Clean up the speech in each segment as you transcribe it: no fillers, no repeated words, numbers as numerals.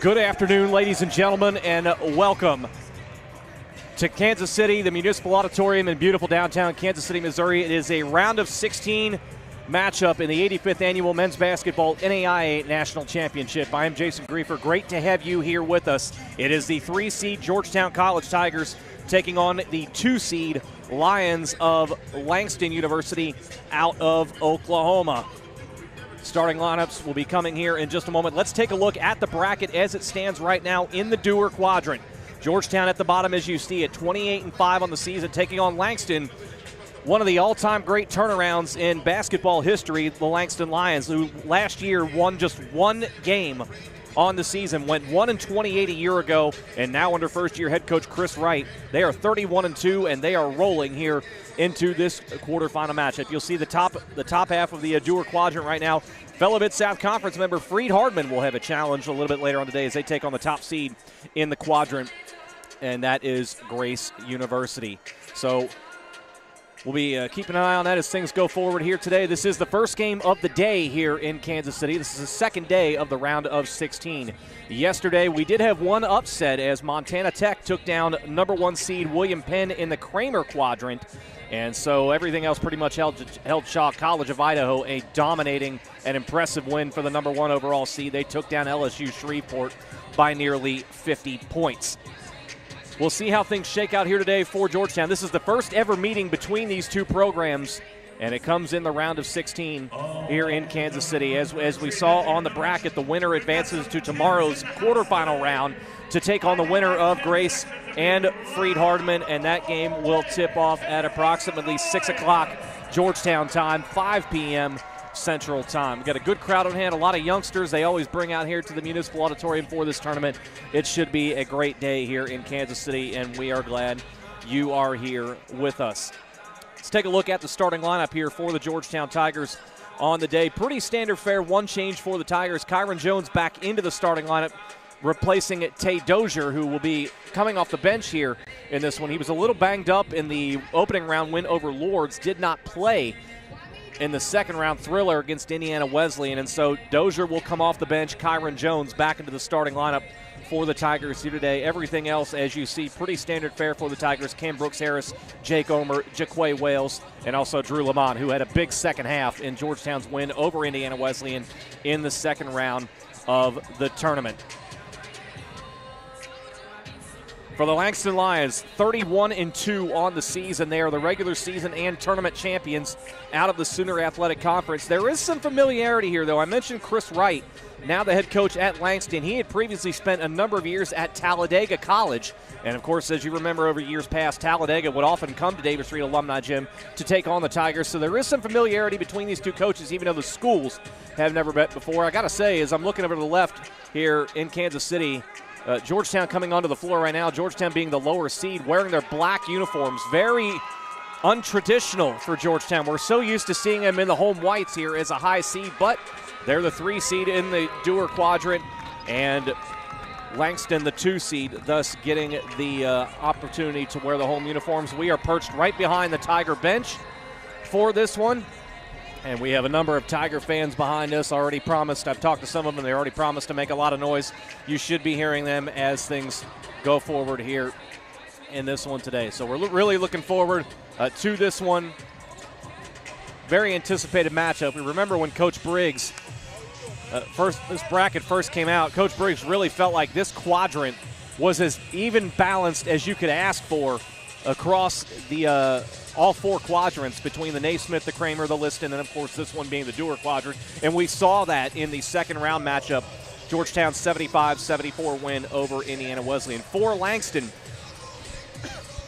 Good afternoon, ladies and gentlemen, and welcome to Kansas City, the Municipal Auditorium in beautiful downtown Kansas City, Missouri. It is a round of 16 matchup in the 85th Annual Men's Basketball NAIA National Championship. I am Jason Griefer. Great to have you here with us. It is the 3-seed Georgetown Tigers taking on the 2-seed Lions of Langston University out of Oklahoma. Starting lineups will be coming here in just a moment. Let's take a look at the bracket as it stands right now in the Dewar quadrant. Georgetown at the bottom, as you see it, 28-5 on the season, taking on Langston. One of the all-time great turnarounds in basketball history, the Langston Lions, who last year won just one game on the season, went 1-28 a year ago, and now under first-year head coach Chris Wright, they are 31-2, and they are rolling here into this quarterfinal matchup. You'll see the top half of the Dewar quadrant right now. Fellow Mid-South Conference member Freed Hardman will have a challenge a little bit later on today as they take on the top seed in the quadrant, and that is Grace University. So we'll be keeping an eye on that as things go forward here today. This is the first game of the day here in Kansas City. This is the second day of the round of 16. Yesterday, we did have one upset as Montana Tech took down number 1 seed William Penn in the Kramer quadrant. And so everything else pretty much held Shaw. College of Idaho, a dominating and impressive win for the number 1 overall seed. They took down LSU Shreveport by nearly 50 points. We'll see how things shake out here today for Georgetown. This is the first ever meeting between these two programs, and it comes in the round of 16 here in Kansas City. As we saw on the bracket, the winner advances to tomorrow's quarterfinal round to take on the winner of Grace and Freed Hardman, and that game will tip off at approximately 6 o'clock Georgetown time, 5 p.m. Central Time. We've got a good crowd on hand, a lot of youngsters they always bring out here to the Municipal Auditorium for this tournament. It should be a great day here in Kansas City, and we are glad you are here with us. Let's take a look at the starting lineup here for the Georgetown Tigers on the day. Pretty standard fare, one change for the Tigers. Kyron Jones back into the starting lineup, replacing Tay Dozier, who will be coming off the bench here in this one. He was a little banged up in the opening round win over Lourdes, did not play in the second round thriller against Indiana Wesleyan, and so Dozier will come off the bench. Kyron Jones back into the starting lineup for the Tigers here today. Everything else, as you see, pretty standard fare for the Tigers. Cam Brooks-Harris, Jake Omer, Jaquay Wales, and also Drew Lamont, who had a big second half in Georgetown's win over Indiana Wesleyan in the second round of the tournament. For the Langston Lions, 31-2 on the season. They are the regular season and tournament champions out of the Sooner Athletic Conference. There is some familiarity here, though. I mentioned Chris Wright, now the head coach at Langston. He had previously spent a number of years at Talladega College. And, of course, as you remember over years past, Talladega would often come to Davis Reed Alumni Gym to take on the Tigers. So there is some familiarity between these two coaches, even though the schools have never met before. I got to say, as I'm looking over to the left here in Kansas City, Georgetown coming onto the floor right now. Georgetown being the lower seed, wearing their black uniforms. Very untraditional for Georgetown. We're so used to seeing them in the home whites here as a high seed, but they're the 3 seed in the Dewar quadrant, and Langston the 2 seed, thus getting the opportunity to wear the home uniforms. We are perched right behind the Tiger bench for this one. And we have a number of Tiger fans behind us already promised. I've talked to some of them. They already promised to make a lot of noise. You should be hearing them as things go forward here in this one today. So we're really looking forward to this one. Very anticipated matchup. We remember when Coach Briggs, this bracket first came out, Coach Briggs really felt like this quadrant was as even balanced as you could ask for across the all 4 quadrants between the Naismith, the Kramer, the Liston, and of course this one being the Dewar quadrant. And we saw that in the second round matchup, Georgetown's 75-74 win over Indiana Wesleyan. For Langston,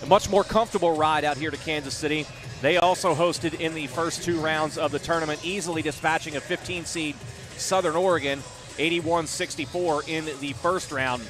a much more comfortable ride out here to Kansas City. They also hosted in the first 2 rounds of the tournament, easily dispatching a 15 seed Southern Oregon, 81-64 in the first round.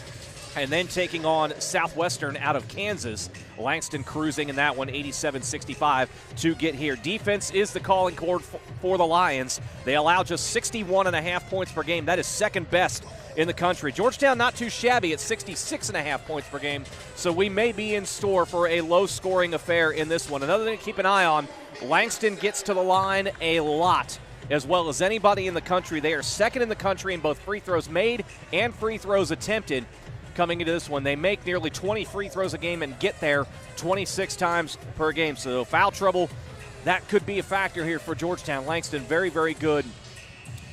And then taking on Southwestern out of Kansas. Langston cruising in that one, 87-65 to get here. Defense is the calling card for the Lions. They allow just 61.5 points per game. That is second best in the country. Georgetown not too shabby at 66.5 points per game. So we may be in store for a low-scoring affair in this one. Another thing to keep an eye on, Langston gets to the line a lot as well as anybody in the country. They are second in the country in both free throws made and free throws attempted coming into this one. They make nearly 20 free throws a game and get there 26 times per game. So foul trouble, that could be a factor here for Georgetown. Langston very, very good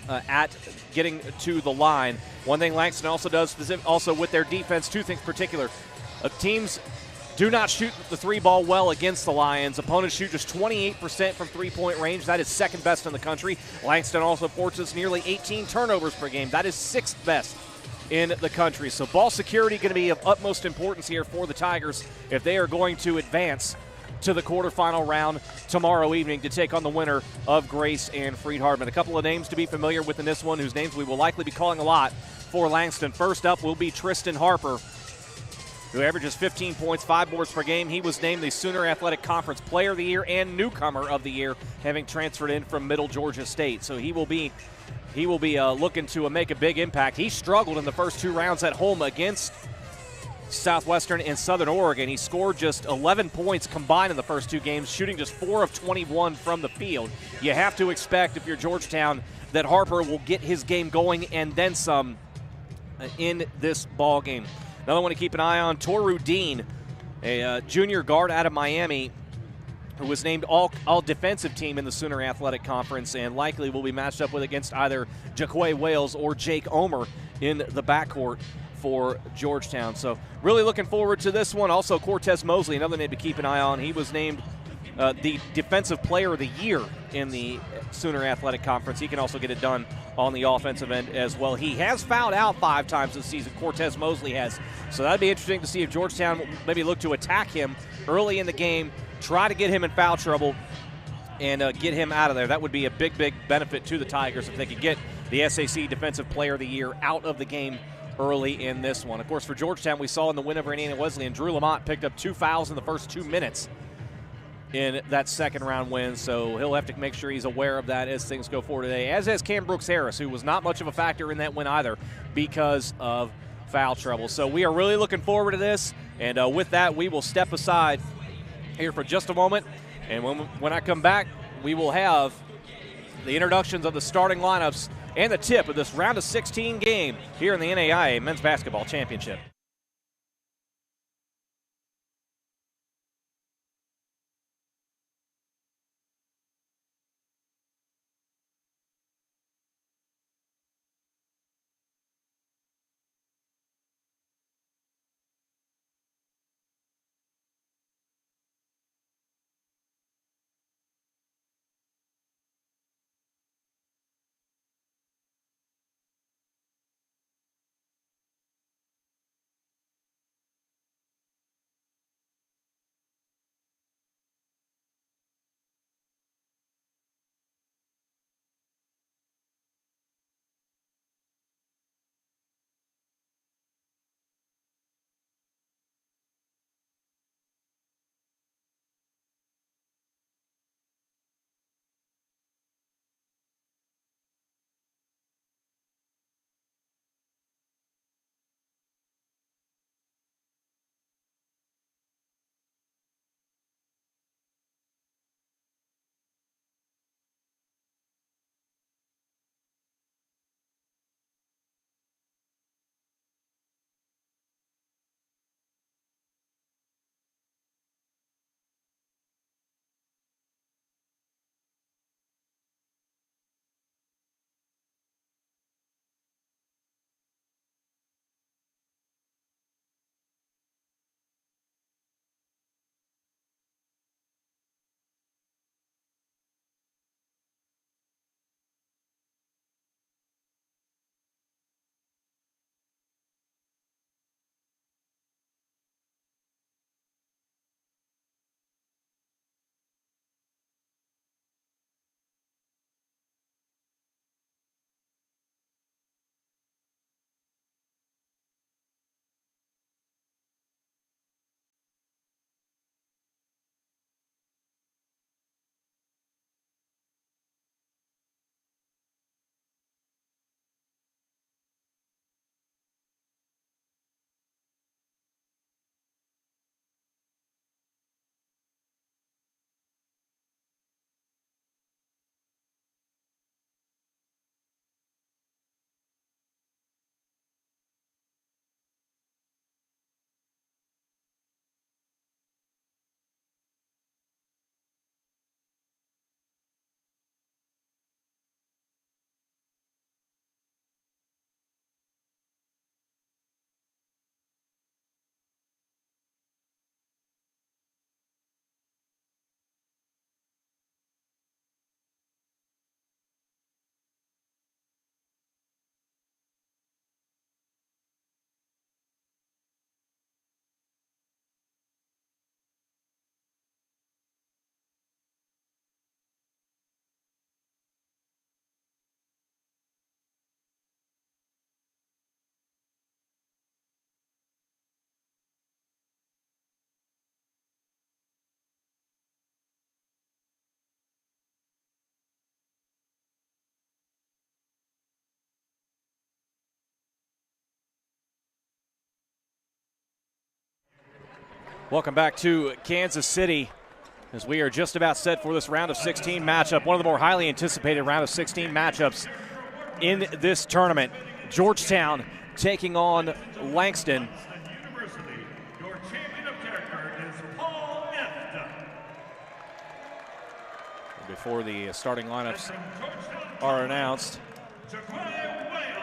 at getting to the line. One thing Langston also does, also with their defense, two things in particular. Teams do not shoot the three ball well against the Lions. Opponents shoot just 28% from three-point range. That is second best in the country. Langston also forces nearly 18 turnovers per game. That is sixth best in the country. So ball security going to be of utmost importance here for the Tigers if they are going to advance to the quarterfinal round tomorrow evening to take on the winner of Grace and Freed-Hardeman. A couple of names to be familiar with in this one, whose names we will likely be calling a lot for Langston. First up will be Tristan Harper, who averages 15 points, 5 boards per game. He was named the Sooner Athletic Conference Player of the Year and Newcomer of the Year, having transferred in from Middle Georgia State. So he will be looking to make a big impact. He struggled in the first 2 rounds at home against Southwestern and Southern Oregon. He scored just 11 points combined in the first 2 games, shooting just 4 of 21 from the field. You have to expect, if you're Georgetown, that Harper will get his game going and then some in this ball game. Another one to keep an eye on, Toru Dean, a junior guard out of Miami, who was named all defensive team in the Sooner Athletic Conference and likely will be matched up with against either Jaquay Wales or Jake Omer in the backcourt for Georgetown. So really looking forward to this one. Also Cortez Mosley, another name to keep an eye on. He was named the Defensive Player of the Year in the Sooner Athletic Conference. He can also get it done on the offensive end as well. He has fouled out 5 times this season. Cortez Mosley has. So that'd be interesting to see if Georgetown maybe look to attack him early in the game, try to get him in foul trouble, and get him out of there. That would be a big, big benefit to the Tigers if they could get the SAC Defensive Player of the Year out of the game early in this one. Of course, for Georgetown, we saw in the win over Indiana Wesleyan, Drew Lamont picked up 2 fouls in the first 2 minutes in that second round win, so he'll have to make sure he's aware of that as things go forward today, as has Cam Brooks Harris, who was not much of a factor in that win either because of foul trouble. So we are really looking forward to this, and with that, we will step aside here for just a moment, and when I come back, we will have the introductions of the starting lineups and the tip of this round of 16 game here in the NAIA Men's Basketball Championship. Welcome back to Kansas City as we are just about set for this round of 16 matchup, one of the more highly anticipated round of 16 matchups in this tournament. Georgetown taking on Langston. Before the starting lineups are announced,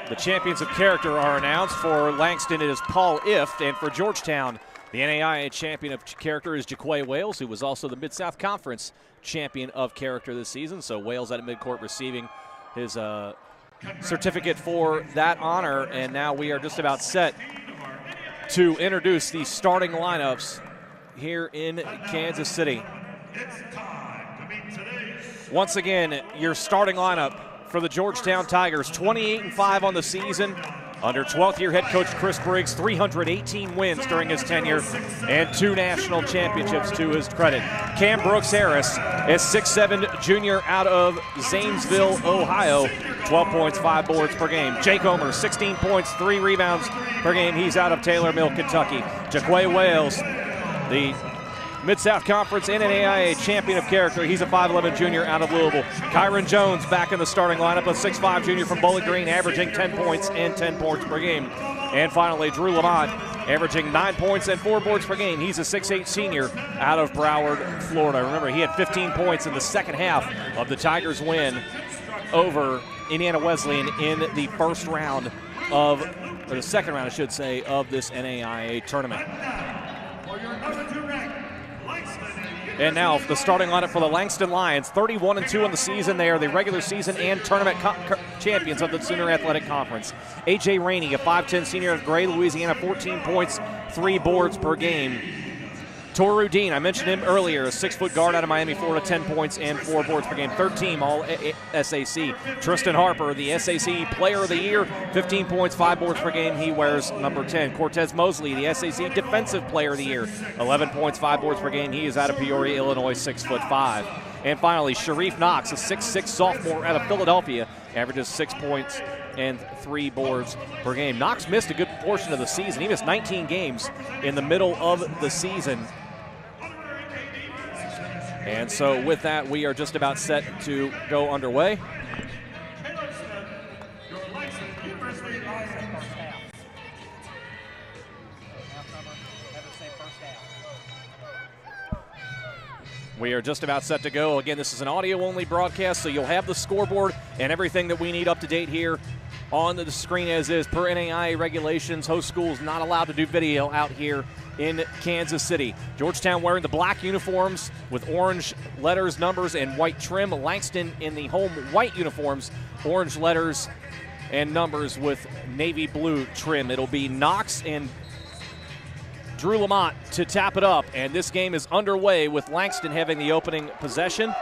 the champions of character are announced. For Langston, it is Paul Ift, and for Georgetown, the NAIA champion of character is Jaquay Wales, who was also the Mid-South Conference champion of character this season. So Wales out of midcourt receiving his certificate for that honor, and now we are just about set to introduce the starting lineups here in Kansas City. Once again, your starting lineup for the Georgetown Tigers, 28-5 on the season. Under 12th year head coach Chris Briggs, 318 wins during his tenure and 2 national championships to his credit. Cam Brooks Harris is 6'7" junior out of Zanesville, Ohio, 12 points, 5 boards per game. Jake Omer, 16 points, 3 rebounds per game. He's out of Taylor Mill, Kentucky. Jaquay Wales, the Mid-South Conference and NAIA champion of character. He's a 5'11" junior out of Louisville. Kyron Jones back in the starting lineup, a 6'5" junior from Bowling Green, averaging 10 points and 10 boards per game. And finally, Drew Lamont, averaging 9 points and 4 boards per game. He's a 6'8" senior out of Broward, Florida. Remember, he had 15 points in the second half of the Tigers' win over Indiana Wesleyan in the first round of, or the second round, I should say, of this NAIA tournament. And now the starting lineup for the Langston Lions, 31-2 on the season. They are the regular season and tournament champions of the Sooner Athletic Conference. A.J. Rainey, a 5'10" senior of Gray, Louisiana, 14 points, 3 boards per game. Toru Dean, I mentioned him earlier, a 6-foot guard out of Miami, Florida, 10 points and 4 boards per game. Third team all SAC. Tristan Harper, the SAC Player of the Year, 15 points, 5 boards per game. He wears number 10. Cortez Mosley, the SAC Defensive Player of the Year, 11 points, 5 boards per game. He is out of Peoria, Illinois, 6'5". And finally, Sharif Knox, a 6'6" sophomore out of Philadelphia, averages 6 points and 3 boards per game. Knox missed a good portion of the season. He missed 19 games in the middle of the season. And so with that, we are just about set to go underway. We are just about set to go. Again, this is an audio-only broadcast, so you'll have the scoreboard and everything that we need up to date here on the screen as is. Per NAIA regulations, host schools not allowed to do video out here in Kansas City. Georgetown wearing the black uniforms with orange letters, numbers, and white trim. Langston in the home white uniforms, orange letters and numbers with navy blue trim. It'll be Knox and Drew Lamont to tap it up, and this game is underway with Langston having the opening possession.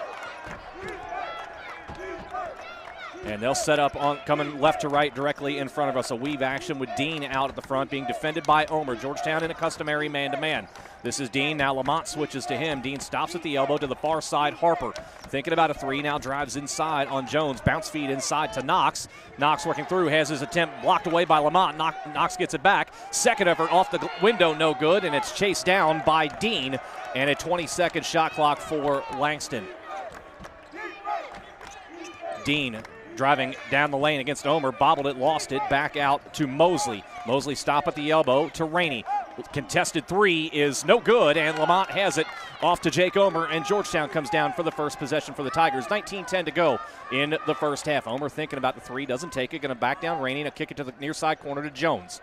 And they'll set up on coming left to right directly in front of us. A weave action with Dean out at the front being defended by Omer. Georgetown in a customary man-to-man. This is Dean. Now Lamont switches to him. Dean stops at the elbow to the far side. Harper thinking about a 3. Now drives inside on Jones. Bounce feed inside to Knox. Knox working through. Has his attempt blocked away by Lamont. Knox gets it back. Second effort off the window. No good. And it's chased down by Dean. And a 20-second shot clock for Langston. Dean driving down the lane against Omer, bobbled it, lost it, back out to Mosley. Mosley stop at the elbow to Rainey. Contested 3 is no good, and Lamont has it off to Jake Omer, and Georgetown comes down for the first possession for the Tigers. 19-10 to go in the first half. Omer thinking about the 3, doesn't take it, going to back down Rainey, and a kick it to the near side corner to Jones.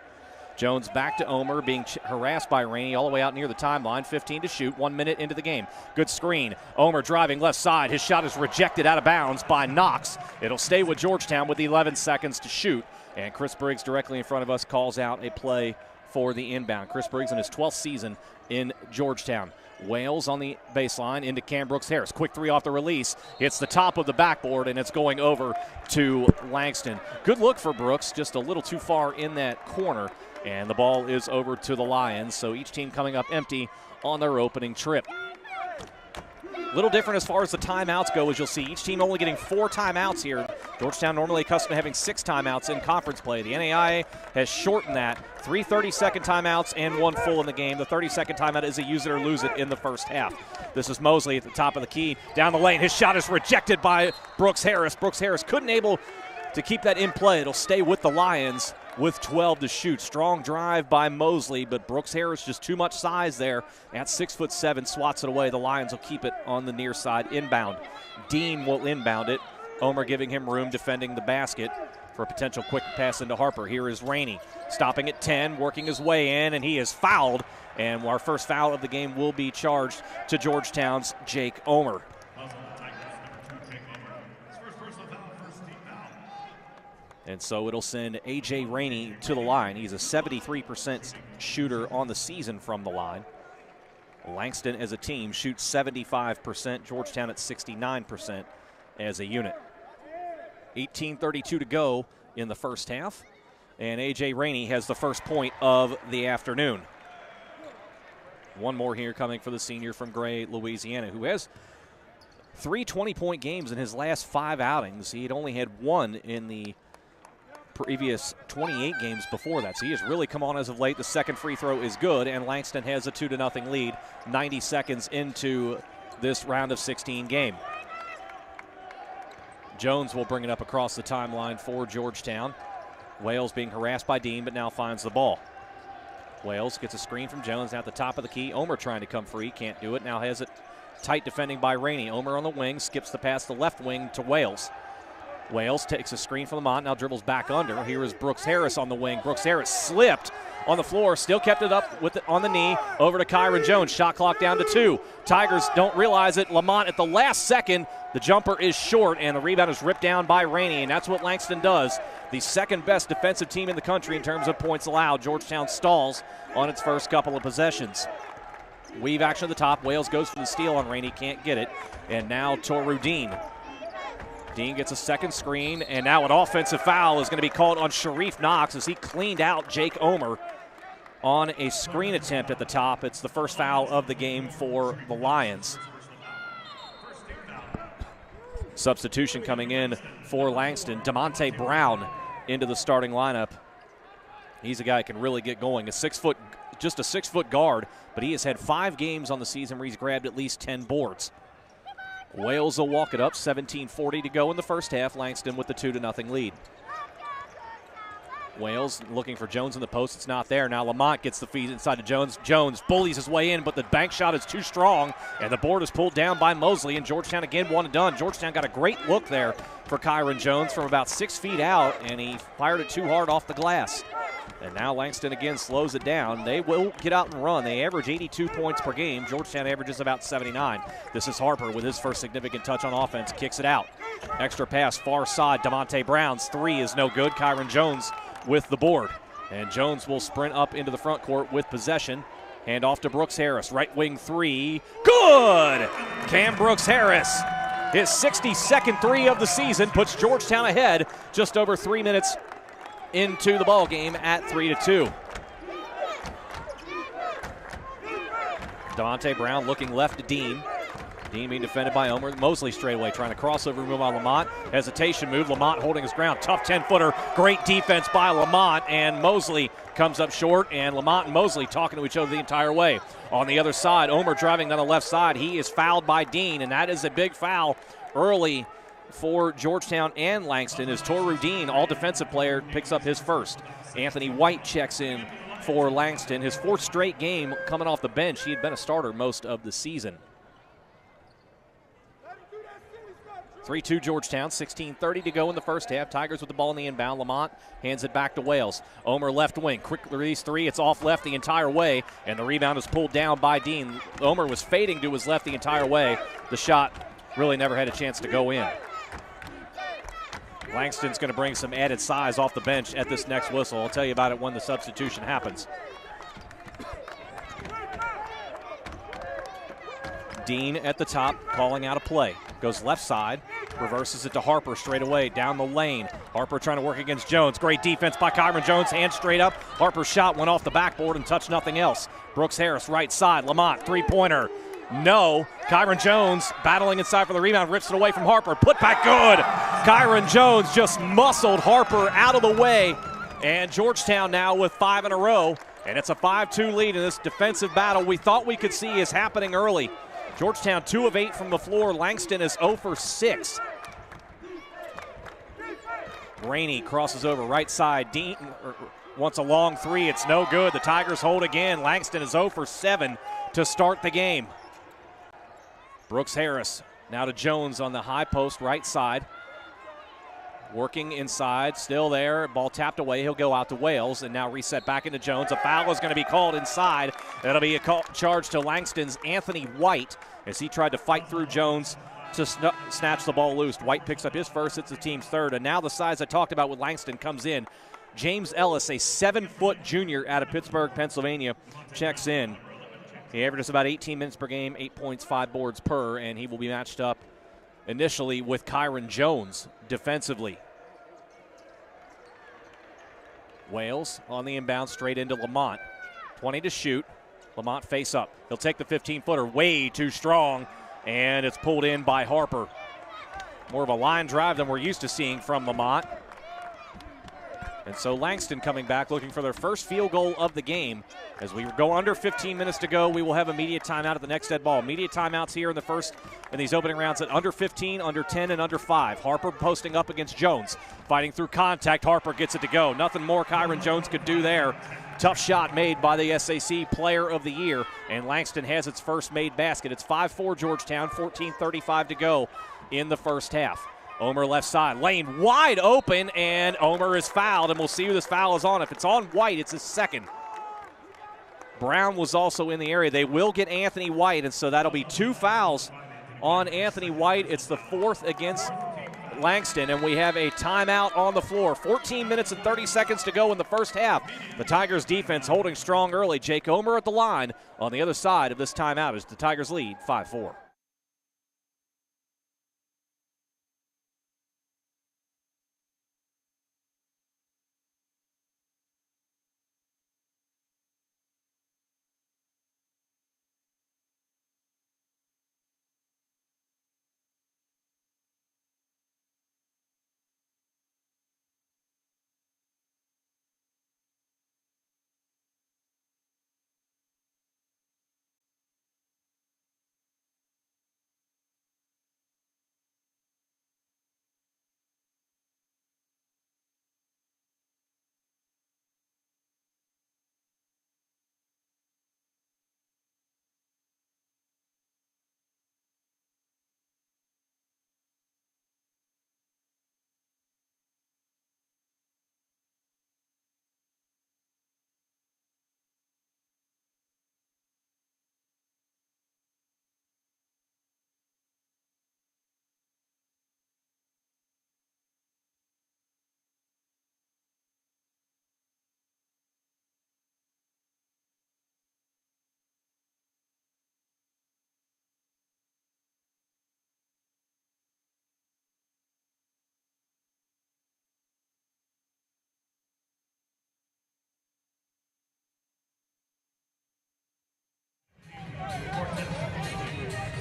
Jones back to Omer, being harassed by Rainey all the way out near the timeline. 15 to shoot, 1 minute into the game. Good screen. Omer driving left side. His shot is rejected out of bounds by Knox. It'll stay with Georgetown with 11 seconds to shoot. And Chris Briggs directly in front of us calls out a play for the inbound. Chris Briggs in his 12th season in Georgetown. Wales on the baseline into Cam Brooks Harris. Quick 3 off the release. Hits the top of the backboard, and it's going over to Langston. Good look for Brooks, just a little too far in that corner. And the ball is over to the Lions, so each team coming up empty on their opening trip. A little different as far as the timeouts go, as you'll see. Each team only getting 4 timeouts here Georgetown normally accustomed to having 6 timeouts in conference play. The NAIA has shortened that. 3 30-second timeouts and 1 full in the game. The 30-second timeout is a use it or lose it in the first half. This is Mosley at the top of the key. Down the lane. His shot is rejected by Brooks Harris. Brooks Harris couldn't able to keep that in play. It'll stay with the Lions with 12 to shoot. Strong drive by Mosley, but Brooks Harris just too much size there. At 6'7", swats it away. The Lions will keep it on the near side inbound. Dean will inbound it. Omer giving him room defending the basket for a potential quick pass into Harper. Here is Rainey stopping at 10, working his way in, and he is fouled. And our first foul of the game will be charged to Georgetown's Jake Omer. And so it'll send A.J. Rainey to the line. He's a 73% shooter on the season from the line. Langston as a team shoots 75%, Georgetown at 69% as a unit. 18:32 to go in the first half, and A.J. Rainey has the first point of the afternoon. One more here coming for the senior from Gray, Louisiana, who has 3 20-point games in his last 5 outings. He had only had 1 in the previous 28 games before that, so he has really come on as of late. The second free throw is good, and Langston has a 2-0 lead 90 seconds into this round of 16 game. Jones will bring it up across the timeline for Georgetown. Wales being harassed by Dean, but now finds the ball. Wales gets a screen from Jones at the top of the key. Omer trying to come free, can't do it. Now has it tight defending by Rainey. Omer on the wing, skips the pass to the left wing to Wales. Wales takes a screen from Lamont, now dribbles back under. Here is Brooks Harris on the wing. Brooks Harris slipped on the floor, still kept it up with it on the knee. Over to Kyron Jones, shot clock down to 2. Tigers don't realize it. Lamont at the last second, the jumper is short, and the rebound is ripped down by Rainey, and that's what Langston does. The second best defensive team in the country in terms of points allowed. Georgetown stalls on its first couple of possessions. Weave action at the top. Wales goes for the steal on Rainey, can't get it. And now Toru Dean. Dean gets a second screen, and now an offensive foul is going to be called on Sharif Knox as he cleaned out Jake Omer on a screen attempt at the top. It's the first foul of the game for the Lions. Substitution coming in for Langston. DeMonte Brown into the starting lineup. He's a guy who can really get going. Just a 6-foot guard, but he has had 5 games on the season where he's grabbed at least 10 boards. Wales will walk it up, 17:40 to go in the first half. Langston with the 2-0 lead. Wales looking for Jones in the post. It's not there. Now Lamont gets the feed inside to Jones. Jones bullies his way in, but the bank shot is too strong, and the board is pulled down by Mosley, and Georgetown again one and done. Georgetown got a great look there for Kyron Jones from about 6 feet out, and he fired it too hard off the glass. And now Langston again slows it down. They will get out and run. They average 82 points per game. Georgetown averages about 79. This is Harper with his first significant touch on offense. Kicks it out. Extra pass, far side. DeMonte Brown's 3 is no good. Kyron Jones with the board. And Jones will sprint up into the front court with possession. Hand off to Brooks Harris. Right wing 3. Good! Cam Brooks Harris. His 62nd 3 of the season puts Georgetown ahead just over 3 minutes into the ball game at 3-2. DeMonte Brown looking left to Dean. Dean being defended by Omer. Mosley straight away trying to crossover move on Lamont. Hesitation move. Lamont holding his ground. Tough 10-footer. Great defense by Lamont, and Mosley comes up short, and Lamont and Mosley talking to each other the entire way. On the other side, Omer driving down the left side. He is fouled by Dean, and that is a big foul early for Georgetown and Langston as Toru Dean, all defensive player, picks up his first. Anthony White checks in for Langston. His 4th straight game coming off the bench. He had been a starter most of the season. 3-2 Georgetown, 16:30 to go in the first half. Tigers with the ball in the inbound. Lamont hands it back to Wales. Omer left wing, quick release 3. It's off left the entire way, and the rebound is pulled down by Dean. Omer was fading to his left the entire way. The shot really never had a chance to go in. Langston's going to bring some added size off the bench at this next whistle. I'll tell you about it when the substitution happens. Dean at the top, calling out a play. Goes left side, reverses it to Harper straight away, down the lane. Harper trying to work against Jones. Great defense by Kyron Jones, hand straight up. Harper's shot went off the backboard and touched nothing else. Brooks Harris, right side. Lamont, 3-pointer. No. Kyron Jones battling inside for the rebound, rips it away from Harper. Put back good. Kyron Jones just muscled Harper out of the way. And Georgetown now with 5 in a row. And it's a 5-2 lead in this defensive battle we thought we could see is happening early. Georgetown 2 of 8 from the floor. Langston is 0 for 6. Rainey crosses over right side. Dean wants a long three. It's no good. The Tigers hold again. Langston is 0 for 7 to start the game. Brooks Harris now to Jones on the high post right side. Working inside, still there. Ball tapped away. He'll go out to Wales and now reset back into Jones. A foul is going to be called inside. That'll be a charge to Langston's Anthony White as he tried to fight through Jones to snatch the ball loose. White picks up his first. It's the team's third. And now the size I talked about with Langston comes in. James Ellis, a 7-foot junior out of Pittsburgh, Pennsylvania, checks in. He averages about 18 minutes per game, 8 points, 5 boards per, and he will be matched up initially with Kyron Jones defensively. Wales on the inbound straight into Lamont. 20 to shoot. Lamont face up. He'll take the 15-footer, way too strong, and it's pulled in by Harper. More of a line drive than we're used to seeing from Lamont. And so Langston coming back looking for their first field goal of the game. As we go under 15 minutes to go, we will have a media timeout at the next dead ball. Media timeouts here in the first in these opening rounds at under 15, under 10, and under 5. Harper posting up against Jones. Fighting through contact. Harper gets it to go. Nothing more Kyron Jones could do there. Tough shot made by the SAC Player of the Year. And Langston has its first made basket. It's 5-4 Georgetown, 14:35 to go in the first half. Omer left side, lane wide open, and Omer is fouled, and we'll see who this foul is on. If it's on White, it's his second. Brown was also in the area. They will get Anthony White, and so that'll be 2 fouls on Anthony White. It's the 4th against Langston, and we have a timeout on the floor. 14 minutes and 30 seconds to go in the first half. The Tigers defense holding strong early. Jake Omer at the line on the other side of this timeout as the Tigers lead 5-4.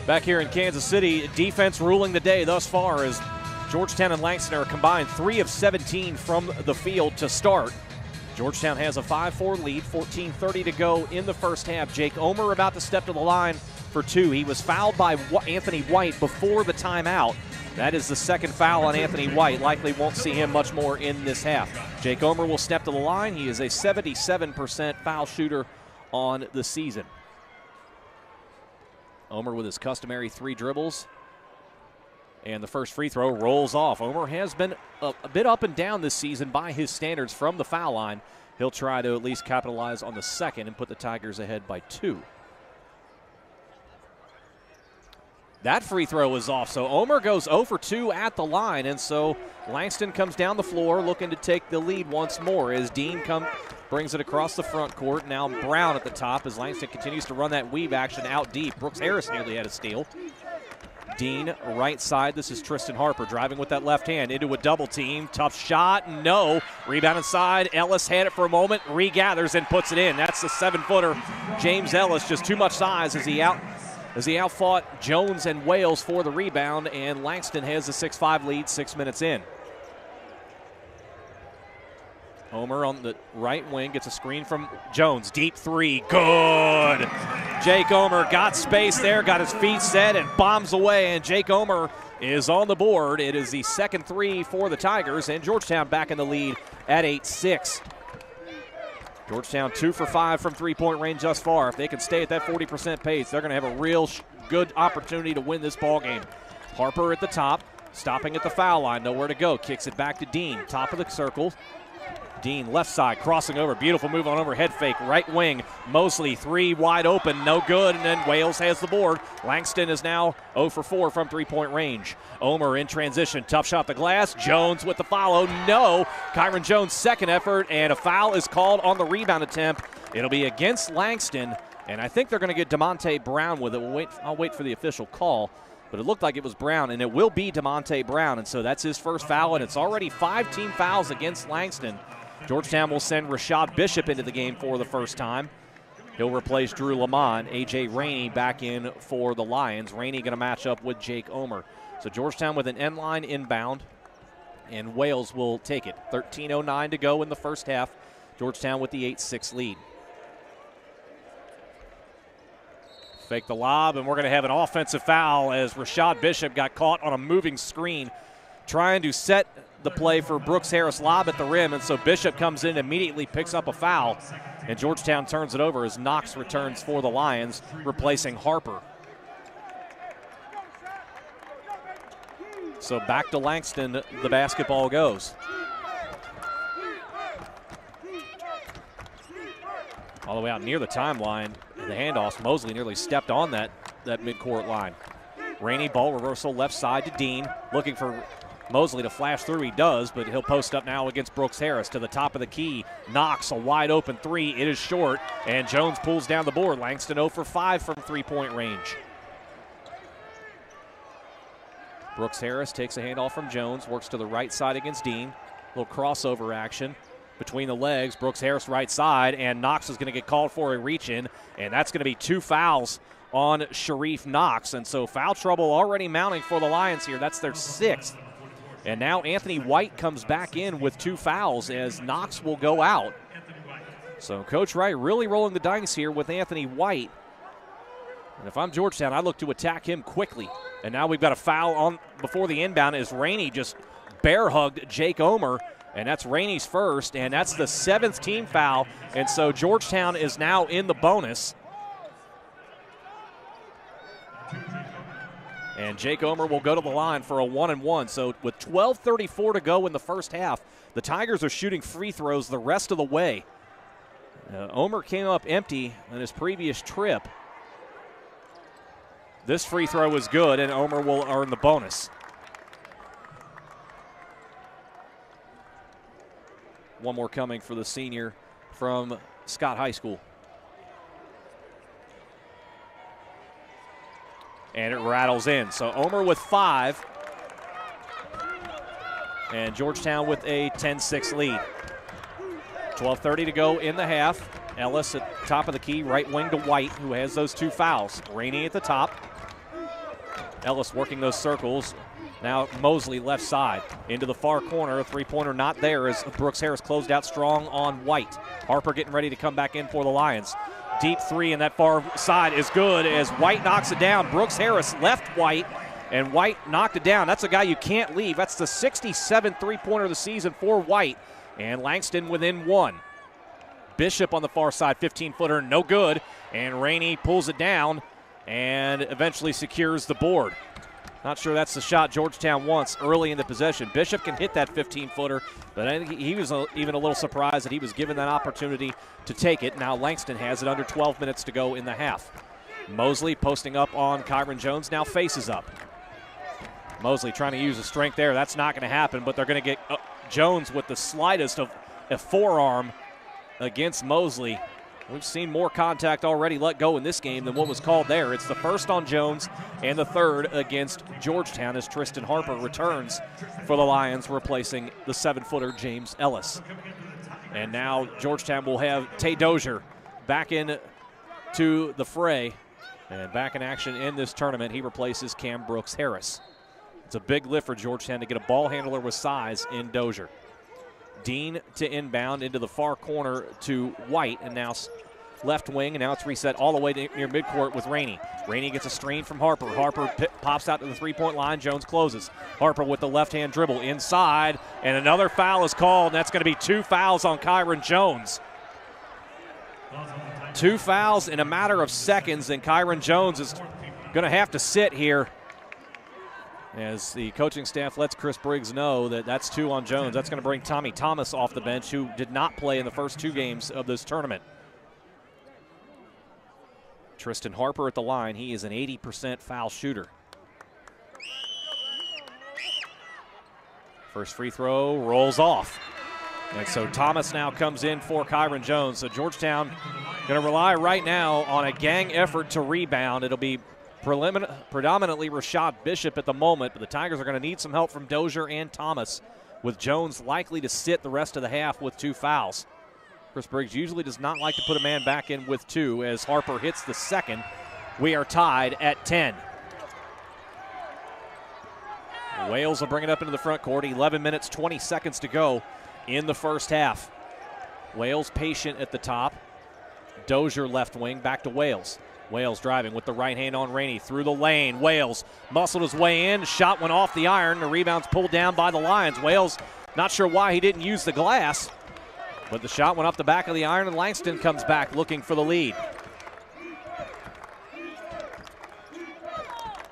Back here in Kansas City, defense ruling the day thus far as Georgetown and Langston are combined 3 of 17 from the field to start. Georgetown has a 5-4 lead, 14:30 to go in the first half. Jake Omer about to step to the line for 2. He was fouled by Anthony White before the timeout. That is the second foul on Anthony White. Likely won't see him much more in this half. Jake Omer will step to the line. He is a 77% foul shooter on the season. Omer with his customary 3 dribbles. And the first free throw rolls off. Omer has been a bit up and down this season by his standards from the foul line. He'll try to at least capitalize on the second and put the Tigers ahead by 2. That free throw is off, so Omer goes 0 for 2 at the line, and so Langston comes down the floor looking to take the lead once more as Dean brings it across the front court. Now Brown at the top as Langston continues to run that weave action out deep. Brooks Harris nearly had a steal. Dean right side. This is Tristan Harper driving with that left hand into a double team. Tough shot, no. Rebound inside. Ellis had it for a moment, regathers and puts it in. That's the 7-footer. James Ellis, just too much size as he as he outfought Jones and Wales for the rebound, and Langston has a 6-5 lead 6 minutes in. Homer on the right wing gets a screen from Jones. Deep three, good. Jake Omer got space there, got his feet set, and bombs away, and Jake Omer is on the board. It is the second three for the Tigers, and Georgetown back in the lead at 8-6. Georgetown 2 for 5 from three-point range thus far. If they can stay at that 40% pace, they're going to have a real good opportunity to win this ball game. Harper at the top, stopping at the foul line, nowhere to go. Kicks it back to Dean, top of the circle. Dean left side, crossing over, beautiful move on overhead fake, right wing. Mosley, three wide open, no good, and then Wales has the board. Langston is now 0 for 4 from three-point range. Omer in transition, tough shot the glass. Jones with the follow, no. Kyron Jones' second effort, and a foul is called on the rebound attempt. It'll be against Langston, and I think they're going to get DeMonte Brown with it. I'll wait for the official call, but it looked like it was Brown, and it will be DeMonte Brown, and so that's his first foul, and it's already 5 team fouls against Langston. Georgetown will send Rashad Bishop into the game for the first time. He'll replace Drew Lamont. A.J. Rainey back in for the Lions. Rainey going to match up with Jake Omer. So Georgetown with an end line inbound, and Wales will take it. 13:09 to go in the first half. Georgetown with the 8-6 lead. Fake the lob, and we're going to have an offensive foul as Rashad Bishop got caught on a moving screen trying to set the play for Brooks Harris lob at the rim, and so Bishop comes in and immediately picks up a foul, and Georgetown turns it over as Knox returns for the Lions, replacing Harper. So back to Langston, the basketball goes. All the way out near the timeline, the handoff, Mosley nearly stepped on that midcourt line. Rainey, ball reversal left side to Dean, looking for Mosley to flash through. He does, but he'll post up now against Brooks Harris to the top of the key. Knox, a wide open three. It is short, and Jones pulls down the board. Langston 0 for 5 from three-point range. Brooks Harris takes a handoff from Jones, works to the right side against Dean. A little crossover action between the legs. Brooks Harris right side, and Knox is going to get called for a reach-in, and that's going to be 2 fouls on Sharif Knox. And so foul trouble already mounting for the Lions here. That's their 6th. And now Anthony White comes back in with 2 fouls as Knox will go out. So Coach Wright really rolling the dice here with Anthony White. And if I'm Georgetown, I look to attack him quickly. And now we've got a foul on before the inbound as Rainey just bear hugged Jake Omer. And that's Rainey's first, and that's the 7th team foul. And so Georgetown is now in the bonus. And Jake Omer will go to the line for a 1-and-1. So with 12:34 to go in the first half, the Tigers are shooting free throws the rest of the way. Omer came up empty on his previous trip. This free throw is good, and Omer will earn the bonus. One more coming for the senior from Scott High School. And it rattles in. So Omer with 5. And Georgetown with a 10-6 lead. 12:30 to go in the half. Ellis at top of the key, right wing to White, who has those 2 fouls. Rainey at the top. Ellis working those circles. Now Mosley left side into the far corner. A three-pointer not there as Brooks Harris closed out strong on White. Harper getting ready to come back in for the Lions. Deep three in that far side is good as White knocks it down. Brooks Harris left White, and White knocked it down. That's a guy you can't leave. That's the 67th three-pointer of the season for White, and Langston within 1. Bishop on the far side, 15-footer, no good, and Rainey pulls it down and eventually secures the board. Not sure that's the shot Georgetown wants early in the possession. Bishop can hit that 15-footer, but I think he was even a little surprised that he was given that opportunity to take it. Now Langston has it under 12 minutes to go in the half. Mosley posting up on Kyron Jones, now faces up. Mosley trying to use his strength there. That's not going to happen, but they're going to get Jones with the slightest of a forearm against Mosley. We've seen more contact already let go in this game than what was called there. It's the first on Jones and the 3rd against Georgetown as Tristan Harper returns for the Lions, replacing the 7-footer James Ellis. And now Georgetown will have Tay Dozier back in to the fray And back in action in this tournament, he replaces Cam Brooks-Harris. It's a big lift for Georgetown to get a ball handler with size in Dozier. Dean to inbound into the far corner to White, and now left wing, and now it's reset all the way to near midcourt with Rainey. Rainey gets a screen from Harper. Harper pops out to the three-point line. Jones closes. Harper with the left-hand dribble inside, and another foul is called, and that's going to be 2 fouls on Kyron Jones. 2 fouls in a matter of seconds, and Kyron Jones is going to have to sit here as the coaching staff lets Chris Briggs know that that's 2 on Jones. That's going to bring Tommy Thomas off the bench, who did not play in the first 2 games of this tournament. Tristan Harper at the line. He is an 80% foul shooter. First free throw rolls off. And so Thomas now comes in for Kyron Jones. So Georgetown going to rely right now on a gang effort to rebound. It'll be predominantly Rashad Bishop at the moment, but the Tigers are going to need some help from Dozier and Thomas, with Jones likely to sit the rest of the half with 2 fouls. Chris Briggs usually does not like to put a man back in with 2 as Harper hits the second. We are tied at 10. Wales will bring it up into the front court. 11 minutes, 20 seconds to go in the first half. Wales patient at the top. Dozier left wing, back to Wales. Wales driving with the right hand on Rainey through the lane. Wales muscled his way in. Shot went off the iron. The rebound's pulled down by the Lions. Wales, not sure why he didn't use the glass, but the shot went off the back of the iron, and Langston comes back looking for the lead.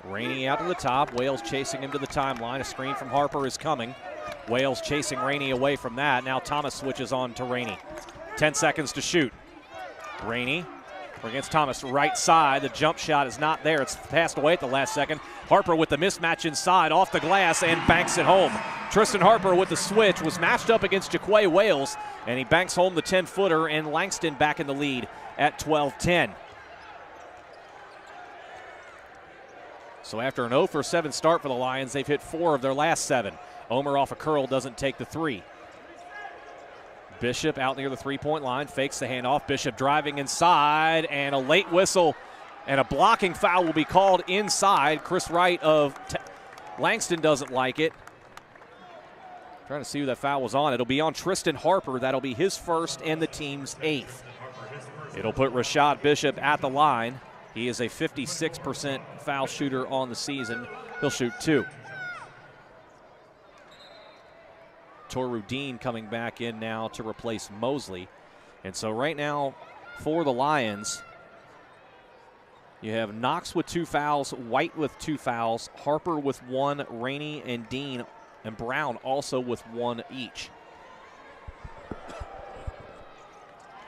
Rainey out to the top. Wales chasing him to the timeline. A screen from Harper is coming. Wales chasing Rainey away from that. Now Thomas switches on to Rainey. 10 seconds to shoot. Rainey against Thomas, right side. The jump shot is not there. It's passed away at the last second. Harper with the mismatch inside, off the glass, and banks it home. Tristan Harper with the switch was matched up against Jaquay Wales, and he banks home the 10-footer, and Langston back in the lead at 12-10. So after an 0-for-7 start for the Lions, they've hit 4 of their last 7. Omer off a curl doesn't take the 3. Bishop out near the three-point line, fakes the handoff. Bishop driving inside, and a late whistle and a blocking foul will be called inside. Chris Wright of Langston doesn't like it. Trying to see who that foul was on. It'll be on Tristan Harper. That'll be his first and the team's 8th. It'll put Rashad Bishop at the line. He is a 56% foul shooter on the season. He'll shoot 2. Toru Dean coming back in now to replace Mosley. And so right now for the Lions, you have Knox with 2 fouls, White with 2 fouls, Harper with 1, Rainey and Dean and Brown also with 1 each.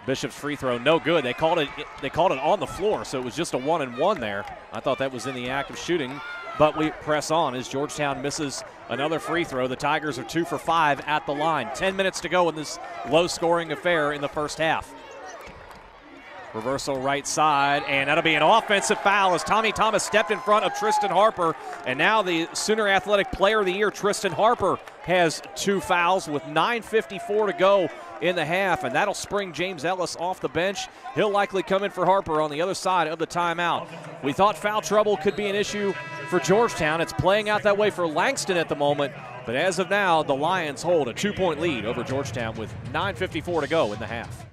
Bishop's free throw, no good. They called it on the floor, so it was just a 1-and-1 there. I thought that was in the act of shooting, but we press on as Georgetown misses another free throw. The Tigers are 2 for 5 at the line. 10 minutes to go in this low-scoring affair in the first half. Reversal right side, and that'll be an offensive foul as Tommy Thomas stepped in front of Tristan Harper, and now the Sooner Athletic Player of the Year, Tristan Harper, has 2 fouls with 9:54 to go in the half, and that'll spring James Ellis off the bench. He'll likely come in for Harper on the other side of the timeout. We thought foul trouble could be an issue for Georgetown. It's playing out that way for Langston at the moment, but as of now, the Lions hold a 2-point lead over Georgetown with 9:54 to go in the half.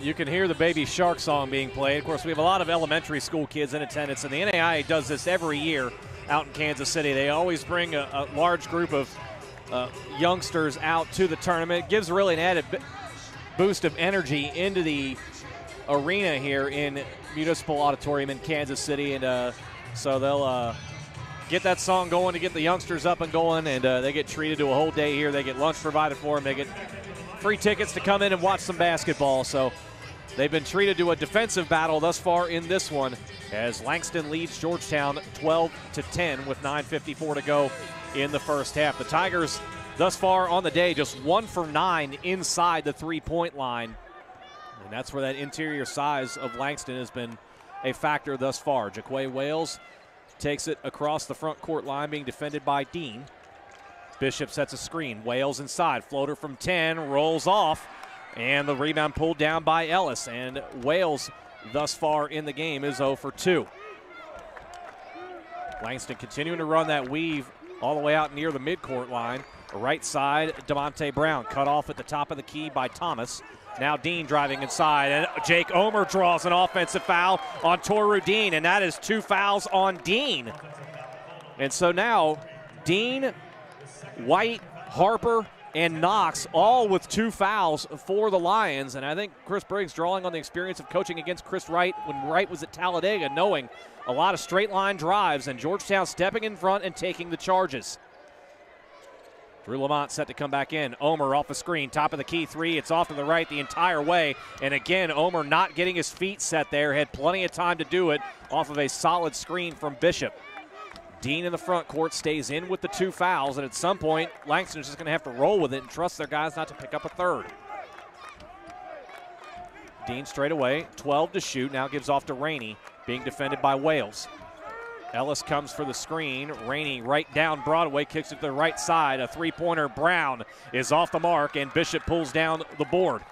You can hear the Baby Shark song being played. Of course, we have a lot of elementary school kids in attendance, and the NAIA does this every year out in Kansas City. They always bring a large group of youngsters out to the tournament. It gives really an added boost of energy into the arena here in Municipal Auditorium in Kansas City, and so they'll get that song going to get the youngsters up and going, and they get treated to a whole day here. They get lunch provided for them. They get free tickets to come in and watch some basketball. So they've been treated to a defensive battle thus far in this one as Langston leads Georgetown 12-10 with 9:54 to go in the first half. The Tigers thus far on the day just 1 for 9 inside the three-point line. And that's where that interior size of Langston has been a factor thus far. Jaquay Wales takes it across the front court line, being defended by Dean. Bishop sets a screen. Wales inside. Floater from 10. Rolls off. And the rebound pulled down by Ellis. And Wales thus far in the game is 0 for 2. Langston continuing to run that weave all the way out near the midcourt line. Right side, DeMonte Brown cut off at the top of the key by Thomas. Now Dean driving inside, and Jake Omer draws an offensive foul on Toru Dean, and that is 2 fouls on Dean. And so now Dean, White, Harper, and Knox all with 2 fouls for the Lions. And I think Chris Briggs drawing on the experience of coaching against Chris Wright when Wright was at Talladega, knowing a lot of straight line drives, and Georgetown stepping in front and taking the charges. Drew Lamont set to come back in. Omer off the screen, top of the key 3. It's off to the right the entire way. And again, Omer not getting his feet set there. Had plenty of time to do it off of a solid screen from Bishop. Dean in the front court stays in with the 2 fouls. And at some point, Langston's just going to have to roll with it and trust their guys not to pick up a third. Dean straight away, 12 to shoot. Now gives off to Rainey, being defended by Wales. Ellis comes for the screen. Rainey right down Broadway, kicks it to the right side. A three-pointer. Brown is off the mark, and Bishop pulls down the board.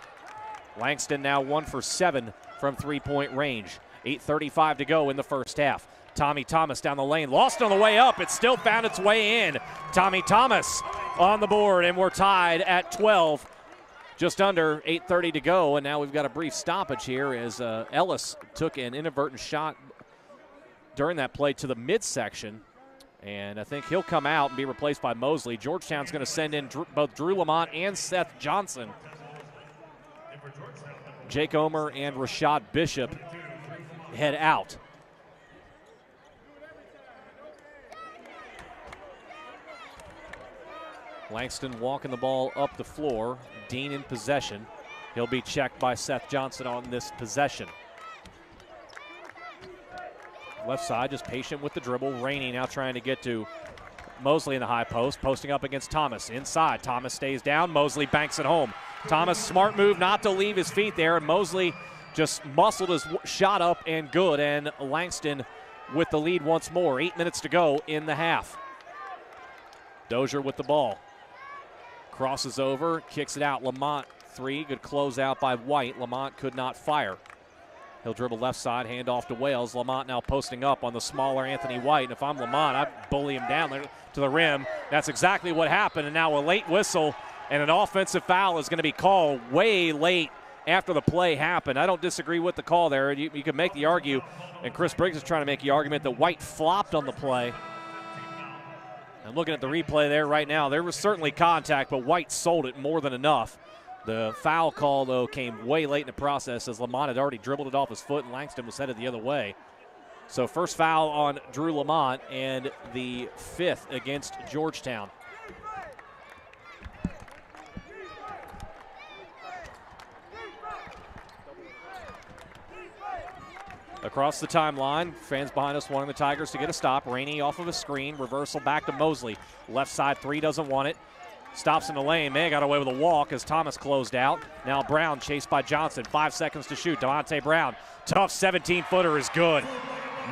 Langston now 1 for 7 from three-point range. 8:35 to go in the first half. Tommy Thomas down the lane. Lost on the way up. It still found its way in. Tommy Thomas on the board, and we're tied at 12. Just under 8:30 to go, and now we've got a brief stoppage here as Ellis took an inadvertent shot during that play to the midsection, and I think he'll come out and be replaced by Mosley. Georgetown's going to send in both Drew Lamont and Seth Johnson. Jake Omer and Rashad Bishop head out. Langston walking the ball up the floor. Dean in possession. He'll be checked by Seth Johnson on this possession. Left side, just patient with the dribble. Rainey now trying to get to Mosley in the high post, posting up against Thomas. Inside, Thomas stays down. Mosley banks it home. Thomas, smart move not to leave his feet there, and Mosley just muscled his shot up and good, and Langston with the lead once more. 8 minutes to go in the half. Dozier with the ball. Crosses over, kicks it out. Lamont, 3, good closeout by White. Lamont could not fire. He'll dribble left side, hand off to Wales. Lamont now posting up on the smaller Anthony White. And if I'm Lamont, I'd bully him down there to the rim. That's exactly what happened. And now a late whistle and an offensive foul is going to be called way late after the play happened. I don't disagree with the call there. You can make the argument, and Chris Briggs is trying to make the argument that White flopped on the play. I'm looking at the replay there right now. There was certainly contact, but White sold it more than enough. The foul call, though, came way late in the process as Lamont had already dribbled it off his foot and Langston was headed the other way. So first foul on Drew Lamont and the 5th against Georgetown. Across the timeline, fans behind us wanting the Tigers to get a stop. Rainey off of a screen, reversal back to Mosley. Left side 3, doesn't want it. Stops in the lane. May got away with a walk as Thomas closed out. Now Brown chased by Johnson. 5 seconds to shoot. DeMonte Brown. Tough 17-footer is good.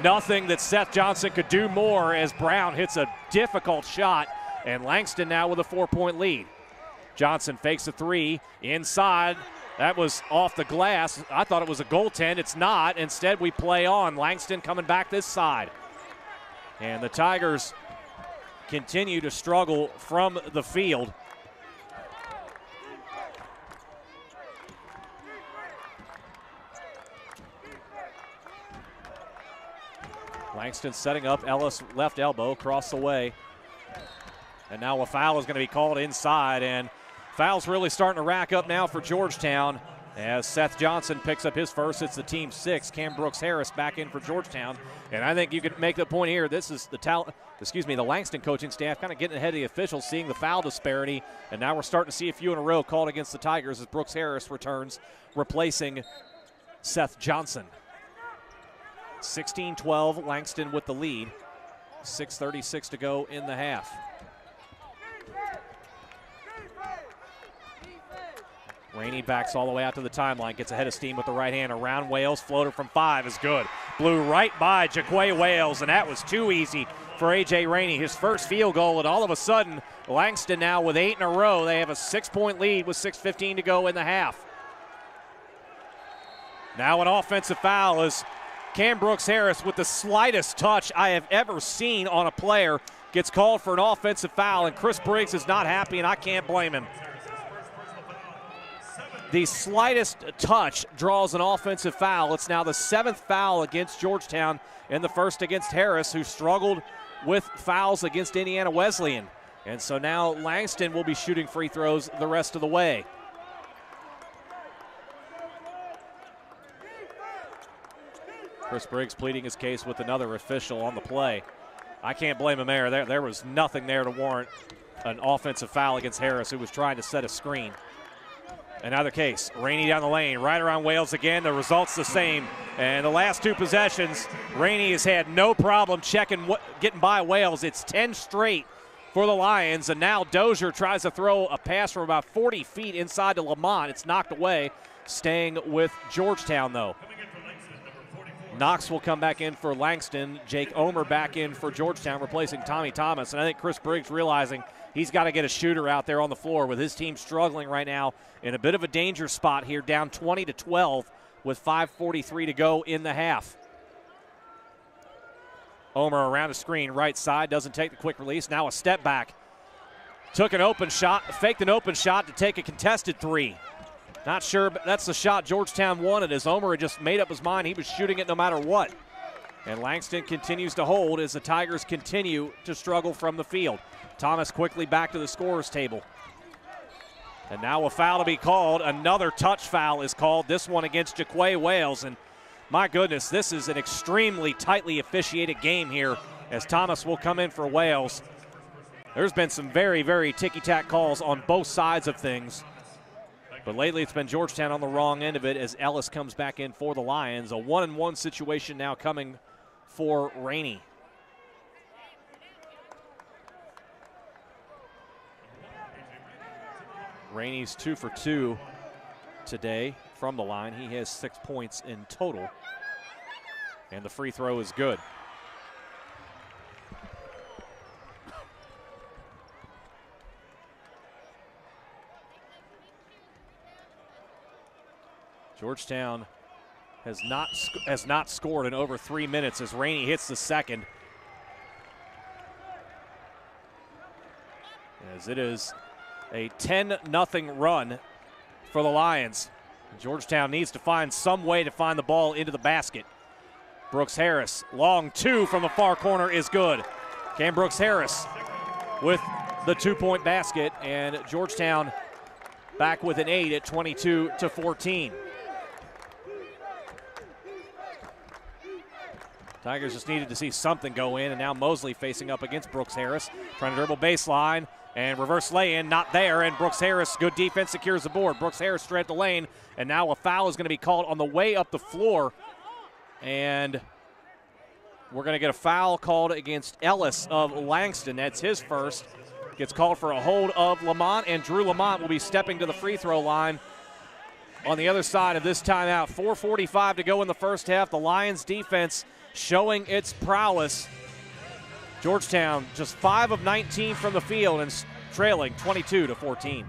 Nothing that Seth Johnson could do more as Brown hits a difficult shot. And Langston now with a 4-point lead. Johnson fakes a 3. Inside. That was off the glass. I thought it was a goaltend. It's not. Instead, we play on. Langston coming back this side. And the Tigers continue to struggle from the field. Langston setting up, Ellis left elbow, across the way. And now a foul is going to be called inside, and foul's really starting to rack up now for Georgetown as Seth Johnson picks up his first. It's the team 6. Cam Brooks-Harris back in for Georgetown. And I think you could make the point here, this is the Langston coaching staff kind of getting ahead of the officials, seeing the foul disparity, and now we're starting to see a few in a row called against the Tigers as Brooks-Harris returns, replacing Seth Johnson. 16-12, Langston with the lead. 6:36 to go in the half. Rainey backs all the way out to the timeline, gets ahead of steam with the right hand around Wales. Floater from 5 is good. Blew right by Jaquay Wales, and that was too easy for A.J. Rainey. His first field goal, and all of a sudden, Langston now with 8 in a row. They have a 6-point lead with 6:15 to go in the half. Now an offensive foul as Cam Brooks-Harris, with the slightest touch I have ever seen on a player, gets called for an offensive foul, and Chris Briggs is not happy, and I can't blame him. The slightest touch draws an offensive foul. It's now the 7th foul against Georgetown and the first against Harris, who struggled with fouls against Indiana Wesleyan. And so now Langston will be shooting free throws the rest of the way. Chris Briggs pleading his case with another official on the play. I can't blame him there. There was nothing there to warrant an offensive foul against Harris, who was trying to set a screen. Another case, Rainey down the lane, right around Wales again. The result's the same. And the last 2 possessions, Rainey has had no problem getting by Wales. It's 10 straight for the Lions. And now Dozier tries to throw a pass from about 40 feet inside to Lamont. It's knocked away, staying with Georgetown though. Knox will come back in for Langston. Jake Omer back in for Georgetown, replacing Tommy Thomas. And I think Chris Briggs realizing he's got to get a shooter out there on the floor with his team struggling right now in a bit of a danger spot here, down 20-12 with 5:43 to go in the half. Omer around the screen, right side, doesn't take the quick release. Now a step back. Took an open shot, faked an open shot to take a contested 3. Not sure, but that's the shot Georgetown wanted, as Omer had just made up his mind he was shooting it no matter what. And Langston continues to hold as the Tigers continue to struggle from the field. Thomas quickly back to the scorer's table. And now a foul to be called. Another touch foul is called, this one against Jaquay Wales. And my goodness, this is an extremely tightly officiated game here as Thomas will come in for Wales. There's been some very, very ticky-tack calls on both sides of things. But lately it's been Georgetown on the wrong end of it as Ellis comes back in for the Lions. A 1-and-1 situation now coming for Rainey. Rainey's 2 for 2 today from the line. He has 6 points in total. And the free throw is good. Georgetown has not scored in over 3 minutes as Rainey hits the second. As it is a 10-0 run for the Lions. Georgetown needs to find some way to find the ball into the basket. Brooks-Harris, long 2 from the far corner is good. Cam Brooks-Harris with the 2-point basket, and Georgetown back with an 8 at 22-14. Tigers just needed to see something go in, and now Mosley facing up against Brooks-Harris, trying to dribble baseline, and reverse lay-in, not there, and Brooks-Harris, good defense, secures the board. Brooks-Harris straight at the lane, and now a foul is going to be called on the way up the floor, and we're going to get a foul called against Ellis of Langston. That's his first. Gets called for a hold of Lamont, and Drew Lamont will be stepping to the free throw line on the other side of this timeout. 4:45 to go in the first half. The Lions defense showing its prowess. Georgetown just 5 of 19 from the field and trailing 22-14.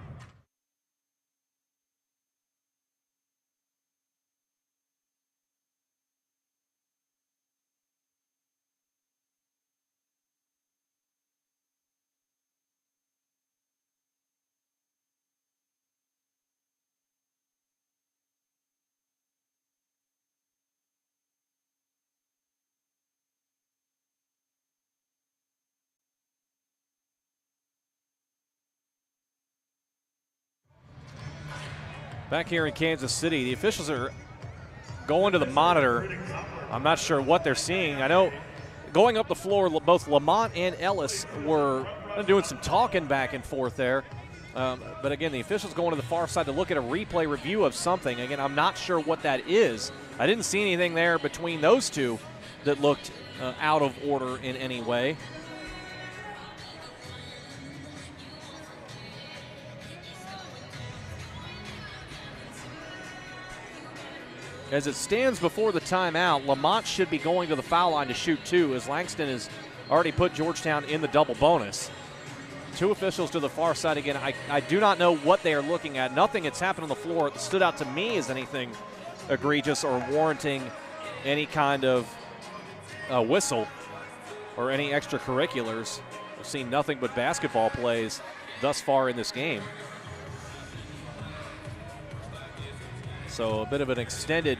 Back here in Kansas City, the officials are going to the monitor. I'm not sure what they're seeing. I know going up the floor, both Lamont and Ellis were doing some talking back and forth there. But again, the officials going to the far side to look at a replay review of something. Again, I'm not sure what that is. I didn't see anything there between those two that looked out of order in any way. As it stands before the timeout, Lamont should be going to the foul line to shoot two, as Langston has already put Georgetown in the double bonus. Two officials to the far side again. I do not know what they are looking at. Nothing that's happened on the floor that stood out to me as anything egregious or warranting any kind of whistle or any extracurriculars. We've seen nothing but basketball plays thus far in this game. So a bit of an extended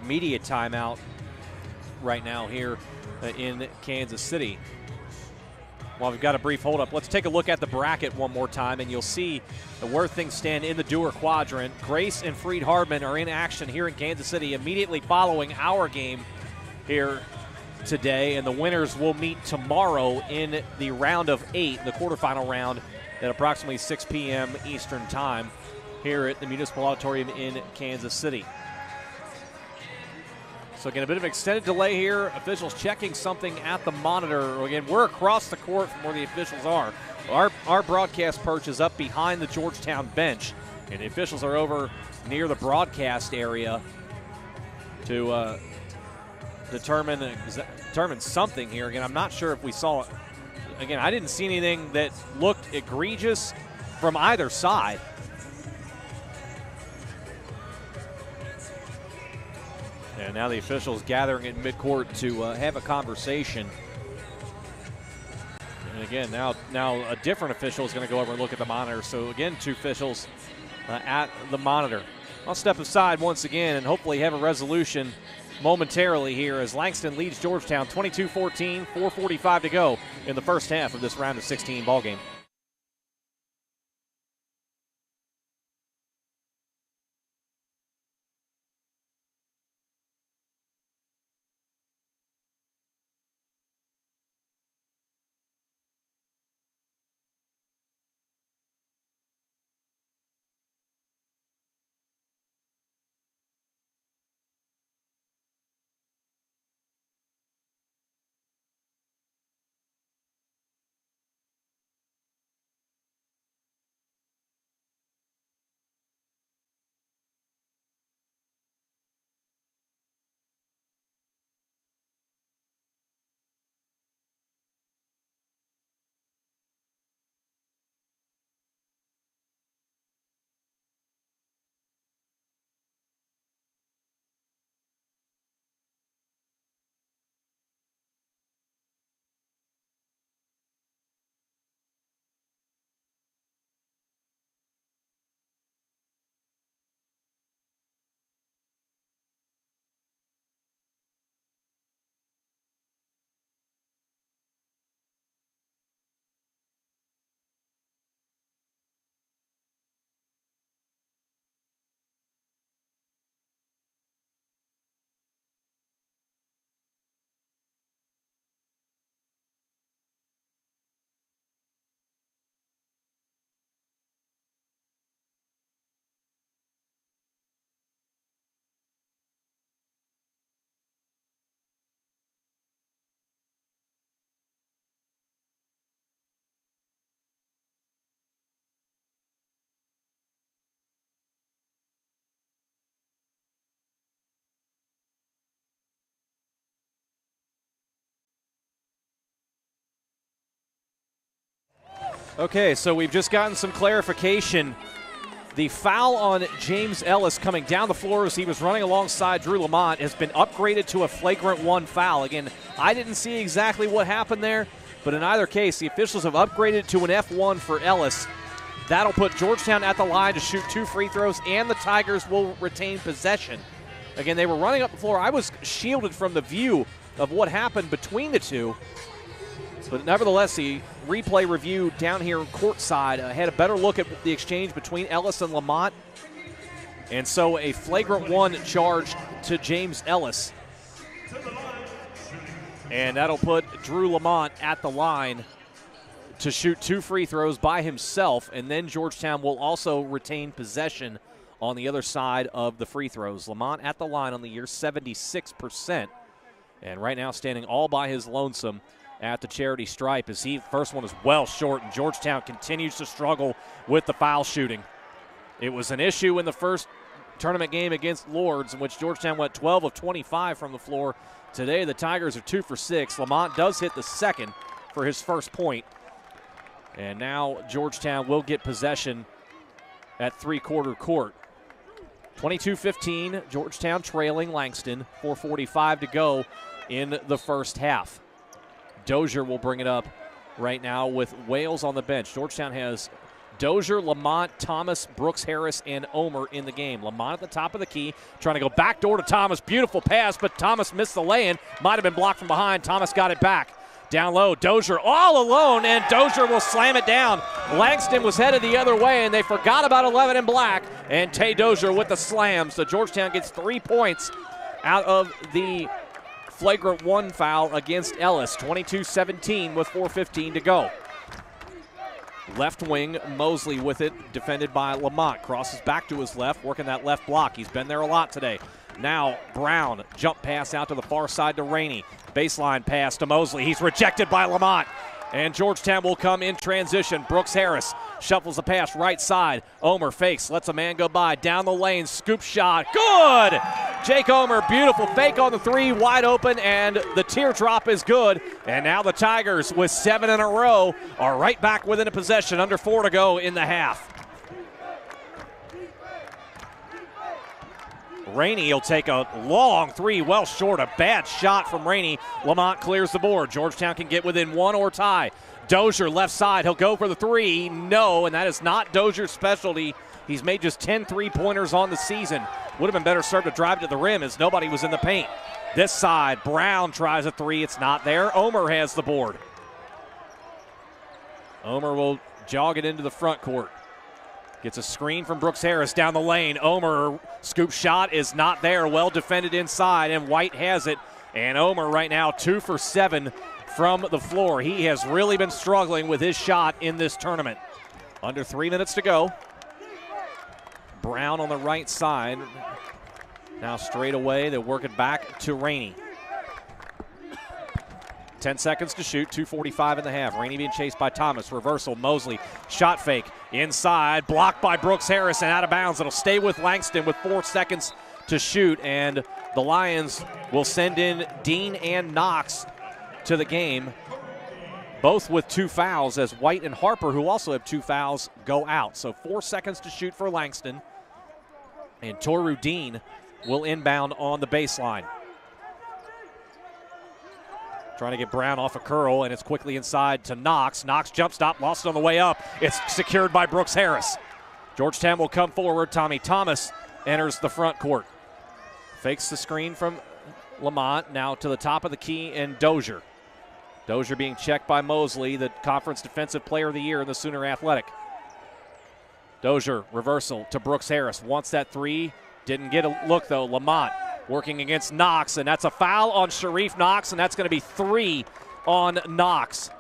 media timeout right now here in Kansas City. While we've got a brief hold-up, let's take a look at the bracket one more time, and you'll see where things stand in the Dewar quadrant. Grace and Freed Hardman are in action here in Kansas City immediately following our game here today, and the winners will meet tomorrow in the round of 8, the quarterfinal round, at approximately 6 p.m. Eastern Time here at the Municipal Auditorium in Kansas City. So again, a bit of an extended delay here. Officials checking something at the monitor. Again, we're across the court from where the officials are. Our broadcast perch is up behind the Georgetown bench, and the officials are over near the broadcast area to determine something here. Again, I'm not sure if we saw it. Again, I didn't see anything that looked egregious from either side. And now the officials gathering in midcourt to have a conversation. And again, now a different official is going to go over and look at the monitor. So again, two officials at the monitor. I'll step aside once again and hopefully have a resolution momentarily here as Langston leads Georgetown 22-14, 4:45 to go in the first half of this round of 16 ballgame. Okay, so we've just gotten some clarification. The foul on James Ellis coming down the floor as he was running alongside Drew Lamont has been upgraded to a flagrant 1 foul. Again, I didn't see exactly what happened there, but in either case, the officials have upgraded to an F1 for Ellis. That'll put Georgetown at the line to shoot 2 free throws, and the Tigers will retain possession. Again, they were running up the floor. I was shielded from the view of what happened between the two. But nevertheless, the replay review down here courtside had a better look at the exchange between Ellis and Lamont. And so a flagrant one charge to James Ellis. And that'll put Drew Lamont at the line to shoot 2 free throws by himself. And then Georgetown will also retain possession on the other side of the free throws. Lamont at the line on the year, 76%. And right now standing all by his lonesome at the charity stripe as first one is well short, and Georgetown continues to struggle with the foul shooting. It was an issue in the first tournament game against Lourdes, in which Georgetown went 12 of 25 from the floor. Today the Tigers are 2 for 6. Lamont does hit the second for his first point. And now Georgetown will get possession at three-quarter court. 22-15, Georgetown trailing Langston, 4:45 to go in the first half. Dozier will bring it up right now with Wales on the bench. Georgetown has Dozier, Lamont, Thomas, Brooks Harris, and Omer in the game. Lamont at the top of the key, trying to go backdoor to Thomas. Beautiful pass, but Thomas missed the lay-in. Might have been blocked from behind. Thomas got it back. Down low, Dozier all alone, and Dozier will slam it down. Langston was headed the other way, and they forgot about 11 in black, and Tay Dozier with the slam. So Georgetown gets 3 points out of the flagrant one foul against Ellis. 22-17 with 4:15 to go. Left wing, Mosley with it, defended by Lamont. Crosses back to his left, working that left block. He's been there a lot today. Now Brown, jump pass out to the far side to Rainey. Baseline pass to Mosley. He's rejected by Lamont. And Georgetown will come in transition. Brooks Harris shuffles the pass right side. Omer fakes, lets a man go by. Down the lane, scoop shot. Good! Jake Omer, beautiful fake on the 3, wide open, and the teardrop is good. And now the Tigers, with 7 in a row, are right back within a possession. Under 4 to go in the half. Rainey will take a long 3, well short. A bad shot from Rainey. Lamont clears the board. Georgetown can get within 1 or tie. Dozier left side. He'll go for the 3. No, and that is not Dozier's specialty. He's made just 10 3-pointers on the season. Would have been better served to drive to the rim as nobody was in the paint. This side, Brown tries a 3. It's not there. Omer has the board. Omer will jog it into the front court. Gets a screen from Brooks Harris down the lane. Omer, scoop shot is not there. Well defended inside, and White has it. And Omer right now 2 for 7 from the floor. He has really been struggling with his shot in this tournament. Under 3 minutes to go. Brown on the right side. Now straight away, they work it back to Rainey. 10 seconds to shoot, 2:45 in the half. Rainey being chased by Thomas. Reversal, Mosley, shot fake, inside, blocked by Brooks Harris and out of bounds. It'll stay with Langston with 4 seconds to shoot, and the Lions will send in Dean and Knox to the game, both with 2 fouls, as White and Harper, who also have 2 fouls, go out. So 4 seconds to shoot for Langston, and Toru Dean will inbound on the baseline. Trying to get Brown off a curl, and it's quickly inside to Knox. Knox jump stop, lost it on the way up. It's secured by Brooks Harris. Georgetown will come forward. Tommy Thomas enters the front court. Fakes the screen from Lamont, now to the top of the key, and Dozier. Dozier being checked by Mosley, the Conference Defensive Player of the Year in the Sooner Athletic. Dozier, reversal to Brooks Harris. Wants that 3. Didn't get a look, though. Lamont working against Knox, and that's a foul on Sharif Knox, and that's going to be 3 on Knox.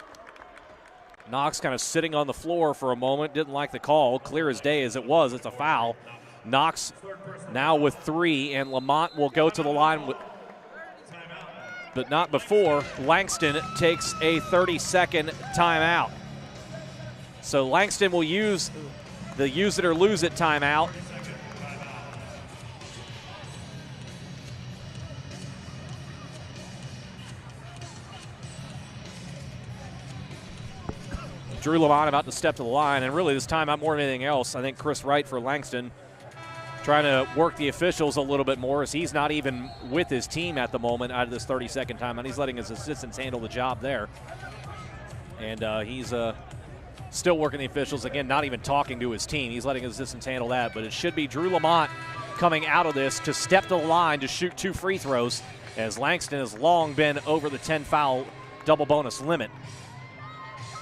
Knox kind of sitting on the floor for a moment, didn't like the call. Clear as day as it was, it's a foul. Knox now with 3, and Lamont will go to the line, but not before Langston takes a 30-second timeout. So Langston will use the use it or lose it timeout. Drew Lamont about to step to the line, and really this timeout more than anything else, I think Chris Wright for Langston trying to work the officials a little bit more, as he's not even with his team at the moment out of this 30-second timeout. He's letting his assistants handle the job there. And he's still working the officials. Again, not even talking to his team. He's letting his assistants handle that. But it should be Drew Lamont coming out of this to step to the line to shoot 2 free throws, as Langston has long been over the 10-foul double bonus limit.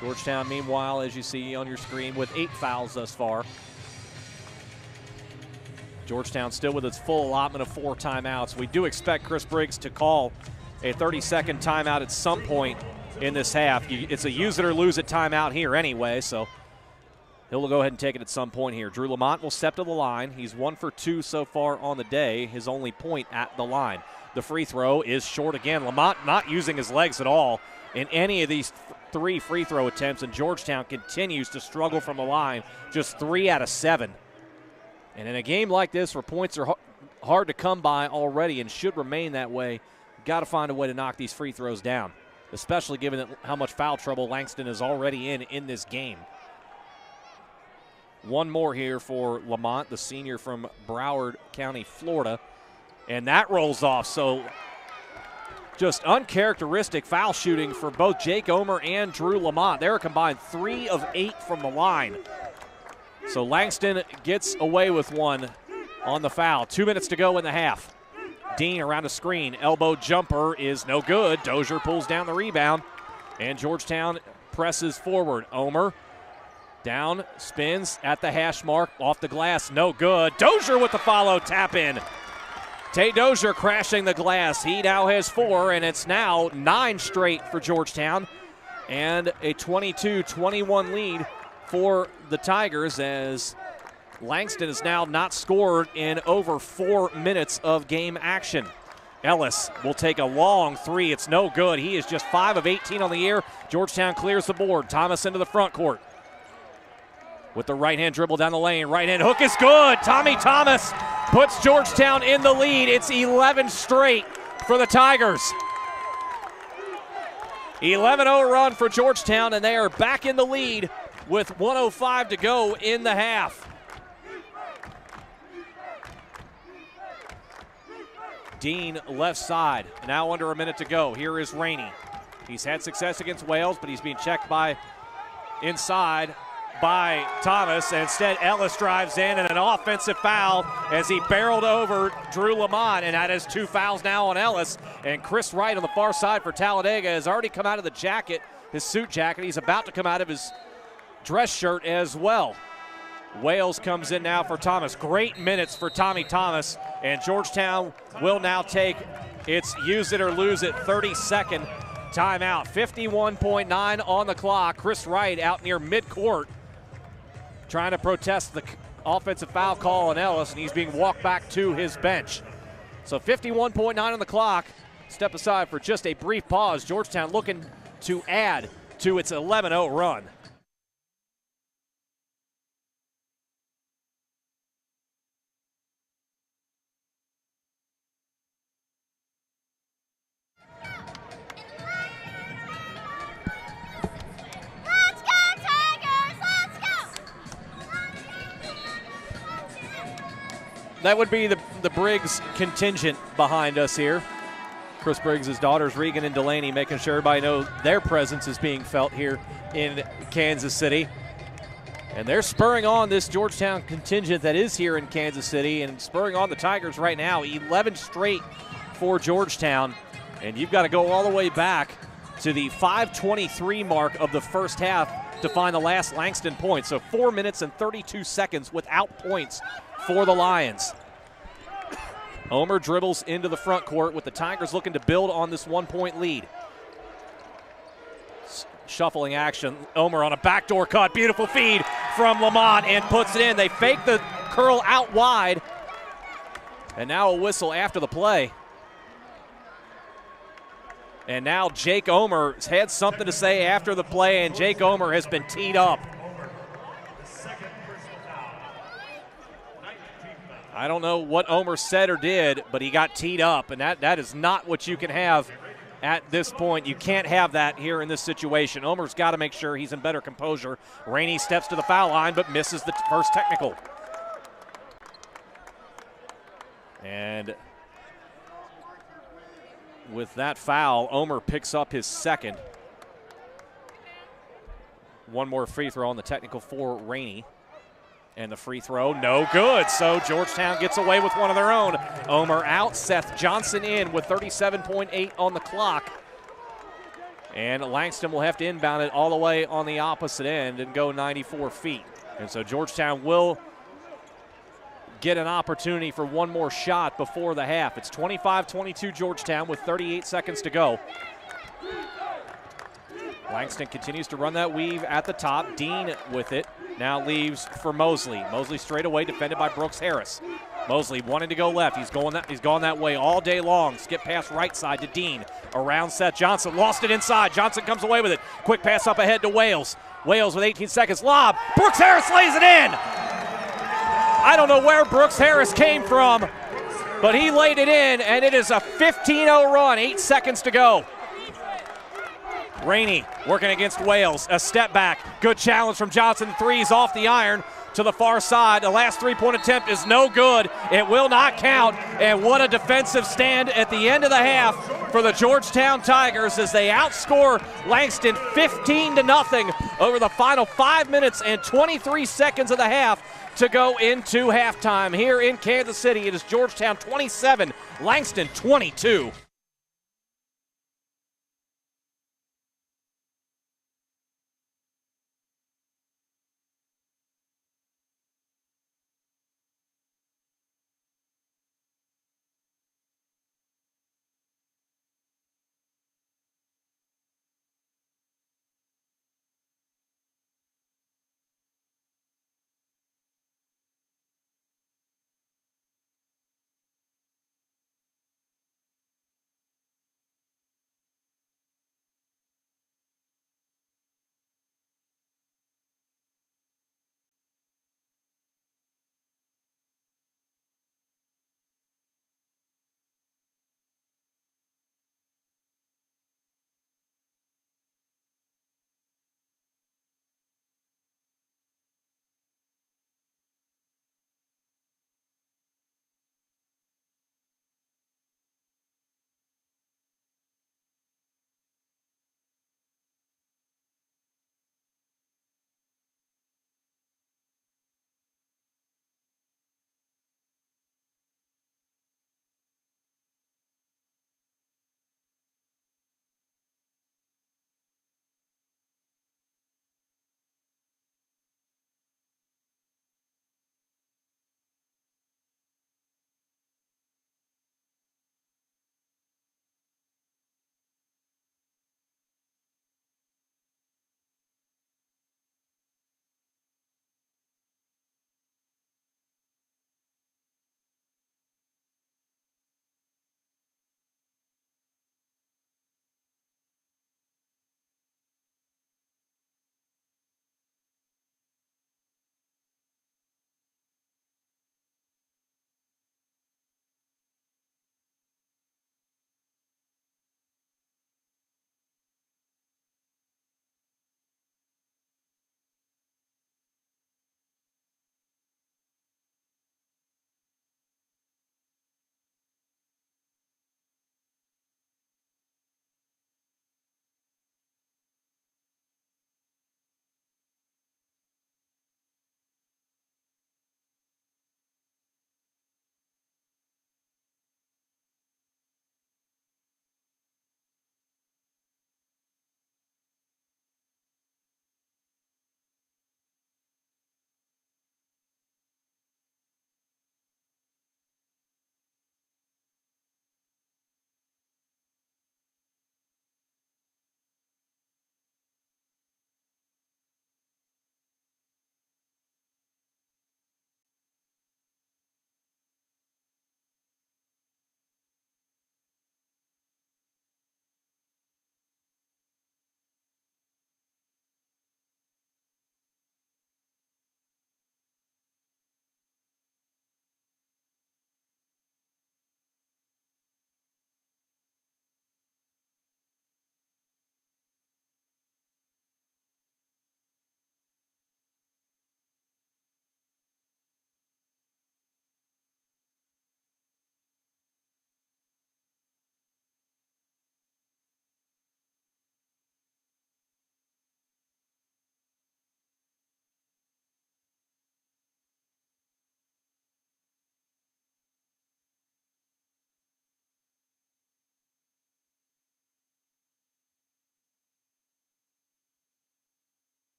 Georgetown, meanwhile, as you see on your screen, with 8 fouls thus far. Georgetown still with its full allotment of 4 timeouts. We do expect Chris Briggs to call a 30-second timeout at some point in this half. It's a use it or lose it timeout here anyway, so he'll go ahead and take it at some point here. Drew Lamont will step to the line. He's 1 for 2 so far on the day, his only point at the line. The free throw is short again. Lamont not using his legs at all in any of these 3 free throw attempts, and Georgetown continues to struggle from the line, just 3 out of 7. And in a game like this where points are hard to come by already and should remain that way, got to find a way to knock these free throws down, especially given how much foul trouble Langston is already in this game. One more here for Lamont, the senior from Broward County, Florida, and that rolls off. So just uncharacteristic foul shooting for both Jake Omer and Drew Lamont. They're a combined 3 of 8 from the line. So Langston gets away with one on the foul. 2 minutes to go in the half. Dean around the screen. Elbow jumper is no good. Dozier pulls down the rebound, and Georgetown presses forward. Omer down, spins at the hash mark, off the glass, no good. Dozier with the follow, tap in. Tate Dozier crashing the glass. He now has 4, and it's now 9 straight for Georgetown, and a 22-21 lead for the Tigers, as Langston has now not scored in over 4 minutes of game action. Ellis will take a long 3. It's no good. He is just 5 of 18 on the year. Georgetown clears the board. Thomas into the front court with the right-hand dribble down the lane. Right-hand hook is good. Tommy Thomas puts Georgetown in the lead. It's 11 straight for the Tigers. 11-0 run for Georgetown, and they are back in the lead with 1:05 to go in the half. Dean left side, now under a minute to go. Here is Rainey. He's had success against Wales, but he's being checked by inside by Thomas, and instead Ellis drives in, and an offensive foul as he barreled over Drew Lamont, and that is 2 fouls now on Ellis. And Chris Wright on the far side for Talladega has already come out of the jacket, his suit jacket. He's about to come out of his dress shirt as well. Wales comes in now for Thomas. Great minutes for Tommy Thomas, and Georgetown will now take its use it or lose it 30-second timeout. 51.9 on the clock. Chris Wright out near midcourt trying to protest the offensive foul call on Ellis, and he's being walked back to his bench. So 51.9 on the clock. Step aside for just a brief pause. Georgetown looking to add to its 11-0 run. That would be the Briggs contingent behind us here. Chris Briggs' daughters, Regan and Delaney, making sure everybody knows their presence is being felt here in Kansas City. And they're spurring on this Georgetown contingent that is here in Kansas City and spurring on the Tigers right now. 11 straight for Georgetown. And you've got to go all the way back to the 5:23 mark of the first half to find the last Langston point. So 4 minutes and 32 seconds without points for the Lions. Omer dribbles into the front court with the Tigers looking to build on this 1-point lead. Shuffling action. Omer on a backdoor cut. Beautiful feed from Lamont and puts it in. They fake the curl out wide. And now a whistle after the play. And now Jake Omer has had something to say after the play, and Jake Omer has been teed up. I don't know what Omer said or did, but he got teed up, and that is not what you can have at this point. You can't have that here in this situation. Omer's got to make sure he's in better composure. Rainey steps to the foul line, but misses the first technical. And with that foul, Omer picks up his second. One more free throw on the technical for Rainey. And the free throw, no good. So Georgetown gets away with one of their own. Omer out, Seth Johnson in with 37.8 on the clock. And Langston will have to inbound it all the way on the opposite end and go 94 feet. And so Georgetown will get an opportunity for one more shot before the half. It's 25-22 Georgetown with 38 seconds to go. Langston continues to run that weave at the top. Dean with it. Now leaves for Mosley. Mosley straight away, defended by Brooks Harris. Mosley wanting to go left. He's gone that way all day long. Skip pass right side to Dean. Around Seth Johnson. Lost it inside. Johnson comes away with it. Quick pass up ahead to Wales. Wales with 18 seconds. Lob. Brooks Harris lays it in. I don't know where Brooks Harris came from, but he laid it in, and it is a 15-0 run. 8 seconds to go. Rainey working against Wales. A step back. Good challenge from Johnson. Threes off the iron to the far side. The last three-point attempt is no good. It will not count. And what a defensive stand at the end of the half for the Georgetown Tigers as they outscore Langston 15-0 over the final 5 minutes and 23 seconds of the half to go into halftime. Here in Kansas City, it is Georgetown 27, Langston 22.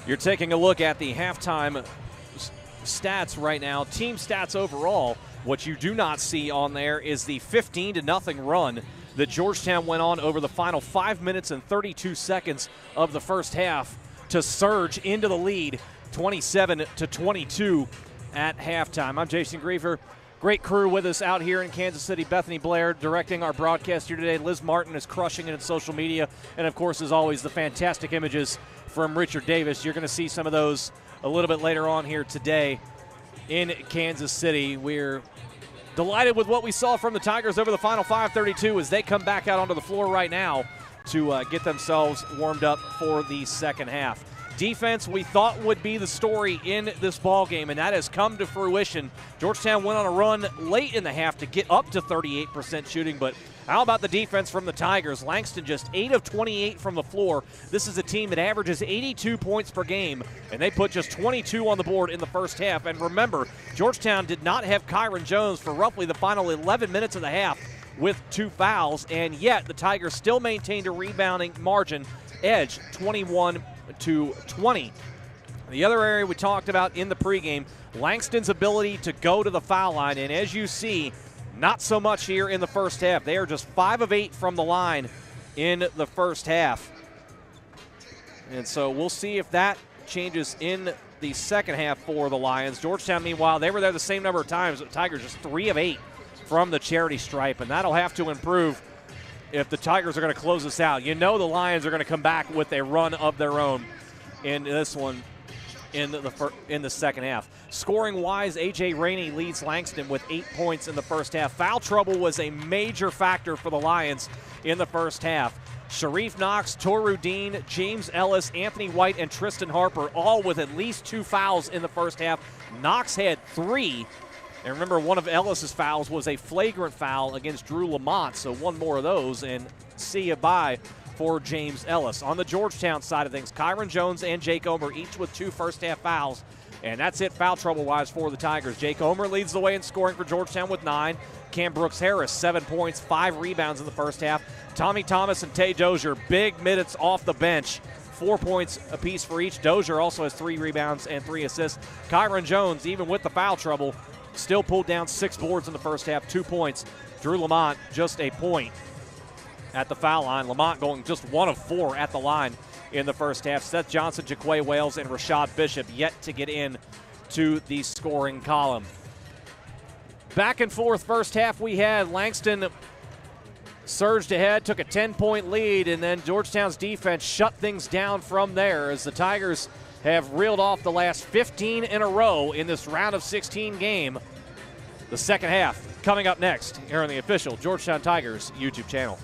You're taking a look at the halftime stats right now, team stats overall. What you do not see on there is the 15-0 run that Georgetown went on over the final 5 minutes and 32 seconds of the first half to surge into the lead 27-22 at halftime. I'm Jason Griever. Great crew with us out here in Kansas City. Bethany Blair directing our broadcast here today. Liz Martin is crushing it in social media. And, of course, as always, the fantastic images from Richard Davis. You're going to see some of those a little bit later on here today in Kansas City. We're delighted with what we saw from the Tigers over the final 5:32 as they come back out onto the floor right now to get themselves warmed up for the second half. Defense we thought would be the story in this ball game, and that has come to fruition. Georgetown went on a run late in the half to get up to 38% shooting, but how about the defense from the Tigers? Langston just 8 of 28 from the floor. This is a team that averages 82 points per game, and they put just 22 on the board in the first half. And remember, Georgetown did not have Kyron Jones for roughly the final 11 minutes of the half with 2 fouls, and yet the Tigers still maintained a rebounding margin edge, 21-20. The other area we talked about in the pregame, Langston's ability to go to the foul line, and as you see, not so much here in the first half. They are just 5 of 8 from the line in the first half. And so we'll see if that changes in the second half for the Lions. Georgetown, meanwhile, they were there the same number of times. The Tigers just 3 of 8 from the charity stripe, and that'll have to improve if the Tigers are going to close this out. You know the Lions are going to come back with a run of their own in this one in the second half. Scoring-wise, A.J. Rainey leads Langston with 8 points in the first half. Foul trouble was a major factor for the Lions in the first half. Sharif Knox, Toru Dean, James Ellis, Anthony White, and Tristan Harper all with at least 2 fouls in the first half. Knox had 3. And remember, one of Ellis's fouls was a flagrant foul against Drew Lamont, so one more of those, and see you bye for James Ellis. On the Georgetown side of things, Kyron Jones and Jake Omer each with 2 first-half fouls, and that's it foul trouble-wise for the Tigers. Jake Omer leads the way in scoring for Georgetown with 9. Cam Brooks-Harris, 7 points, 5 rebounds in the first half. Tommy Thomas and Tay Dozier, big minutes off the bench, 4 points apiece for each. Dozier also has 3 rebounds and 3 assists. Kyron Jones, even with the foul trouble, still pulled down 6 boards in the first half, 2 points. Drew Lamont, just a point at the foul line. Lamont going just 1 of 4 at the line in the first half. Seth Johnson, Jaquay Wales, and Rashad Bishop yet to get in to the scoring column. Back and forth first half we had. Langston surged ahead, took a 10-point lead, and then Georgetown's defense shut things down from there as the Tigers have reeled off the last 15 in a row in this round of 16 game. The second half coming up next here on the official Georgetown Tigers YouTube channel.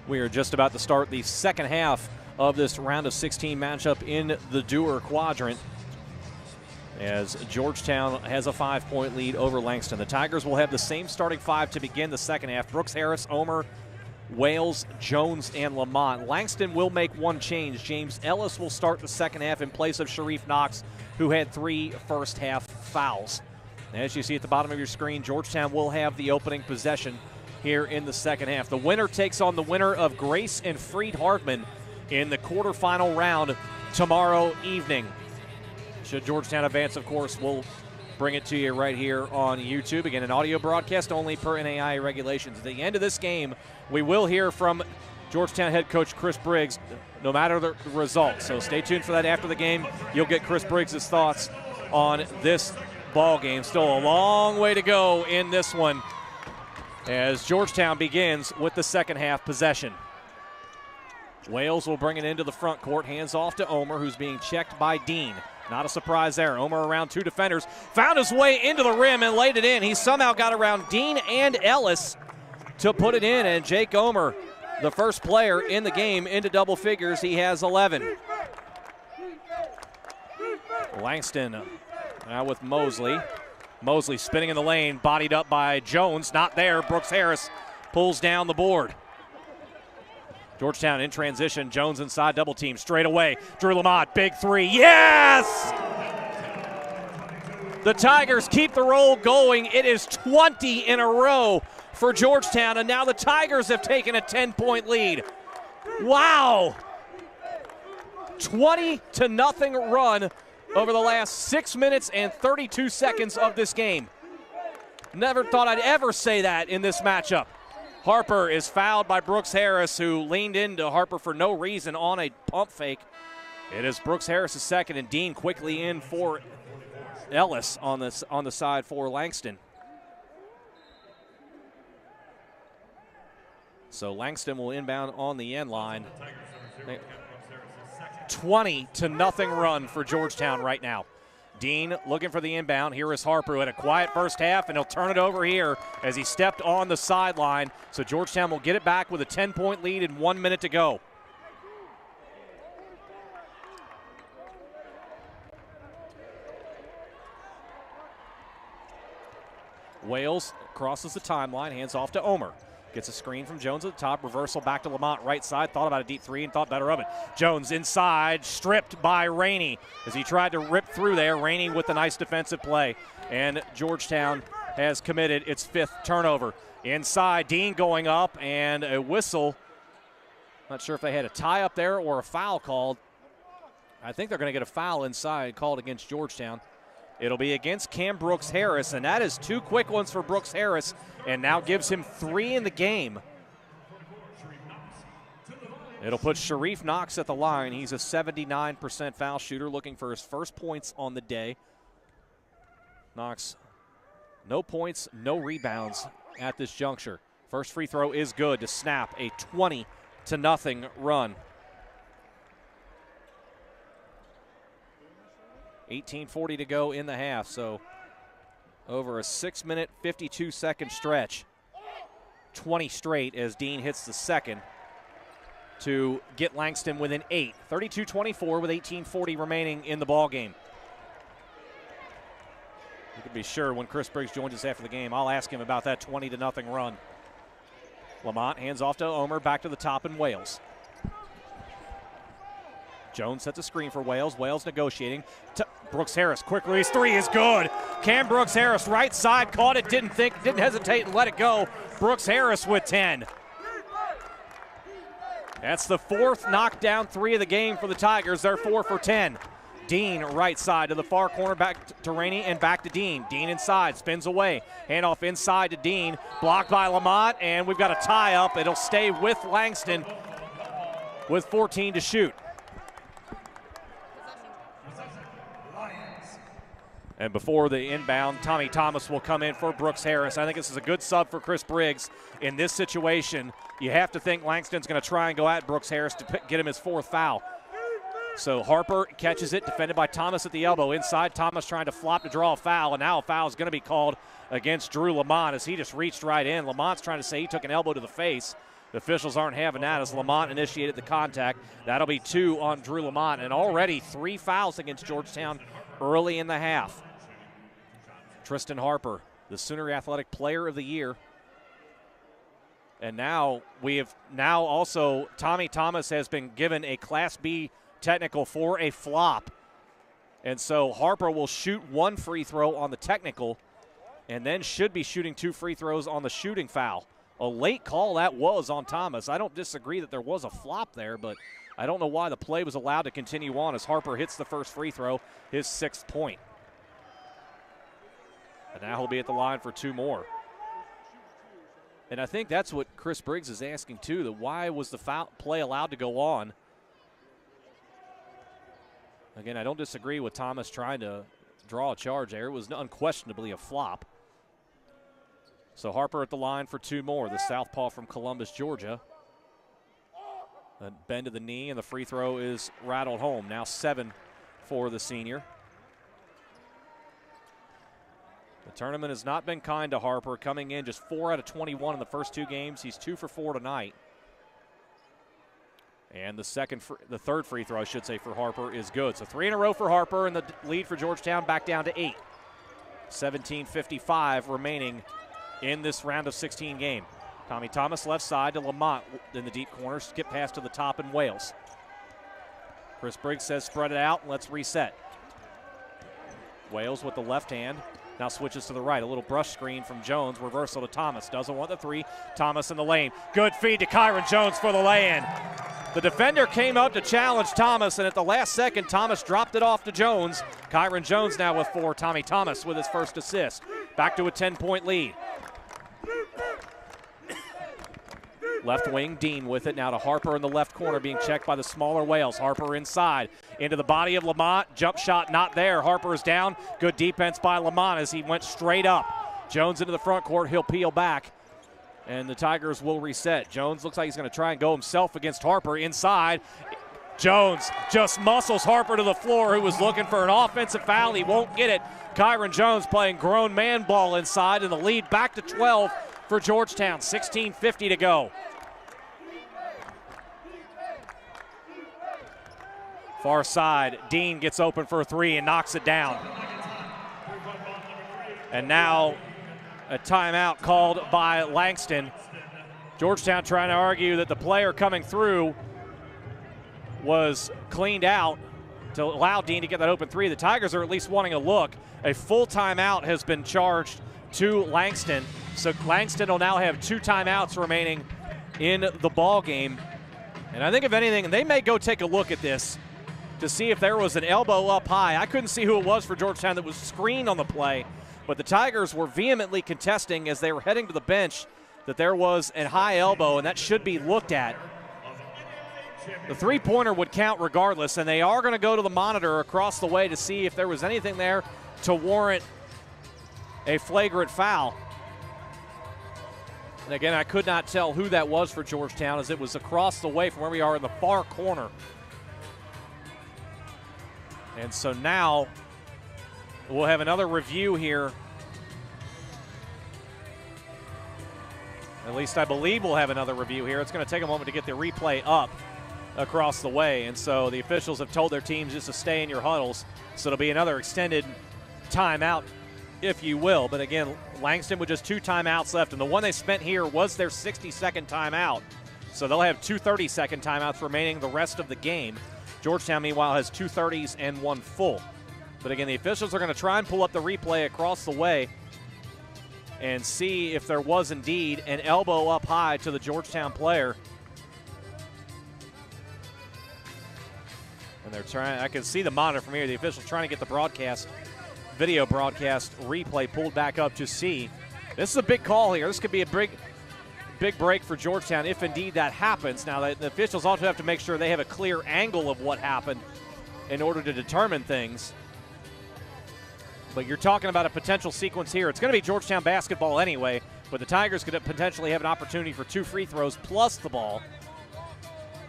We are just about to start the second half of this round of 16 matchup in the Dewar Quadrant, as Georgetown has a 5-point lead over Langston. The Tigers will have the same starting 5 to begin the second half. Brooks-Harris, Omer, Wales, Jones, and Lamont. Langston will make one change. James Ellis will start the second half in place of Sharif Knox, who had 3 first-half fouls. As you see at the bottom of your screen, Georgetown will have the opening possession here in the second half. The winner takes on the winner of Grace and Freed-Hardeman in the quarterfinal round tomorrow evening. Should Georgetown advance, of course, we'll bring it to you right here on YouTube. Again, an audio broadcast only per NAIA regulations. At the end of this game, we will hear from Georgetown head coach Chris Briggs, no matter the result. So stay tuned for that after the game. You'll get Chris Briggs' thoughts on this ball game. Still a long way to go in this one as Georgetown begins with the second half possession. Wales will bring it into the front court. Hands off to Omer, who's being checked by Dean. Not a surprise there. Omer around two defenders. Found his way into the rim and laid it in. He somehow got around Dean and Ellis to put it in. And Jake Omer, the first player in the game into double figures. He has 11. Langston now with Mosley. Mosley spinning in the lane, bodied up by Jones. Not there. Brooks Harris pulls down the board. Georgetown in transition. Jones inside, double team straight away. Drew Lamont, big three. Yes! The Tigers keep the roll going. It is 20 in a row for Georgetown, and now the Tigers have taken a 10-point lead. Wow! 20-0 run over the last 6 minutes and 32 seconds of this game. Never thought I'd ever say that in this matchup. Harper is fouled by Brooks Harris, who leaned into Harper for no reason on a pump fake. It is Brooks Harris' second, and Dean quickly in for Ellis on the side for Langston. So Langston will inbound on the end line. 20-0 run for Georgetown right now. Dean looking for the inbound. Here is Harper, who had a quiet first half, and he'll turn it over here as he stepped on the sideline. So Georgetown will get it back with a 10-point lead in 1 minute to go. Wales crosses the timeline, hands off to Omer. Gets a screen from Jones at the top. Reversal back to Lamont, right side. Thought about a deep three and thought better of it. Jones inside, stripped by Rainey as he tried to rip through there. Rainey with the nice defensive play. And Georgetown has committed its fifth turnover. Inside, Dean going up, and a whistle. Not sure if they had a tie up there or a foul called. I think they're going to get a foul inside called against Georgetown. It'll be against Cam Brooks Harris, and that is two quick ones for Brooks Harris, and now gives him 3 in the game. It'll put Sharif Knox at the line. He's a 79% foul shooter, looking for his first points on the day. Knox, no points, no rebounds at this juncture. First free throw is good to snap a 20-0 run. 18:40 to go in the half, so over a 6-minute, 52-second stretch. 20 straight as Dean hits the second to get Langston within 8. 32-24 with 18:40 remaining in the ball game. You can be sure when Chris Briggs joins us after the game, I'll ask him about that 20-0 run. Lamont hands off to Omer, back to the top in Wales. Jones sets a screen for Wales. Wales negotiating. Brooks Harris, quick release, 3 is good. Cam Brooks Harris, right side, caught it, didn't hesitate and let it go. Brooks Harris with 10. That's the 4th knockdown 3 of the game for the Tigers. They're 4 for 10. Dean right side to the far corner, back to Rainey and back to Dean. Dean inside, spins away. Handoff inside to Dean. Blocked by Lamont, and we've got a tie up. It'll stay with Langston with 14 to shoot. And before the inbound, Tommy Thomas will come in for Brooks Harris. I think this is a good sub for Chris Briggs. In this situation, you have to think Langston's going to try and go at Brooks Harris to get him his 4th foul. So Harper catches it, defended by Thomas at the elbow. Inside, Thomas trying to flop to draw a foul, and now a foul is going to be called against Drew Lamont as he just reached right in. Lamont's trying to say he took an elbow to the face. The officials aren't having that as Lamont initiated the contact. That'll be 2 on Drew Lamont, and already 3 fouls against Georgetown early in the half. Tristan Harper, the Sooner Athletic Player of the Year. And now also Tommy Thomas has been given a Class B technical for a flop. And so Harper will shoot 1 free throw on the technical and then should be shooting 2 free throws on the shooting foul. A late call that was on Thomas. I don't disagree that there was a flop there, but I don't know why the play was allowed to continue on as Harper hits the first free throw, his 6th point. And now he'll be at the line for 2 more. And I think that's what Chris Briggs is asking too, that why was the foul play allowed to go on? Again, I don't disagree with Thomas trying to draw a charge there. It was unquestionably a flop. So Harper at the line for 2 more, the southpaw from Columbus, Georgia. A bend to the knee, and the free throw is rattled home. Now 7 for the senior. The tournament has not been kind to Harper, coming in just 4 out of 21 in the first 2 games. He's 2 for 4 tonight. And the third free throw, I should say, for Harper is good. So 3 in a row for Harper, and the lead for Georgetown back down to 8. 17:55 remaining in this round of 16 game. Tommy Thomas left side to Lamont in the deep corner. Skip pass to the top in Wales. Chris Briggs says spread it out and let's reset. Wales with the left hand. Now switches to the right. A little brush screen from Jones. Reversal to Thomas. Doesn't want the 3. Thomas in the lane. Good feed to Kyron Jones for the lay-in. The defender came up to challenge Thomas, and at the last second, Thomas dropped it off to Jones. Kyron Jones now with 4. Tommy Thomas with his first assist. Back to a 10-point lead. Left wing, Dean with it. Now to Harper in the left corner, being checked by the smaller Wales. Harper inside, into the body of Lamont. Jump shot not there. Harper is down. Good defense by Lamont as he went straight up. Jones into the front court. He'll peel back, and the Tigers will reset. Jones looks like he's going to try and go himself against Harper inside. Jones just muscles Harper to the floor, who was looking for an offensive foul. He won't get it. Kyron Jones playing grown man ball inside, and the lead back to 12 for Georgetown. 16:50 to go. Far side, Dean gets open for a 3 and knocks it down. And now a timeout called by Langston. Georgetown trying to argue that the player coming through was cleaned out to allow Dean to get that open 3. The Tigers are at least wanting a look. A full timeout has been charged to Langston. So Langston will now have 2 timeouts remaining in the ball game. And I think if anything, they may go take a look at this to see if there was an elbow up high. I couldn't see who it was for Georgetown that was screened on the play, but the Tigers were vehemently contesting as they were heading to the bench that there was a high elbow, and that should be looked at. The 3-pointer would count regardless, and they are going to go to the monitor across the way to see if there was anything there to warrant a flagrant foul. And again, I could not tell who that was for Georgetown, as it was across the way from where we are in the far corner. And so now we'll have another review here. At least I believe we'll have another review here. It's going to take a moment to get the replay up across the way. And so the officials have told their teams just to stay in your huddles. So it'll be another extended timeout, if you will. But again, Langston with just 2 timeouts left. And the one they spent here was their 60-second timeout. So they'll have 2 30-second timeouts remaining the rest of the game. Georgetown, meanwhile, has 2 30s and 1 full. But again, the officials are going to try and pull up the replay across the way and see if there was indeed an elbow up high to the Georgetown player. And they're trying, I can see the monitor from here, the officials trying to get the video broadcast replay pulled back up to see. This is a big call here. This could be a big break for Georgetown if indeed that happens. Now, the officials also have to make sure they have a clear angle of what happened in order to determine things. But you're talking about a potential sequence here. It's going to be Georgetown basketball anyway, but the Tigers could potentially have an opportunity for 2 free throws plus the ball.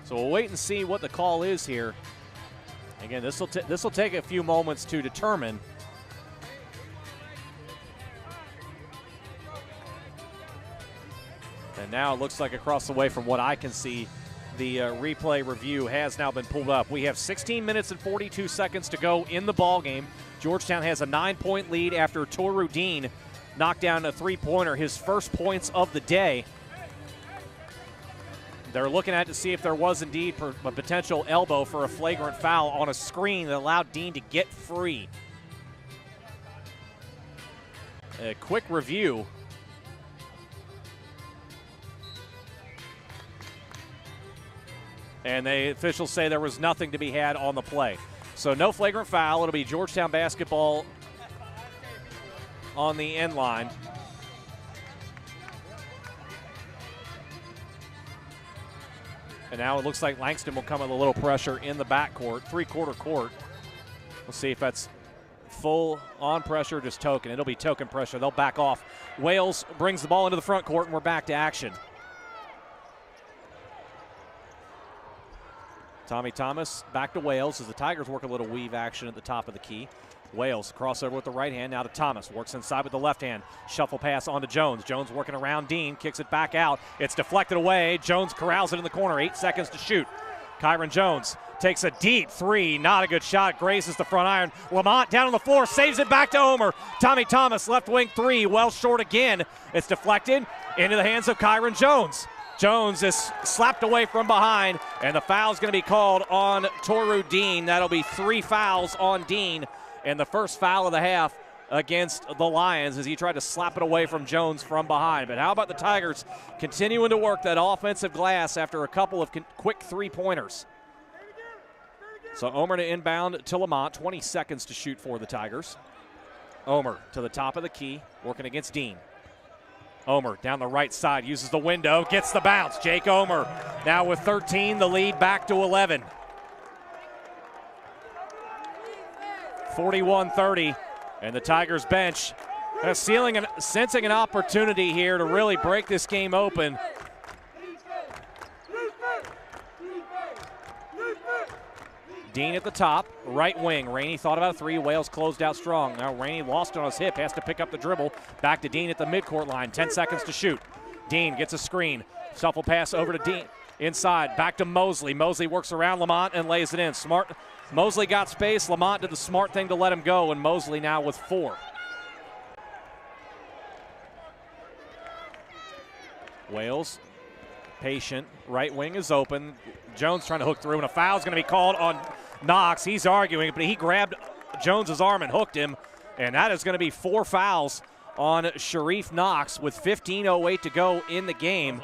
So we'll wait and see what the call is here. Again, this will take a few moments to determine. And now it looks like across the way from what I can see, the replay review has now been pulled up. We have 16 minutes and 42 seconds to go in the ball game. Georgetown has a 9-point lead after Toru Dean knocked down a 3-pointer, his first points of the day. They're looking at to see if there was indeed a potential elbow for a flagrant foul on a screen that allowed Dean to get free. quick review. And the officials say there was nothing to be had on the play. So no flagrant foul. It'll be Georgetown basketball on the end line. And now it looks like Langston will come with a little pressure in the backcourt, three-quarter court. We'll see if that's full on pressure, just token. It'll be token pressure. They'll back off. Wales brings the ball into the front court, and we're back to action. Tommy Thomas back to Wales as the Tigers work a little weave action at the top of the key. Wales crossover with the right hand, now to Thomas. Works inside with the left hand. Shuffle pass on to Jones. Jones working around Dean, kicks it back out. It's deflected away. Jones corrals it in the corner. 8 seconds to shoot. Kyron Jones takes a deep three. Not a good shot. Grazes the front iron. Lamont down on the floor. Saves it back to Omer. Tommy Thomas, left wing three. Well short again. It's deflected into the hands of Kyron Jones. Jones is slapped away from behind, and the foul's going to be called on Toru Dean. That'll be 3 fouls on Dean, and the first foul of the half against the Lions as he tried to slap it away from Jones from behind. But how about the Tigers continuing to work that offensive glass after a couple of quick three-pointers? So Omer to inbound to Lamont, 20 seconds to shoot for the Tigers. Omer to the top of the key, working against Dean. Omer down the right side, uses the window, gets the bounce. Jake Omer now with 13, the lead back to 11. 41-30, and the Tigers bench sensing an opportunity here to really break this game open. Dean at the top, right wing. Rainey thought about a three. Wales closed out strong. Now Rainey lost on his hip, has to pick up the dribble. Back to Dean at the midcourt line. 10 seconds to shoot. Dean gets a screen. Shuffle pass over to Dean. Inside, back to Mosley. Mosley works around Lamont and lays it in. Smart. Mosley got space. Lamont did the smart thing to let him go, and Mosley now with 4. Wales, patient. Right wing is open. Jones trying to hook through, and a foul's going to be called on Knox. He's arguing, but he grabbed Jones's arm and hooked him, and that is going to be 4 fouls on Sharif Knox with 15:08 to go in the game.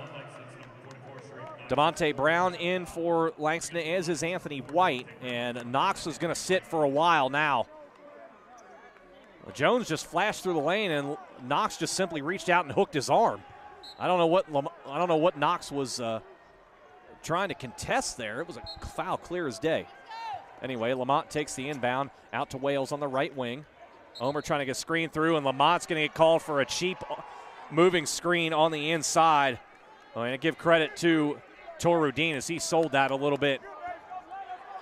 DeMonte Brown in for Langston, as is Anthony White, and Knox is going to sit for a while now. Jones just flashed through the lane, and Knox just simply reached out and hooked his arm. I don't know what Knox was trying to contest there. It was a foul clear as day. Anyway, Lamont takes the inbound out to Wales on the right wing. Omer trying to get screened through, and Lamont's going to get called for a cheap moving screen on the inside. I'm going to give credit to Toru Dean as he sold that a little bit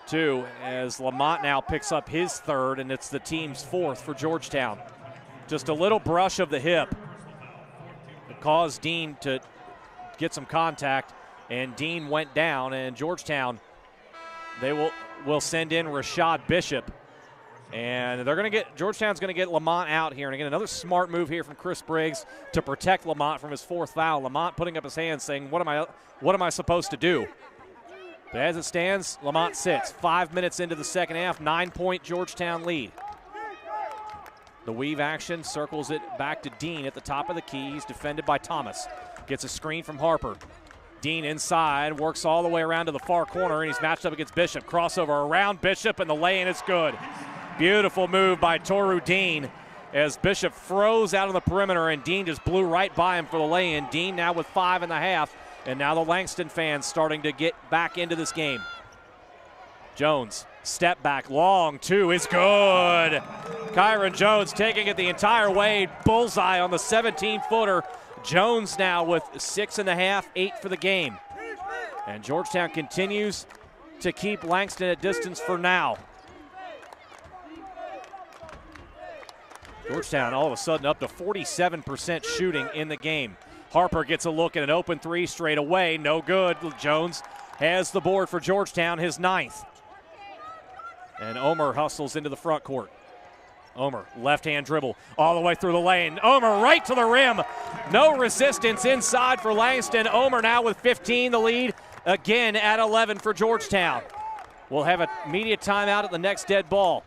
too, as Lamont now picks up his 3rd, and it's the team's 4th for Georgetown. Just a little brush of the hip. It caused Dean to get some contact, and Dean went down, and Georgetown, they will send in Rashad Bishop, and Georgetown's going to get Lamont out here. And again, another smart move here from Chris Briggs to protect Lamont from his 4th foul. Lamont putting up his hands saying, what am I supposed to do? But as it stands, Lamont sits. 5 minutes into the second half, 9-point Georgetown lead. The weave action circles it back to Dean at the top of the key. He's defended by Thomas. Gets a screen from Harper. Dean inside, works all the way around to the far corner, and he's matched up against Bishop. Crossover around Bishop, and the lay-in is good. Beautiful move by Toru Dean as Bishop froze out on the perimeter, and Dean just blew right by him for the lay-in. Dean now with 5.5, and now the Langston fans starting to get back into this game. Jones, step back, long 2 is good. Kyron Jones taking it the entire way, bullseye on the 17-footer. Jones now with 6.5, 8 for the game. And Georgetown continues to keep Langston at distance for now. Georgetown all of a sudden up to 47% shooting in the game. Harper gets a look at an open 3 straight away, no good. Jones has the board for Georgetown, his 9th. And Omer hustles into the front court. Omer, left-hand dribble all the way through the lane. Omer right to the rim. No resistance inside for Langston. Omer now with 15, the lead again at 11 for Georgetown. We'll have a media timeout at the next dead ball.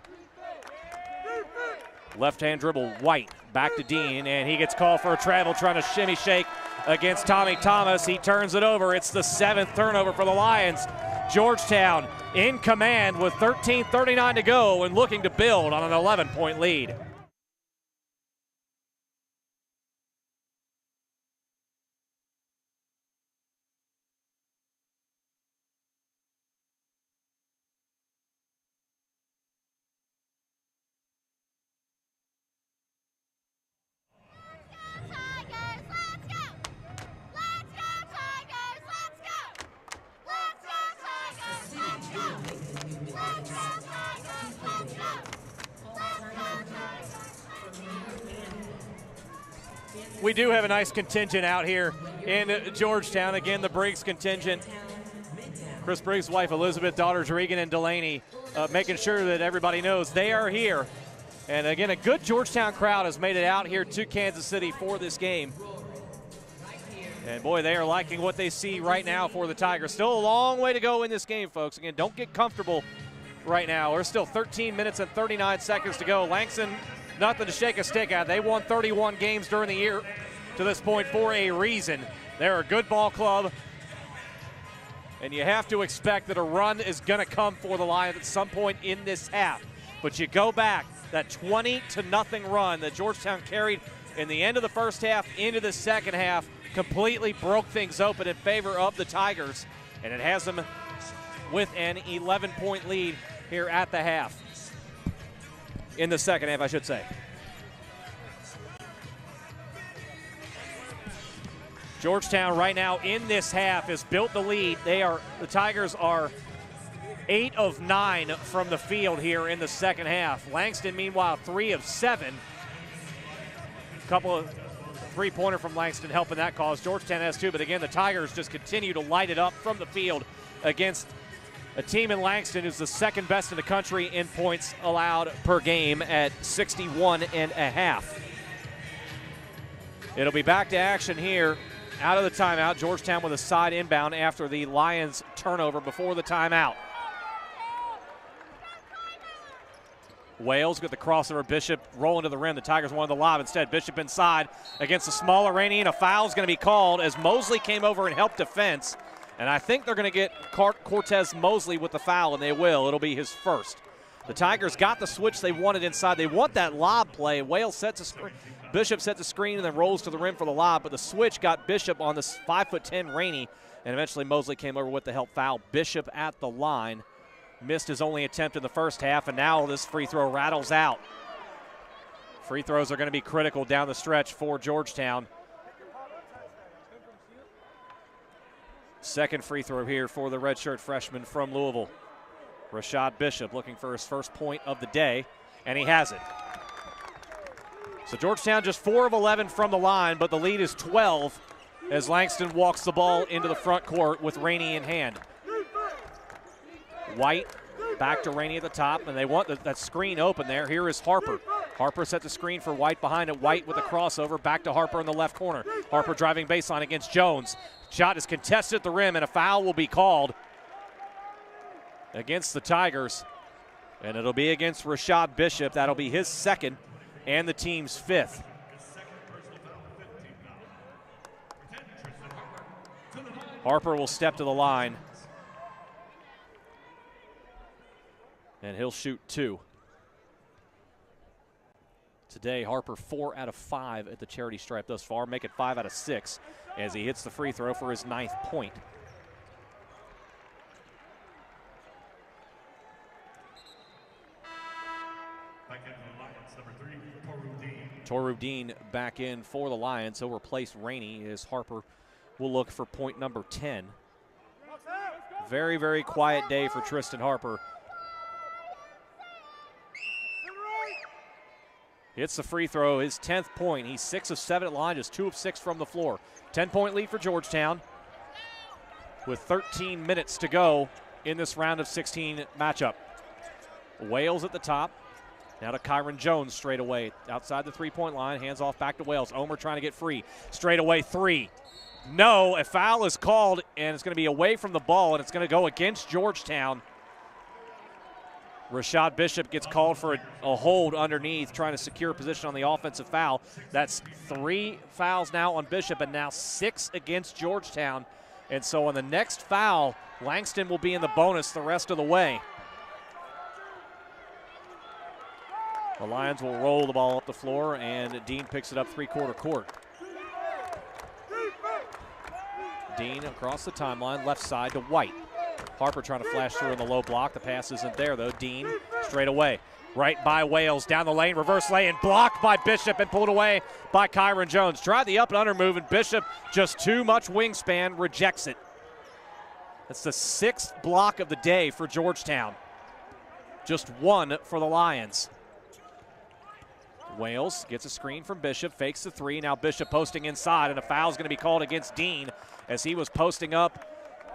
Left-hand dribble, White Back to Dean, and he gets called for a travel, trying to shimmy shake against Tommy Thomas. He turns it over. It's the 7th turnover for the Lions. Georgetown in command with 13:39 to go and looking to build on an 11-point lead. We do have a nice contingent out here in Georgetown. Again, the Briggs contingent. Chris Briggs' wife, Elizabeth, daughters Regan and Delaney, making sure that everybody knows they are here. And again, a good Georgetown crowd has made it out here to Kansas City for this game. And boy, they are liking what they see right now for the Tigers. Still a long way to go in this game, folks. Again, don't get comfortable right now. There's still 13 minutes and 39 seconds to go. Langston, nothing to shake a stick at. They won 31 games during the year to this point for a reason. They're a good ball club, and you have to expect that a run is going to come for the Lions at some point in this half. But you go back, that 20-0 run that Georgetown carried in the end of the first half into the second half completely broke things open in favor of the Tigers, and it has them with an 11-point lead here at the half. In the second half, I should say. Georgetown right now in this half has built the lead. The Tigers are 8 of 9 from the field here in the second half. Langston, meanwhile, 3 of 7. A couple of three-pointer from Langston helping that cause. Georgetown has 2, but again, the Tigers just continue to light it up from the field against a team in Langston who's the second best in the country in points allowed per game at 61.5. It'll be back to action here out of the timeout. Georgetown with a side inbound after the Lions turnover before the timeout. Wales got the crossover. Bishop rolling to the rim. The Tigers wanted the lob. Instead, Bishop inside against the smaller Rainey, and a foul is going to be called as Mosley came over and helped defense. And I think they're going to get Cortez Mosley with the foul, and they will. It'll be his first. The Tigers got the switch they wanted inside. They want that lob play. Wales sets a screen. Bishop sets a screen and then rolls to the rim for the lob, but the switch got Bishop on this 5'10" Rainey, and eventually Mosley came over with the help foul. Bishop at the line. Missed his only attempt in the first half, and now this free throw rattles out. Free throws are going to be critical down the stretch for Georgetown. Second free throw here for the redshirt freshman from Louisville. Rashad Bishop looking for his first point of the day, and he has it. So Georgetown just 4 of 11 from the line, but the lead is 12 as Langston walks the ball into the front court with Rainey in hand. White back to Rainey at the top, and they want that screen open there. Here is Harper. Harper sets the screen for White behind it. White with a crossover back to Harper in the left corner. Harper driving baseline against Jones. Shot is contested at the rim, and a foul will be called against the Tigers. And it'll be against Rashad Bishop. That'll be his second and the team's 5th. Harper will step to the line, and he'll shoot 2. Today, Harper 4 out of 5 at the charity stripe thus far, make it 5 out of 6 as he hits the free throw for his 9th point. Toru Dean back in for the Lions. He'll replace Rainey as Harper will look for point number 10. Very, very quiet day for Tristan Harper. Hits the free throw, his 10th point. He's 6 of 7 at line, just 2 of 6 from the floor. 10-point lead for Georgetown with 13 minutes to go in this round of 16 matchup. Wales at the top. Now to Kyron Jones straight away. Outside the three-point line, hands off back to Wales. Omer trying to get free. Straight away 3. No, a foul is called, and it's going to be away from the ball, and it's going to go against Georgetown. Rashad Bishop gets called for a hold underneath, trying to secure position on the offensive foul. That's 3 fouls now on Bishop, and now 6 against Georgetown. And so on the next foul, Langston will be in the bonus the rest of the way. The Lions will roll the ball up the floor, and Dean picks it up three-quarter court. Dean across the timeline, left side to White. Harper trying to flash through in the low block. The pass isn't there, though. Dean straight away. Right by Wales, down the lane, reverse lay, and blocked by Bishop and pulled away by Kyron Jones. Tried the up and under move, and Bishop, just too much wingspan, rejects it. That's the 6th block of the day for Georgetown. Just 1 for the Lions. Wales gets a screen from Bishop, fakes the 3. Now Bishop posting inside, and a foul is going to be called against Dean as he was posting up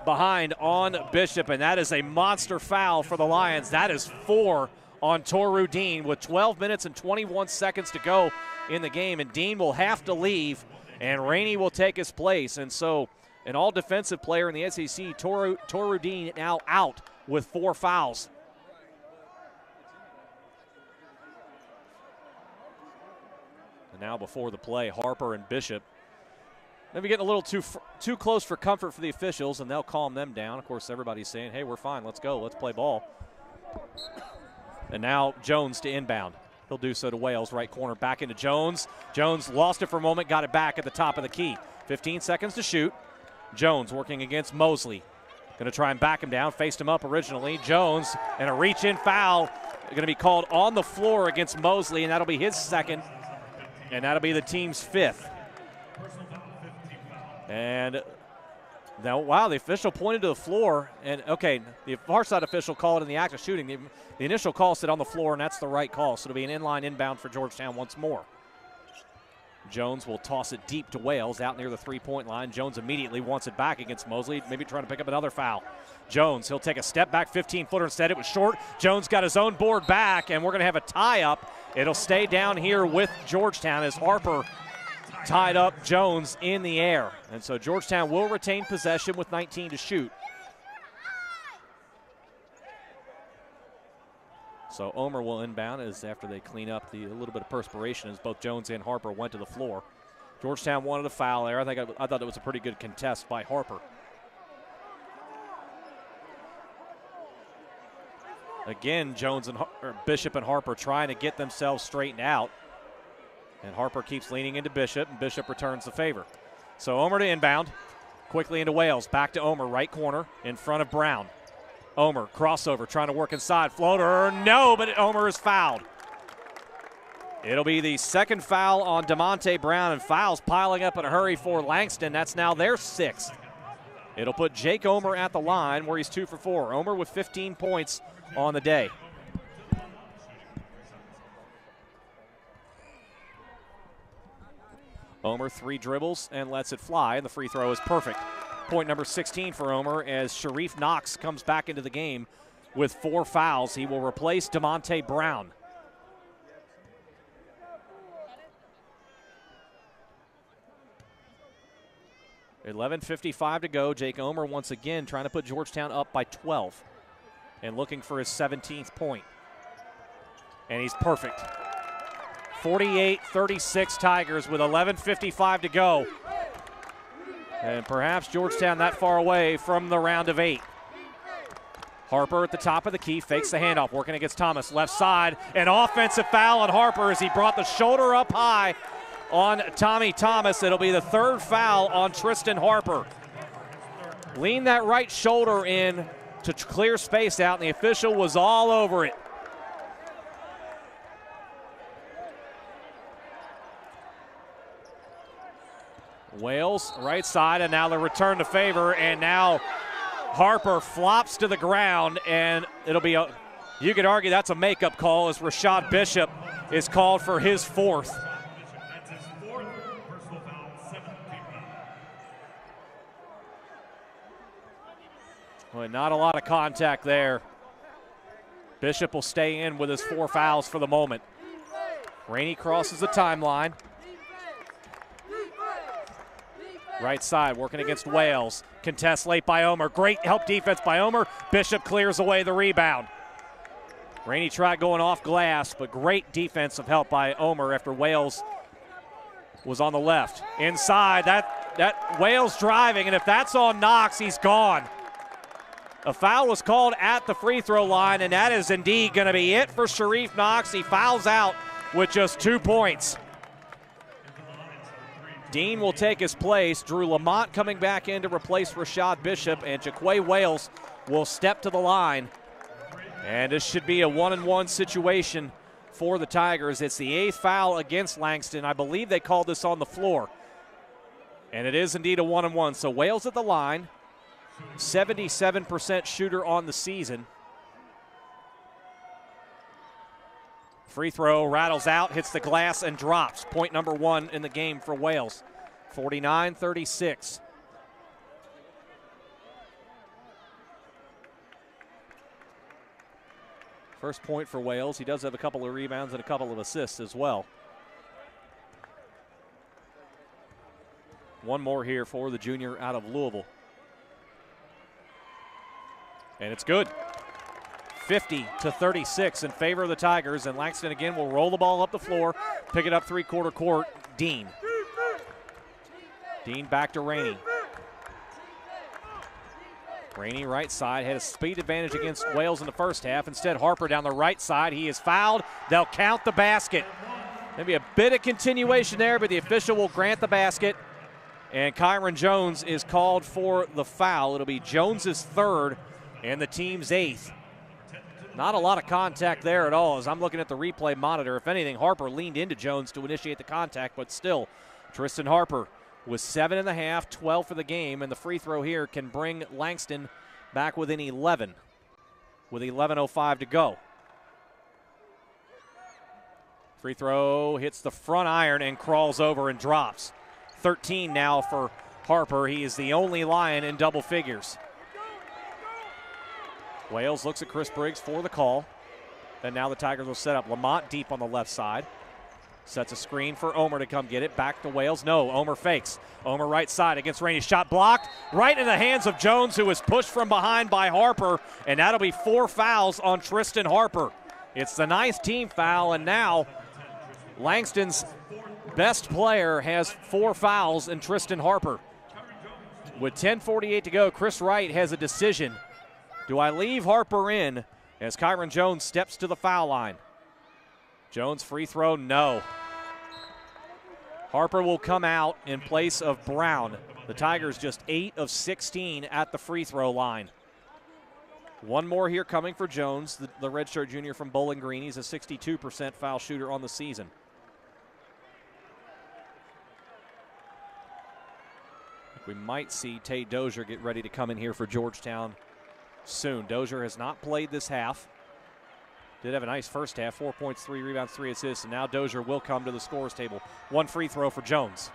behind on Bishop, and that is a monster foul for the Lions. That is 4 on Toru Dean with 12 minutes and 21 seconds to go in the game, and Dean will have to leave, and Rainey will take his place. And so an all-defensive player in the SEC, Toru Dean, now out with 4 fouls. And now before the play, Harper and Bishop maybe getting a little too close for comfort for the officials, and they'll calm them down. Of course, everybody's saying, hey, we're fine, let's go, let's play ball. And now Jones to inbound. He'll do so to Wales, right corner, back into Jones. Jones lost it for a moment, got it back at the top of the key. 15 seconds to shoot. Jones working against Mosley. Going to try and back him down, faced him up originally. Jones, and a reach-in foul going to be called on the floor against Mosley, and that'll be his 2nd, and that'll be the team's 5th. And now, wow, the official pointed to the floor, and okay, the far side official called it in the act of shooting. The initial call said on the floor, and that's the right call, so it'll be an inline inbound for Georgetown once more. Jones will toss it deep to Wales out near the three-point line. Jones immediately wants it back against Mosley, maybe trying to pick up another foul. Jones, he'll take a step back, 15-footer instead. It was short. Jones got his own board back, and we're going to have a tie-up. It'll stay down here with Georgetown as Harper tied up Jones in the air. And so Georgetown will retain possession with 19 to shoot. So Omer will inbound as after they clean up a little bit of perspiration as both Jones and Harper went to the floor. Georgetown wanted a foul there. I thought it was a pretty good contest by Harper. Again, Jones and Bishop and Harper trying to get themselves straightened out. And Harper keeps leaning into Bishop, and Bishop returns the favor. So Omer to inbound, quickly into Wales, back to Omer, right corner, in front of Brown. Omer, crossover, trying to work inside, floater, no, but Omer is fouled. It'll be the 2nd foul on DeMonte Brown, and fouls piling up in a hurry for Langston. That's now their 6th. It'll put Jake Omer at the line where he's 2 for 4. Omer with 15 points on the day. Omer 3 dribbles and lets it fly, and the free throw is perfect. Point number 16 for Omer as Sharif Knox comes back into the game with 4 fouls. He will replace DeMonte Brown. .55 to go. Jake Omer once again trying to put Georgetown up by 12 and looking for his 17th point. And he's perfect. 48-36 Tigers with 11:55 to go. And perhaps Georgetown that far away from the round of 8. Harper at the top of the key, fakes the handoff, working against Thomas. Left side, an offensive foul on Harper as he brought the shoulder up high on Tommy Thomas. It'll be the 3rd foul on Tristan Harper. Lean that right shoulder in to clear space out, and the official was all over it. Wales, right side, and now the return to favor, and now Harper flops to the ground, and it'll be you could argue that's a makeup call as Rashad Bishop is called for his 4th. Well, not a lot of contact there. Bishop will stay in with his 4 fouls for the moment. Rainey crosses the timeline. Right side, working against Wales. Contest late by Omer. Great help defense by Omer. Bishop clears away the rebound. Rainey tried going off glass, but great defensive help by Omer after Wales was on the left. Inside, that Wales driving, and if that's on Knox, he's gone. A foul was called at the free throw line, and that is indeed going to be it for Sharif Knox. He fouls out with just 2 points. Dean will take his place. Drew Lamont coming back in to replace Rashad Bishop, and Jaquay Wales will step to the line. And this should be a 1-and-1 situation for the Tigers. It's the 8th foul against Langston. I believe they called this on the floor. And it is indeed a 1-and-1. So Wales at the line, 77% shooter on the season. Free throw rattles out, hits the glass, and drops. Point number 1 in the game for Wales, 49-36. First point for Wales. He does have a couple of rebounds and a couple of assists as well. One more here for the junior out of Louisville. And it's good. 50-36 in favor of the Tigers, and Langston again will roll the ball up the floor, pick it up three-quarter court. Dean back to Rainey. Rainey right side, had a speed advantage against Wales in the first half. Instead, Harper down the right side. He is fouled. They'll count the basket. Maybe a bit of continuation there, but the official will grant the basket. And Kyron Jones is called for the foul. It'll be Jones's 3rd and the team's 8th. Not a lot of contact there at all as I'm looking at the replay monitor. If anything, Harper leaned into Jones to initiate the contact, but still, Tristan Harper with 7.5, 12 for the game, and the free throw here can bring Langston back within 11 with 11:05 to go. Free throw hits the front iron and crawls over and drops. 13 now for Harper. He is the only Lion in double figures. Wales looks at Chris Briggs for the call. And now the Tigers will set up Lamont deep on the left side. Sets a screen for Omer to come get it. Back to Wales. No, Omer fakes. Omer right side against Rainey. Shot blocked right in the hands of Jones, who was pushed from behind by Harper. And that'll be 4 fouls on Tristan Harper. It's the 9th team foul, and now Langston's best player has 4 fouls in Tristan Harper. With 10:48 to go, Chris Wright has a decision. Do I leave Harper in as Kyron Jones steps to the foul line? Jones free throw, no. Harper will come out in place of Brown. The Tigers just 8 of 16 at the free throw line. One more here coming for Jones, the redshirt junior from Bowling Green. He's a 62% foul shooter on the season. We might see Tay Dozier get ready to come in here for Georgetown soon. Dozier has not played this half. Did have a nice first half, 4 points, 3 rebounds, 3 assists, and now Dozier will come to the scorer's table. 1 free throw for Jones.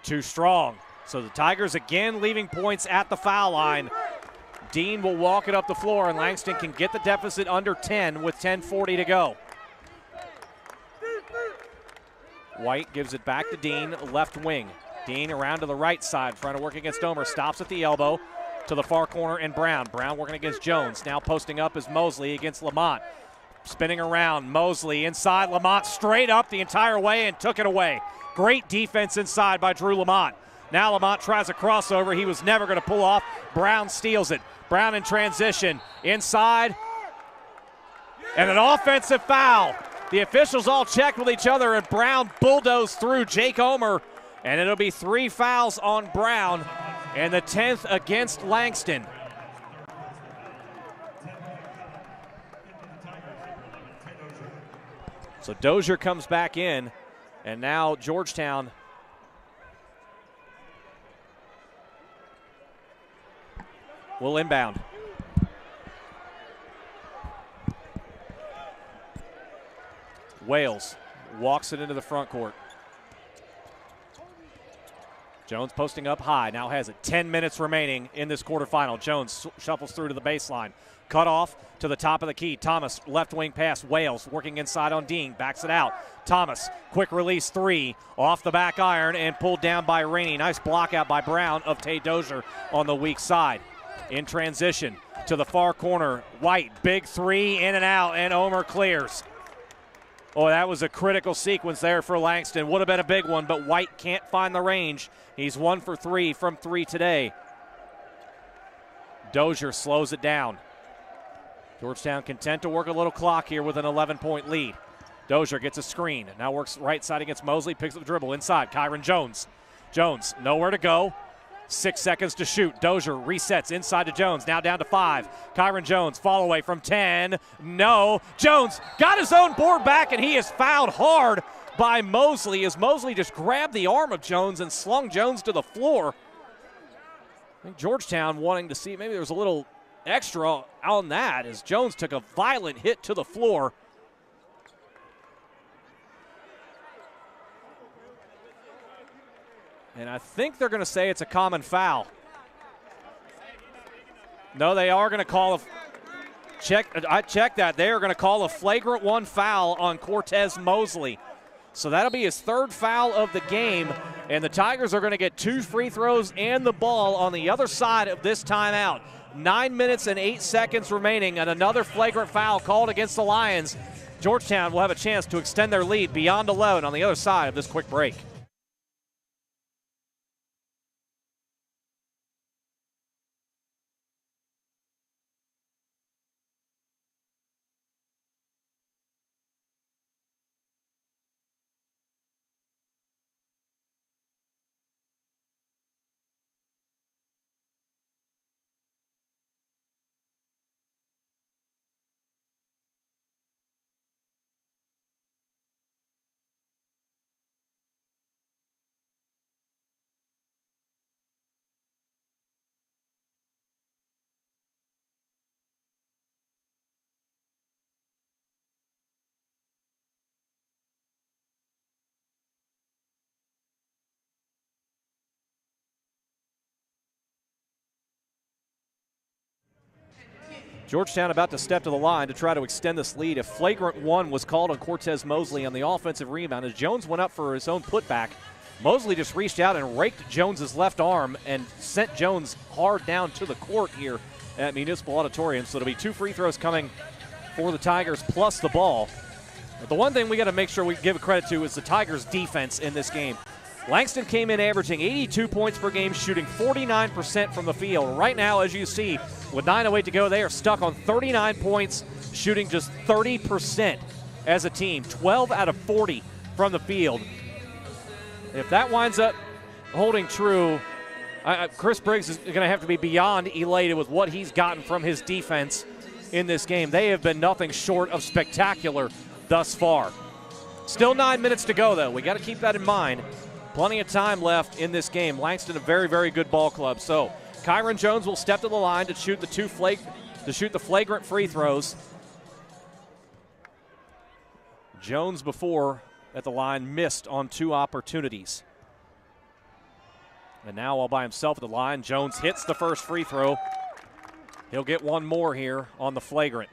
Too strong. So the Tigers again leaving points at the foul line. Dean will walk it up the floor, and Langston can get the deficit under 10 with 10:40 to go. White gives it back to Dean, left wing. Dean around to the right side, trying to work against Omer. Stops at the elbow to the far corner, and Brown. Brown working against Jones. Now posting up is Mosley against Lamont. Spinning around, Mosley inside. Lamont straight up the entire way and took it away. Great defense inside by Drew Lamont. Now Lamont tries a crossover he was never going to pull off. Brown steals it. Brown in transition. Inside. And an offensive foul. The officials all checked with each other, and Brown bulldozed through Jake Omer. And it'll be 3 fouls on Brown, and the 10th against Langston. So Dozier comes back in, and now Georgetown will inbound. Wales walks it into the front court. Jones posting up high, now has it. 10 minutes remaining in this quarterfinal. Jones shuffles through to the baseline. Cut off to the top of the key. Thomas, left wing pass. Wales working inside on Dean, backs it out. Thomas, quick release 3, off the back iron and pulled down by Rainey. Nice block out by Brown of Tay Dozier on the weak side. In transition, to the far corner. White, big three, in and out, and Omer clears. Oh, that was a critical sequence there for Langston. Would have been a big one, but White can't find the range. He's 1 for 3 from 3 today. Dozier slows it down. Georgetown content to work a little clock here with an 11-point lead. Dozier gets a screen. Now works right side against Mosley. Picks up the dribble inside. Kyron Jones. Jones, nowhere to go. 6 seconds to shoot. Dozier resets inside to Jones. Now down to 5. Kyron Jones, fall away from 10. No. Jones got his own board back, and he is fouled hard by Mosley as Mosley just grabbed the arm of Jones and slung Jones to the floor. I think Georgetown wanting to see maybe there was a little extra on that as Jones took a violent hit to the floor. And I think they're going to say it's a common foul. No, they are going to call I checked that. They are going to call a flagrant 1 foul on Cortez Mosley. So that'll be his 3rd foul of the game, and the Tigers are going to get 2 free throws and the ball on the other side of this timeout. 9 minutes and 8 seconds remaining, and another flagrant foul called against the Lions. Georgetown will have a chance to extend their lead beyond 11 on the other side of this quick break. Georgetown about to step to the line to try to extend this lead. A flagrant 1 was called on Cortez Mosley on the offensive rebound. As Jones went up for his own putback, Mosley just reached out and raked Jones's left arm and sent Jones hard down to the court here at Municipal Auditorium. So it'll be 2 free throws coming for the Tigers plus the ball. But the one thing we got to make sure we give credit to is the Tigers' defense in this game. Langston came in averaging 82 points per game, shooting 49% from the field. Right now, as you see, with 9:08 to go, they are stuck on 39 points, shooting just 30% as a team, 12 out of 40 from the field. If that winds up holding true, Chris Briggs is going to have to be beyond elated with what he's gotten from his defense in this game. They have been nothing short of spectacular thus far. Still 9 minutes to go, though. We got to keep that in mind. Plenty of time left in this game. Langston, a very, very good ball club. So Kyron Jones will step to the line to shoot the flagrant free throws. Jones before at the line missed on 2 opportunities. And now all by himself at the line, Jones hits the first free throw. He'll get 1 more here on the flagrant.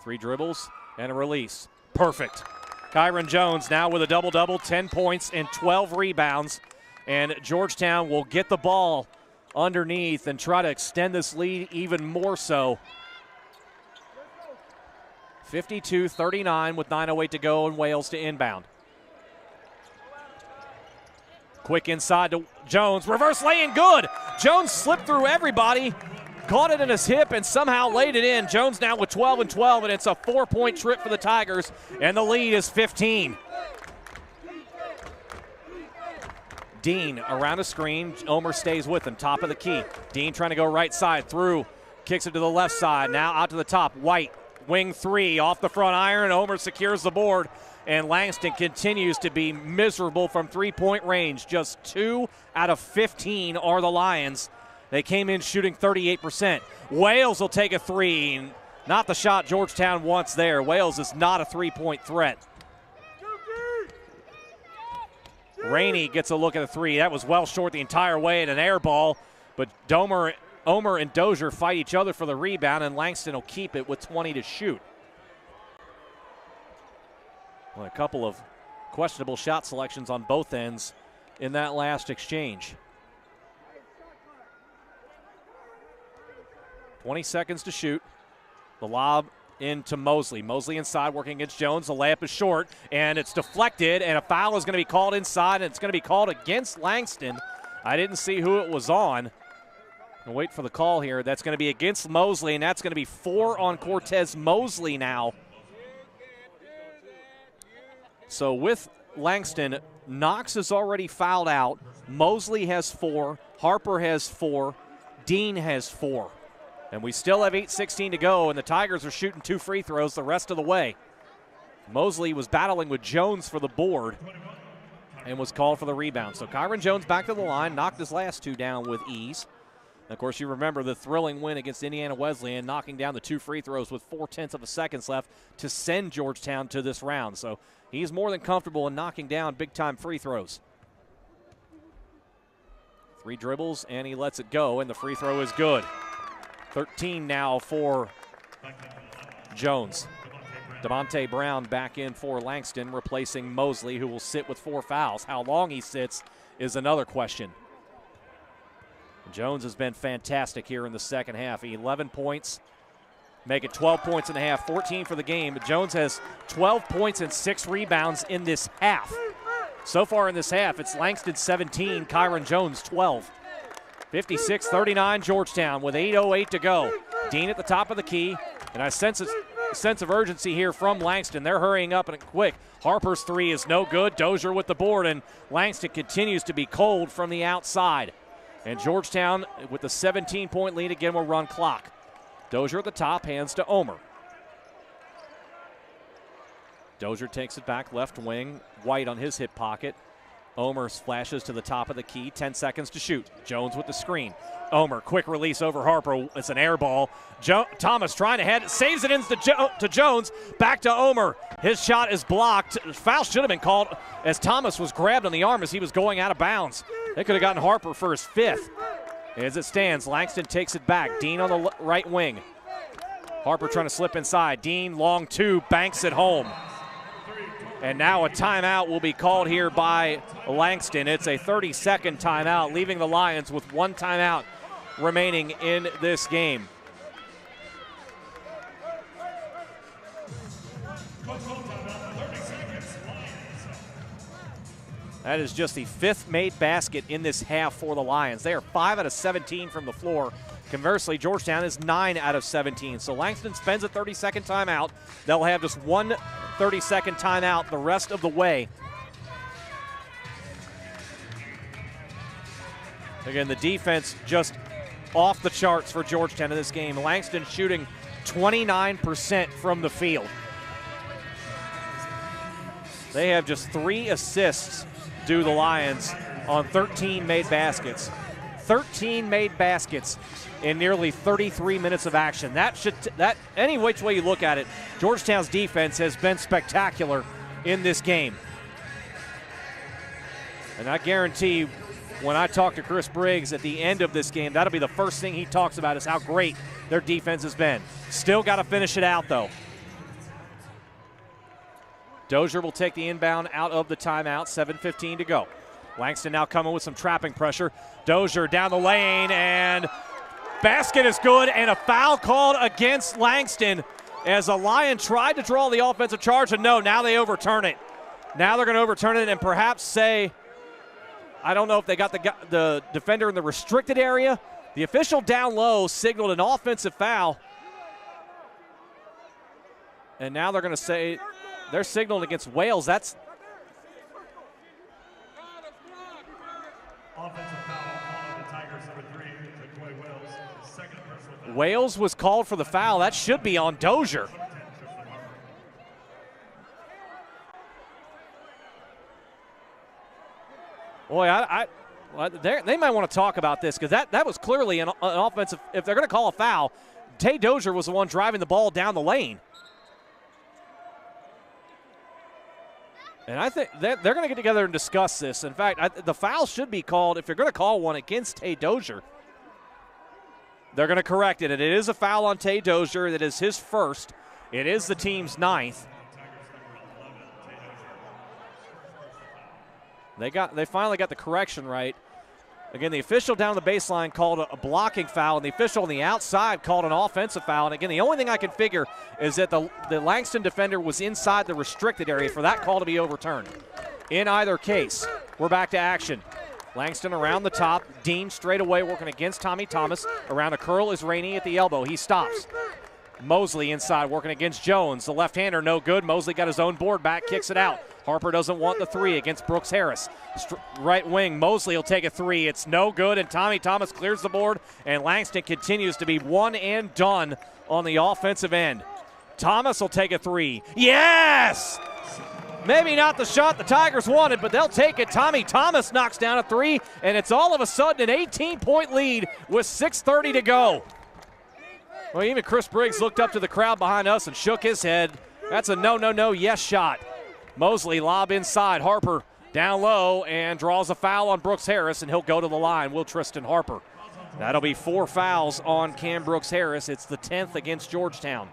Three dribbles and a release. Perfect. Kyron Jones now with a double-double, 10 points and 12 rebounds. And Georgetown will get the ball underneath and try to extend this lead even more so. 52-39 with 9:08 to go and Wales to inbound. Quick inside to Jones. Reverse lay-in, good. Jones slipped through everybody. Caught it in his hip and somehow laid it in. Jones now with 12 and 12, and it's a 4-point trip for the Tigers, and the lead is 15. Dean around a screen. Omer stays with him, top of the key. Dean trying to go right side through, kicks it to the left side. Now out to the top. White, wing 3 off the front iron. Omer secures the board, and Langston continues to be miserable from 3-point range. Just 2 out of 15 are the Lions. They came in shooting 38%. Wales will take a 3. Not the shot Georgetown wants there. Wales is not a 3-point threat. Rainey gets a look at the 3. That was well short the entire way at an air ball, but Omer and Dozier fight each other for the rebound, and Langston will keep it with 20 to shoot. Well, a couple of questionable shot selections on both ends in that last exchange. 20 seconds to shoot. The lob into Mosley. Mosley inside working against Jones. The layup is short, and it's deflected, and a foul is going to be called inside, and it's going to be called against Langston. I didn't see who it was on. I'll wait for the call here. That's going to be against Mosley, and that's going to be 4 on Cortez Mosley now. So with Langston, Knox is already fouled out. Mosley has 4. Harper has 4. Dean has 4. And we still have 8:16 to go, and the Tigers are shooting 2 free throws the rest of the way. Mosley was battling with Jones for the board and was called for the rebound. So Kyron Jones back to the line, knocked his last 2 down with ease. And of course, you remember the thrilling win against Indiana Wesleyan, knocking down the 2 free throws with 0.4 seconds left to send Georgetown to this round. So he's more than comfortable in knocking down big-time free throws. 3 dribbles, and he lets it go, and the free throw is good. 13 now for Jones. Devontae Brown back in for Langston, replacing Mosley, who will sit with 4 fouls. How long he sits is another question. Jones has been fantastic here in the second half. 11 points, make it 12 points and a half, 14 for the game. But Jones has 12 points and 6 rebounds in this half. So far in this half, it's Langston 17, Kyron Jones 12. 56-39 Georgetown with 8:08 to go. Dean at the top of the key, and I sense a sense of urgency here from Langston. They're hurrying up and quick. Harper's 3 is no good. Dozier with the board, and Langston continues to be cold from the outside. And Georgetown with the 17-point lead again will run clock. Dozier at the top, hands to Omer. Dozier takes it back left wing. White on his hip pocket. Omer flashes to the top of the key, 10 seconds to shoot. Jones with the screen. Omer, quick release over Harper. It's an air ball. Thomas trying to head, saves it to Jones. Back to Omer. His shot is blocked. Foul should have been called as Thomas was grabbed on the arm as he was going out of bounds. They could have gotten Harper for his 5th. As it stands, Langston takes it back. Dean on the right wing. Harper trying to slip inside. Dean, long 2, banks it home. And now a timeout will be called here by Langston. It's a 30-second timeout, leaving the Lions with 1 timeout remaining in this game. That is just the 5th made basket in this half for the Lions. They are 5 out of 17 from the floor. Conversely, Georgetown is 9 out of 17. So Langston spends a 30-second timeout. They'll have just 1 30-second timeout the rest of the way. Again, the defense just off the charts for Georgetown in this game. Langston shooting 29% from the field. They have just 3 assists, do the Lions, on 13 made baskets. 13 made baskets in nearly 33 minutes of action. That any which way you look at it, Georgetown's defense has been spectacular in this game. And I guarantee when I talk to Chris Briggs at the end of this game, that'll be the first thing he talks about is how great their defense has been. Still got to finish it out, though. Dozier will take the inbound out of the timeout, 7:15 to go. Langston now coming with some trapping pressure. Dozier down the lane, and basket is good, and a foul called against Langston as a Lion tried to draw the offensive charge, and no, now they overturn it. Now they're going to overturn it and perhaps say, I don't know if they got the defender in the restricted area. The official down low signaled an offensive foul. And now they're going to say they're signaling against Wales. That's offensive foul on the Tigers, number 3, took away Wales. Second personal foul. Wales was called for the foul. That should be on Dozier. Boy, they might want to talk about this because that was clearly an offensive. If they're going to call a foul, Tay Dozier was the one driving the ball down the lane. And I think they're going to get together and discuss this. In fact, the foul should be called, if you're going to call one against Tay Dozier, they're going to correct it. And it is a foul on Tay Dozier. That is his first. It is the team's 9th. They finally got the correction right. Again, the official down the baseline called a blocking foul, and the official on the outside called an offensive foul. And again, the only thing I can figure is that the Langston defender was inside the restricted area for that call to be overturned. In either case, we're back to action. Langston around the top. Dean straight away working against Tommy Thomas. Around a curl is Rainey at the elbow. He stops. Mosley inside working against Jones. The left-hander no good. Mosley got his own board back, kicks it out. Harper doesn't want the three against Brooks Harris. Right wing, Mosley will take a three. It's no good, and Tommy Thomas clears the board, and Langston continues to be one and done on the offensive end. Thomas will take a three. Yes! Maybe not the shot the Tigers wanted, but they'll take it. Tommy Thomas knocks down a three, and it's all of a sudden an 18-point lead with 6:30 to go. Well, even Chris Briggs looked up to the crowd behind us and shook his head. That's a no, yes shot. Mosley lob inside. Harper down low and draws a foul on Brooks Harris, and he'll go to the line. Will Tristan Harper. That'll be 4 fouls on Cam Brooks Harris. It's the 10th against Georgetown.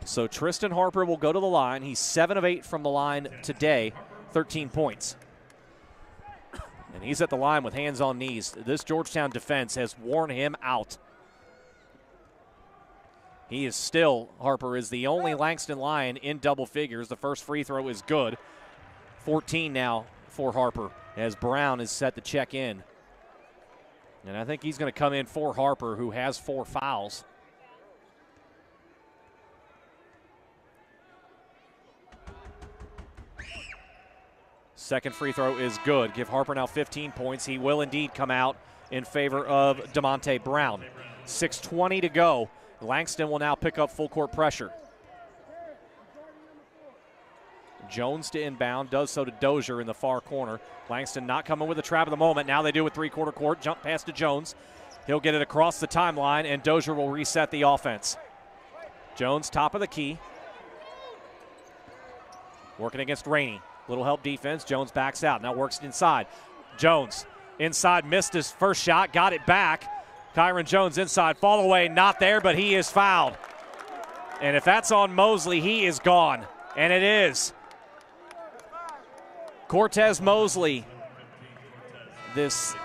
So Tristan Harper will go to the line. He's 7 of 8 from the line today, 13 points. And he's at the line with hands on knees. This Georgetown defense has worn him out. He is still, Harper is the only Langston Lion in double figures. The first free throw is good. 14 now for Harper as Brown is set to check in. And I think he's going to come in for Harper, who has 4 fouls. Second free throw is good. Give Harper now 15 points. He will indeed come out in favor of DeMonte Brown. 6:20 to go. Langston will now pick up full court pressure. Jones to inbound, does so to Dozier in the far corner. Langston not coming with a trap at the moment. Now they do with three-quarter court. Jump pass to Jones. He'll get it across the timeline, and Dozier will reset the offense. Jones, top of the key. Working against Rainey. Little help defense. Jones backs out. Now works inside. Jones inside, missed his first shot, got it back. Kyron Jones inside, fall away, not there, but he is fouled. And if that's on Mosley, he is gone. And it is. Cortez Mosley. This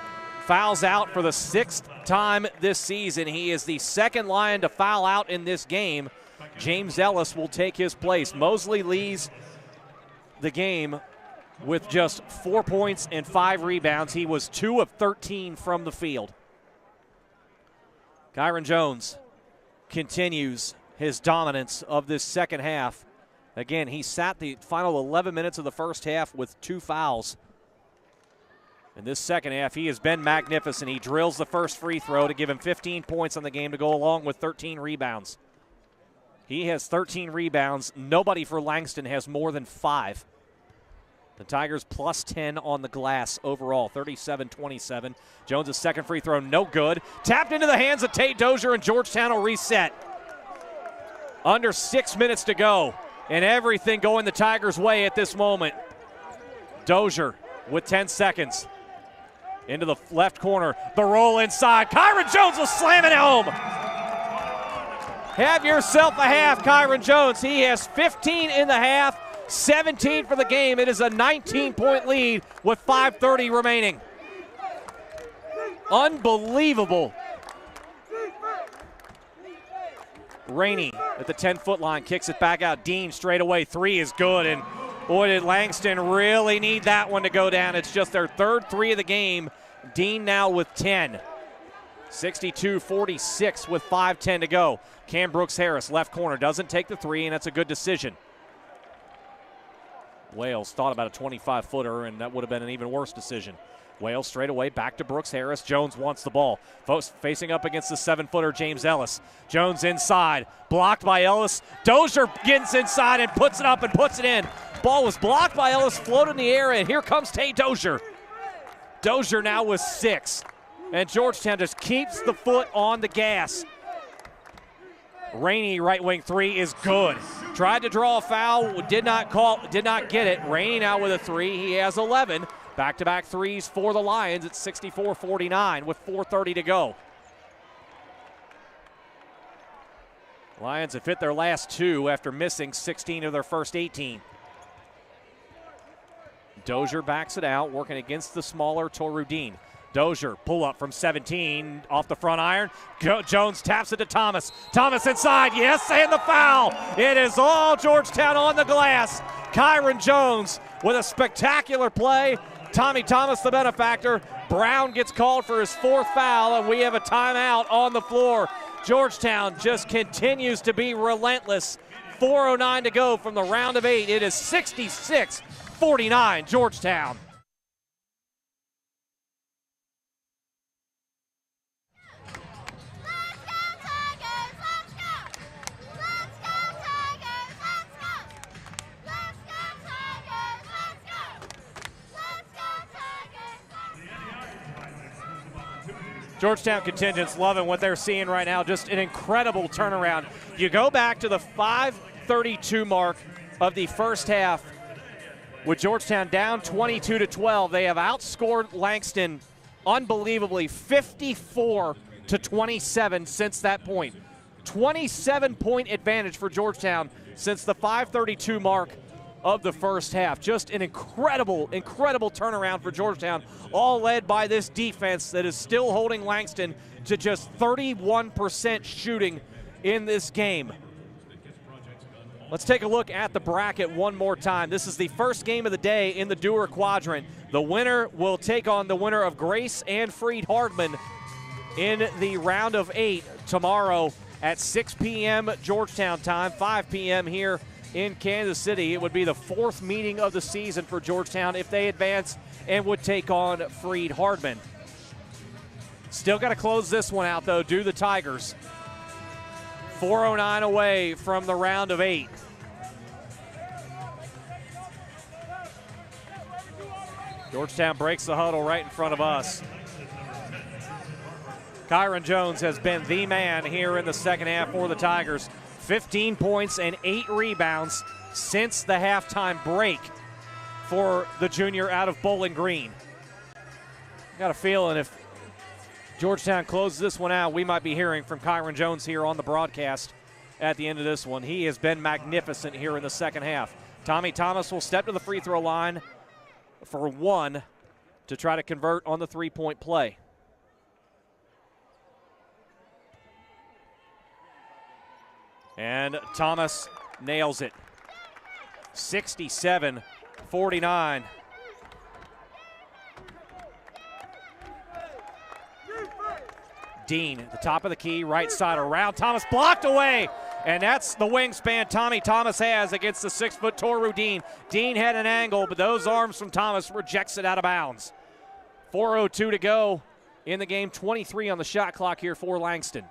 fouls out for the 6th time this season. He is the second Lion to foul out in this game. James Ellis will take his place. Mosley leads the game with just 4 points and 5 rebounds. He was 2 of 13 from the field. Kyron Jones continues his dominance of this second half. Again, he sat the final 11 minutes of the first half with 2 fouls. In this second half, he has been magnificent. He drills the first free throw to give him 15 points on the game to go along with 13 rebounds. He has 13 rebounds. Nobody for Langston has more than 5. The Tigers plus 10 on the glass overall, 37-27. Jones' second free throw, no good. Tapped into the hands of Tate Dozier, and Georgetown will reset. Under 6 minutes to go, and everything going the Tigers' way at this moment. Dozier with 10 seconds. Into the left corner, the roll inside. Kyron Jones will slam it home. Have yourself a half, Kyron Jones. He has 15 in the half. 17 for the game. It is a 19-point lead with 5:30 remaining. Unbelievable. Rainey at the 10-foot line kicks it back out. Dean straight away. 3 is good, and boy, did Langston really need that one to go down. It's just their 3rd 3 of the game. Dean now with 10. 62-46 with 5:10 to go. Cam Brooks Harris, left corner, doesn't take the 3, and that's a good decision. Wales thought about a 25-footer, and that would have been an even worse decision. Wales straight away back to Brooks Harris. Jones wants the ball. Facing up against the 7-footer, James Ellis. Jones inside, blocked by Ellis. Dozier gets inside and puts it up and puts it in. Ball was blocked by Ellis, floated in the air, and here comes Tate Dozier. Dozier now with 6, and Georgetown just keeps the foot on the gas. Rainey, right wing 3 is good. Tried to draw a foul, did not get it. Rainey now with a 3. He has 11. Back-to-back threes for the Lions at 64-49 with 4:30 to go. Lions have hit their last 2 after missing 16 of their first 18. Dozier backs it out, working against the smaller Torudin. Dozier, pull up from 17, off the front iron. Jones taps it to Thomas. Thomas inside, yes, and the foul. It is all Georgetown on the glass. Kyron Jones with a spectacular play. Tommy Thomas, the benefactor. Brown gets called for his 4th foul, and we have a timeout on the floor. Georgetown just continues to be relentless. 4:09 to go from the round of 8. It is 66-49 Georgetown. Georgetown contingents loving what they're seeing right now. Just an incredible turnaround. You go back to the 5:32 mark of the first half with Georgetown down 22-12. They have outscored Langston unbelievably 54-27 since that point. 27-point advantage for Georgetown since the 5:32 mark of the first half. Just an incredible turnaround for Georgetown, all led by this defense that is still holding Langston to just 31% shooting in this game. Let's take a look at the bracket one more time. This is the first game of the day in the Dewar Quadrant. The winner will take on the winner of Grace and Freed-Hardman in the round of 8 tomorrow at 6 p.m. Georgetown time, 5 p.m. here in Kansas City. It would be the 4th meeting of the season for Georgetown if they advance and would take on Freed-Hardman. Still got to close this one out, though, do the Tigers. 4:09 away from the round of 8. Georgetown breaks the huddle right in front of us. Kyron Jones has been the man here in the second half for the Tigers. 15 points and 8 rebounds since the halftime break for the junior out of Bowling Green. Got a feeling if Georgetown closes this one out, we might be hearing from Kyron Jones here on the broadcast at the end of this one. He has been magnificent here in the second half. Tommy Thomas will step to the free throw line for 1 to try to convert on the 3-point play. And Thomas nails it. 67-49. Dean, the top of the key, right side around. Thomas blocked away. And that's the wingspan Tommy Thomas has against the 6-foot Torudin. Dean had an angle, but those arms from Thomas rejects it out of bounds. 4:02 to go in the game. 23 on the shot clock here for Langston.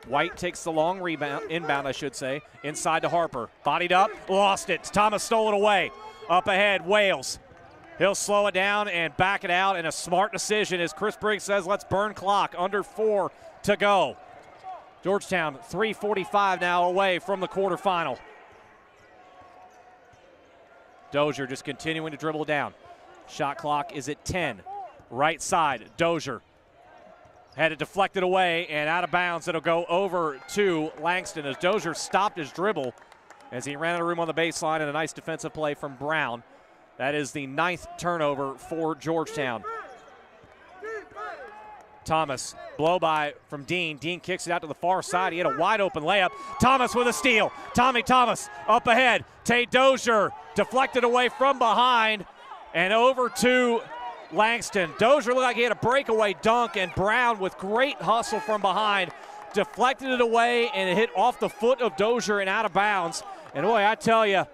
White takes the long rebound, inbound I should say, inside to Harper. Bodied up, lost it. Thomas stole it away. Up ahead, Wales. He'll slow it down and back it out, and a smart decision as Chris Briggs says, let's burn clock. Under 4 to go. Georgetown 3:45 now away from the quarterfinal. Dozier just continuing to dribble down. Shot clock is at 10. Right side, Dozier. Had it deflected away and out of bounds. It'll go over to Langston as Dozier stopped his dribble as he ran out of room on the baseline, and a nice defensive play from Brown. That is the 9th turnover for Georgetown. Thomas, blow by from Dean. Dean kicks it out to the far side. He had a wide open layup. Thomas with a steal. Tommy Thomas up ahead. Tay Dozier deflected away from behind and over to Langston. Dozier looked like he had a breakaway dunk, and Brown with great hustle from behind deflected it away, and it hit off the foot of Dozier and out of bounds. And boy, I tell you,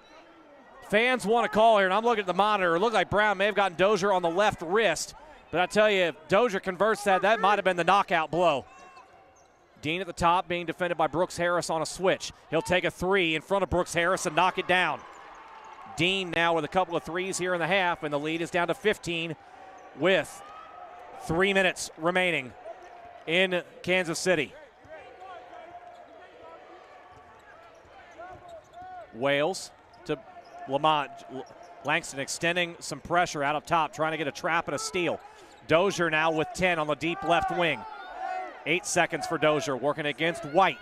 fans want to call here, and I'm looking at the monitor. It looked like Brown may have gotten Dozier on the left wrist, but I tell you, if Dozier converts that, that might have been the knockout blow. Dean at the top being defended by Brooks Harris on a switch. He'll take a 3 in front of Brooks Harris and knock it down. Dean now with a couple of threes here in the half, and the lead is down to 15 with 3 minutes remaining in Kansas City. Wales to Lamont. Langston extending some pressure out up top, trying to get a trap and a steal. Dozier now with 10 on the deep left wing. 8 seconds for Dozier, working against White.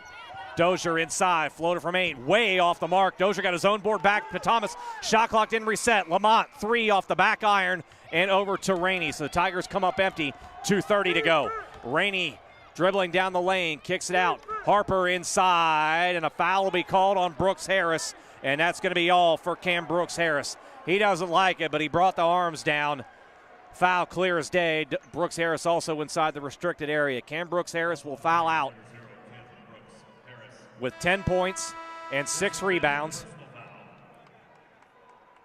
Dozier inside, floater from 8, way off the mark. Dozier got his own board back to Thomas. Shot clock didn't reset. Lamont, 3 off the back iron and over to Rainey. So the Tigers come up empty, 2:30 to go. Rainey dribbling down the lane, kicks it out. Harper inside, and a foul will be called on Brooks Harris, and that's going to be all for Cam Brooks Harris. He doesn't like it, but he brought the arms down. Foul clear as day. Brooks Harris also inside the restricted area. Cam Brooks Harris will foul out with 10 points and 6 rebounds.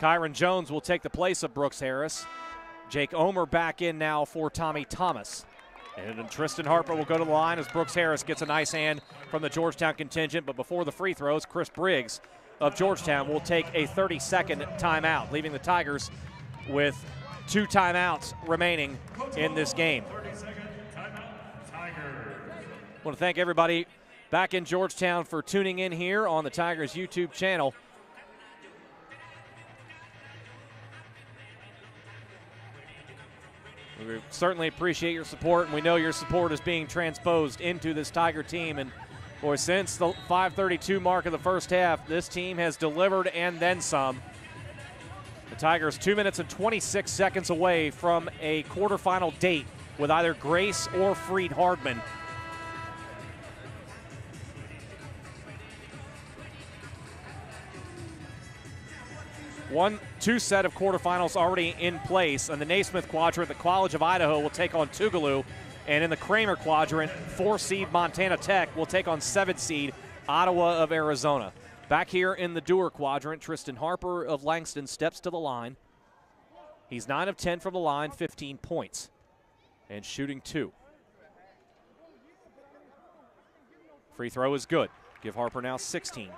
Kyron Jones will take the place of Brooks Harris. Jake Omer back in now for Tommy Thomas. And Tristan Harper will go to the line as Brooks Harris gets a nice hand from the Georgetown contingent. But before the free throws, Chris Briggs of Georgetown will take a 30-second timeout, leaving the Tigers with 2 timeouts remaining in this game. I want to thank everybody back in Georgetown for tuning in here on the Tigers YouTube channel. We certainly appreciate your support, and we know your support is being transposed into this Tiger team. And boy, since the 5:32 mark of the first half, this team has delivered and then some. The Tigers 2 minutes and 26 seconds away from a quarterfinal date with either Grace or Freed Hardman. Two set of quarterfinals already in place. In the Naismith quadrant, the College of Idaho will take on Tougaloo. And in the Kramer quadrant, 4-seed Montana Tech will take on 7-seed Ottawa of Arizona. Back here in the Dewar quadrant, Tristan Harper of Langston steps to the line. He's 9 of 10 from the line, 15 points, and shooting 2. Free throw is good. Give Harper now 16.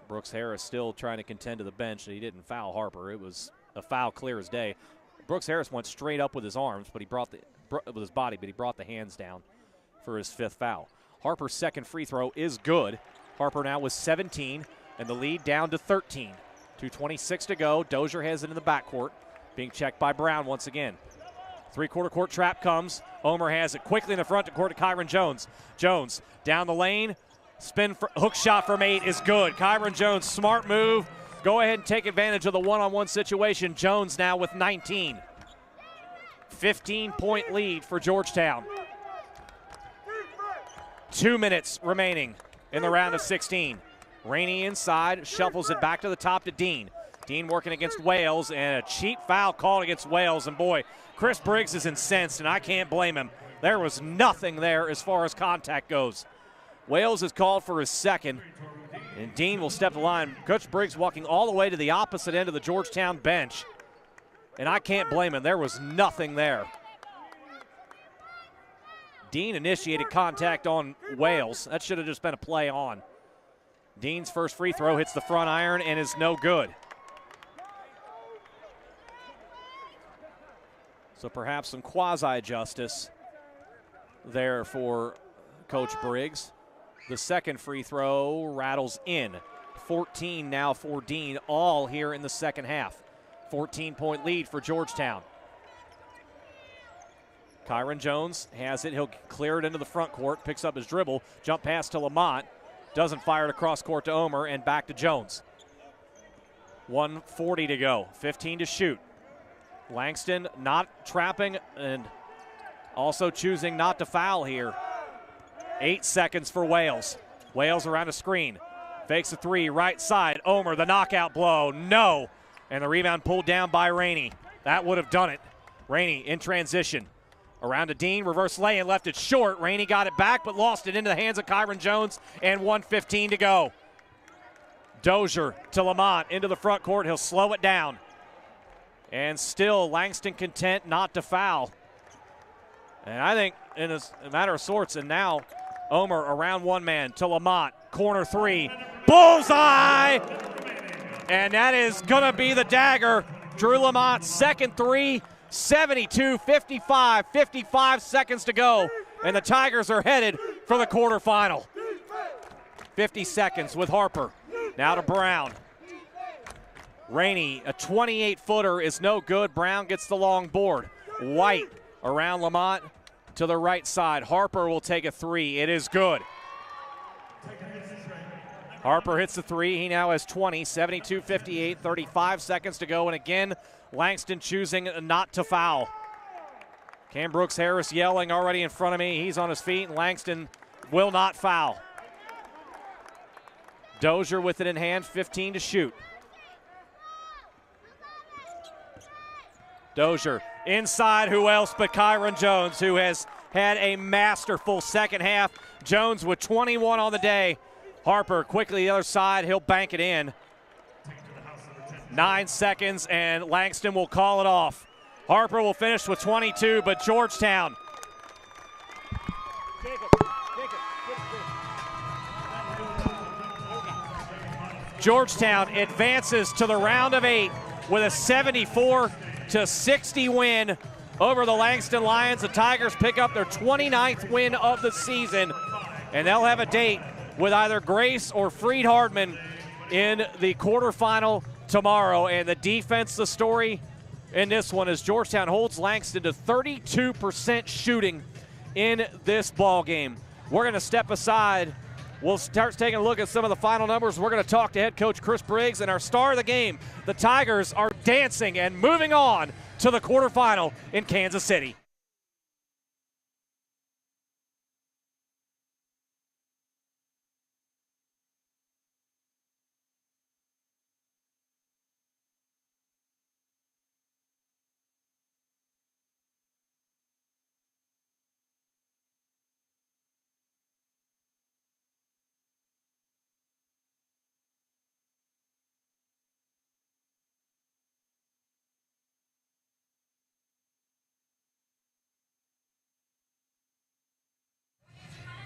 Brooks Harris still trying to contend to the bench. He didn't foul Harper. It was a foul clear as day. Brooks Harris went straight up with his arms, but he brought with his body, but he brought the hands down for his 5th foul. Harper's second free throw is good. Harper now with 17, and the lead down to 13. 2:26 to go. Dozier has it in the backcourt, being checked by Brown once again. 3-quarter court trap comes. Omer has it quickly in the front court to Kyron Jones. Jones down the lane. Spin for, hook shot from 8 is good. Kyron Jones, smart move. Go ahead and take advantage of the one-on-one situation. Jones now with 19. 15-point lead for Georgetown. 2 minutes remaining in the round of 16. Rainey inside, shuffles it back to the top to Dean. Dean working against Wales, and a cheap foul called against Wales. And boy, Chris Briggs is incensed, and I can't blame him. There was nothing there as far as contact goes. Wales is called for his second, and Dean will step the line. Coach Briggs walking all the way to the opposite end of the Georgetown bench, and I can't blame him. There was nothing there. Dean initiated contact on Wales. That should have just been a play on. Dean's first free throw hits the front iron and is no good. So perhaps some quasi-justice there for Coach Briggs. The second free throw rattles in. 14 now for Dean, all here in the second half. 14-point lead for Georgetown. Kyron Jones has it. He'll clear it into the front court, picks up his dribble, jump pass to Lamont. Doesn't fire it across court to Omer, and back to Jones. 1:40 to go, 15 to shoot. Langston not trapping and also choosing not to foul here. 8 seconds for Wales. Wales around a screen. Fakes a 3, right side. Omer, the knockout blow. No. And the rebound pulled down by Rainey. That would have done it. Rainey in transition. Around to Dean, reverse lay and left it short. Rainey got it back but lost it into the hands of Kyron Jones, and 1:15 to go. Dozier to Lamont into the front court. He'll slow it down. And still Langston content not to foul. And I think in a matter of sorts, and now Omer around one man to Lamont. Corner 3. Bullseye! And that is going to be the dagger. Drew Lamont's second 3. 72-55, 55 seconds to go, and the Tigers are headed for the quarterfinal. 50 seconds with Harper. Now to Brown. Rainey, a 28-footer is no good. Brown gets the long board. White around Lamont to the right side. Harper will take a three. It is good. Harper hits the three. He now has 20, 72-58, 35 seconds to go. And again, Langston choosing not to foul. Cam Brooks Harris yelling already in front of me. He's on his feet, and Langston will not foul. Dozier with it in hand, 15 to shoot. Dozier inside, who else but Kyron Jones, who has had a masterful second half. Jones with 21 on the day. Harper quickly the other side, he'll bank it in. 9 seconds, and Langston will call it off. Harper will finish with 22, but Georgetown. Georgetown advances to the round of 8 with a 74-60 win over the Langston Lions. The Tigers pick up their 29th win of the season, and they'll have a date with either Grace or Freed Hardman in the quarterfinal tomorrow. And the defense, the story in this one, is Georgetown holds Langston to 32% shooting in this ball game. We're going to step aside. We'll start taking a look at some of the final numbers. We're going to talk to head coach Chris Briggs, and our star of the game, the Tigers are dancing and moving on to the quarterfinal in Kansas City.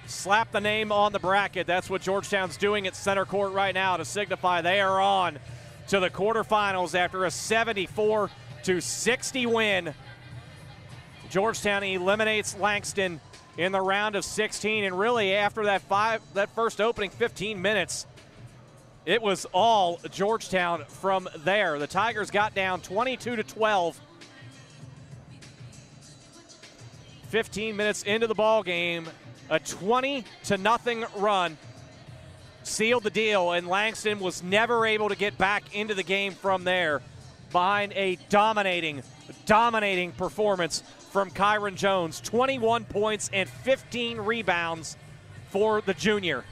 Slap the name on the bracket. That's what Georgetown's doing at center court right now to signify they are on to the quarterfinals after a 74-60 win. Georgetown eliminates Langston in the round of 16, and really after that first opening 15 minutes, it was all Georgetown from there. The Tigers got down 22-12. 15 minutes into the ball game, a 20-0 run sealed the deal, and Langston was never able to get back into the game from there behind a dominating performance from Kyron Jones. 21 points and 15 rebounds for the junior.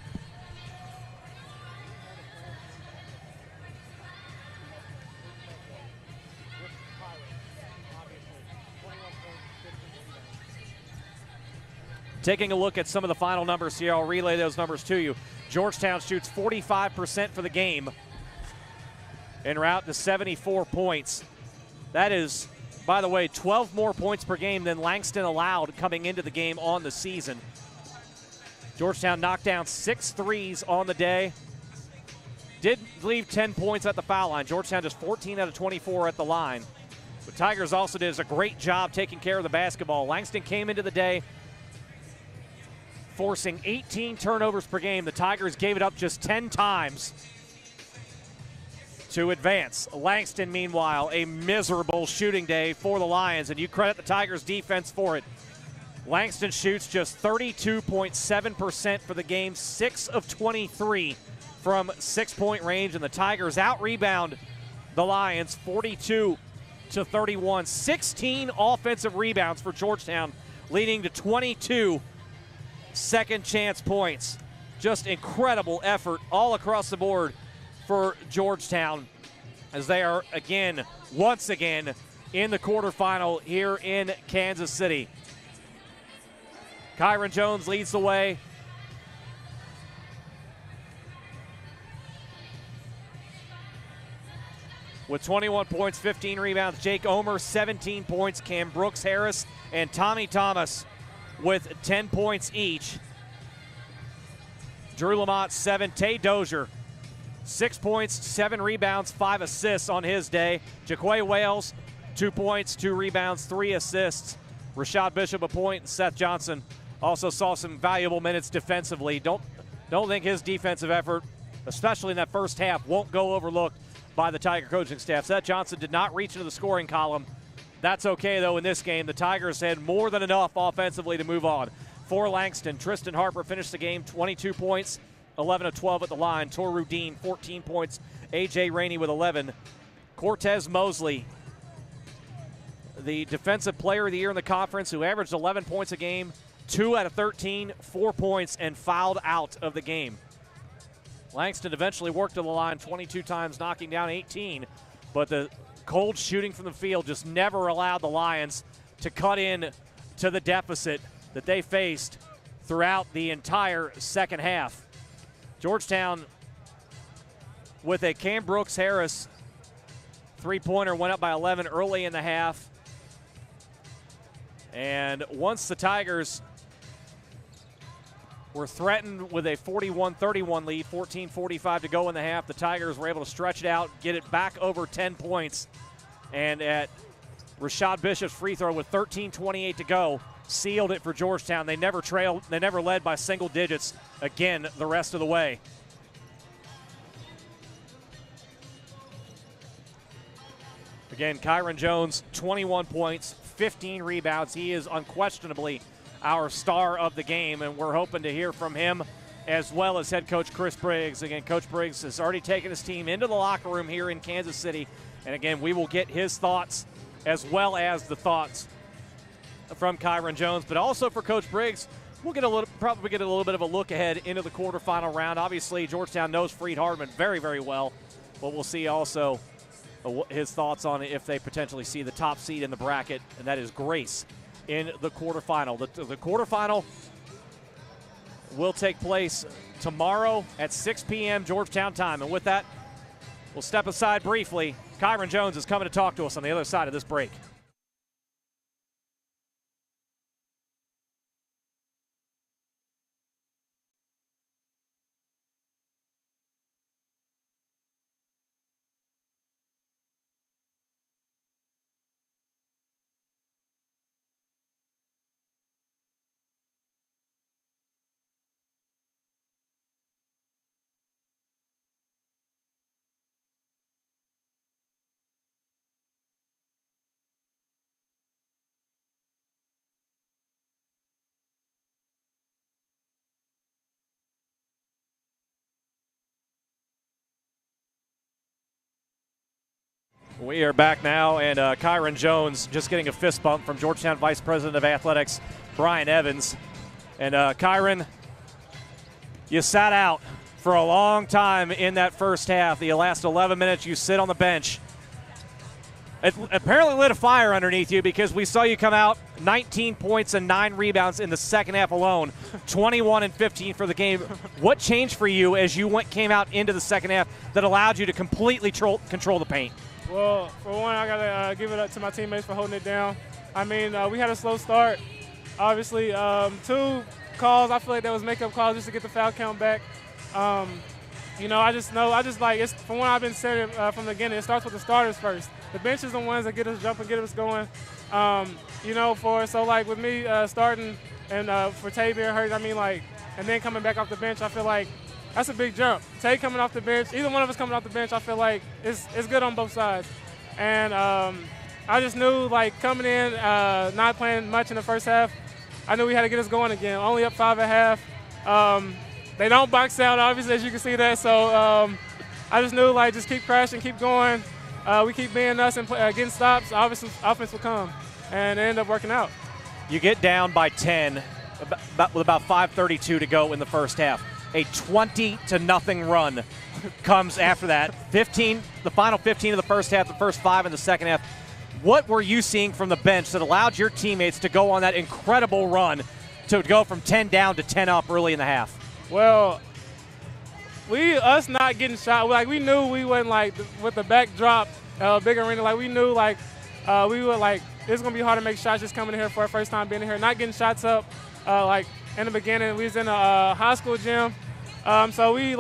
Taking a look at some of the final numbers here, I'll relay those numbers to you. Georgetown shoots 45% for the game en route to 74 points. That is, by the way, 12 more points per game than Langston allowed coming into the game on the season. Georgetown knocked down 6 threes on the day. Did leave 10 points at the foul line. Georgetown just 14 out of 24 at the line. But Tigers also did a great job taking care of the basketball. Langston came into the day forcing 18 turnovers per game. The Tigers gave it up just 10 times to advance. Langston, meanwhile, a miserable shooting day for the Lions, and you credit the Tigers defense for it. Langston shoots just 32.7% for the game, 6 of 23 from 6-point range, and the Tigers out-rebound the Lions 42-31. 16 offensive rebounds for Georgetown, leading to 22 second chance points. Just incredible effort all across the board for Georgetown as they are once again in the quarterfinal here in Kansas City. Kyron Jones leads the way. With 21 points, 15 rebounds. Jake Omer, 17 points. Cam Brooks Harris and Tommy Thomas with 10 points each. Drew Lamont, 7. Tay Dozier, 6 points, 7 rebounds, 5 assists on his day. Jaquay Wales, 2 points, 2 rebounds, 3 assists. Rashad Bishop, a point. Seth Johnson also saw some valuable minutes defensively. Don't think his defensive effort, especially in that first half, won't go overlooked by the Tiger coaching staff. Seth Johnson did not reach into the scoring column. That's okay, though, in this game. The Tigers had more than enough offensively to move on. For Langston, Tristan Harper finished the game 22 points, 11 of 12 at the line. Toru Dean, 14 points. A.J. Rainey with 11. Cortez Mosley, the defensive player of the year in the conference, who averaged 11 points a game, 2 out of 13, 4 points, and fouled out of the game. Langston eventually worked to the line 22 times, knocking down 18, but the cold shooting from the field just never allowed the Lions to cut in to the deficit that they faced throughout the entire second half. Georgetown, with a Cam Brooks-Harris three-pointer, went up by 11 early in the half. And once the Tigers were threatened with a 41-31 lead, 14:45 to go in the half, the Tigers were able to stretch it out, get it back over 10 points. And at Rashad Bishop's free throw with 13:28 to go, sealed it for Georgetown. They never trailed, they never led by single digits again the rest of the way. Again, Kyron Jones, 21 points, 15 rebounds. He is unquestionably our star of the game, and we're hoping to hear from him as well as head coach Chris Briggs. Again, Coach Briggs has already taken his team into the locker room here in Kansas City, and again, we will get his thoughts as well as the thoughts from Kyron Jones, but also for Coach Briggs, we'll probably get a little bit of a look ahead into the quarterfinal round. Obviously, Georgetown knows Freed Hardman very, very well, but we'll see also his thoughts on if they potentially see the top seed in the bracket, and that is Grace in the quarterfinal. The quarterfinal will take place tomorrow at 6 p.m. Georgetown time. And with that, we'll step aside briefly. Kyron Jones is coming to talk to us on the other side of this break. We are back now, and Kyron Jones just getting a fist bump from Georgetown Vice President of Athletics, Brian Evans. And Kyron, you sat out for a long time in that first half. The last 11 minutes you sit on the bench. It apparently lit a fire underneath you because we saw you come out 19 points and 9 rebounds in the second half alone, 21 and 15 for the game. What changed for you as you came out into the second half that allowed you to completely control the paint? Well, for one, I got to give it up to my teammates for holding it down. I mean, we had a slow start, obviously. 2 calls, I feel like that was makeup calls just to get the foul count back. You know, it's from what I've been saying from the beginning, it starts with the starters first. The bench is the ones that get us jumping, get us going. You know, with me starting and for Tay being hurt, I mean, and then coming back off the bench, I feel like that's a big jump. Tay coming off the bench, either one of us coming off the bench, I feel like it's good on both sides. And I just knew, coming in, not playing much in the first half, I knew we had to get us going again. Only up 5 at half. They don't box out, obviously, as you can see that. So I just knew, just keep crashing, keep going. We keep being us and getting stops. Obviously, offense will come, and it ended up working out. You get down by 10 with about 5:32 to go in the first half. A 20-0 run comes after that. The final 15 of the first half, the first 5 in the second half. What were you seeing from the bench that allowed your teammates to go on that incredible run to go from 10 down to 10 up early in the half? Well, us not getting shot, we knew we wasn't with the backdrop, big arena, we knew we were it's gonna be hard to make shots just coming in here for our first time being here, not getting shots up. In the beginning, we was in a high school gym, so we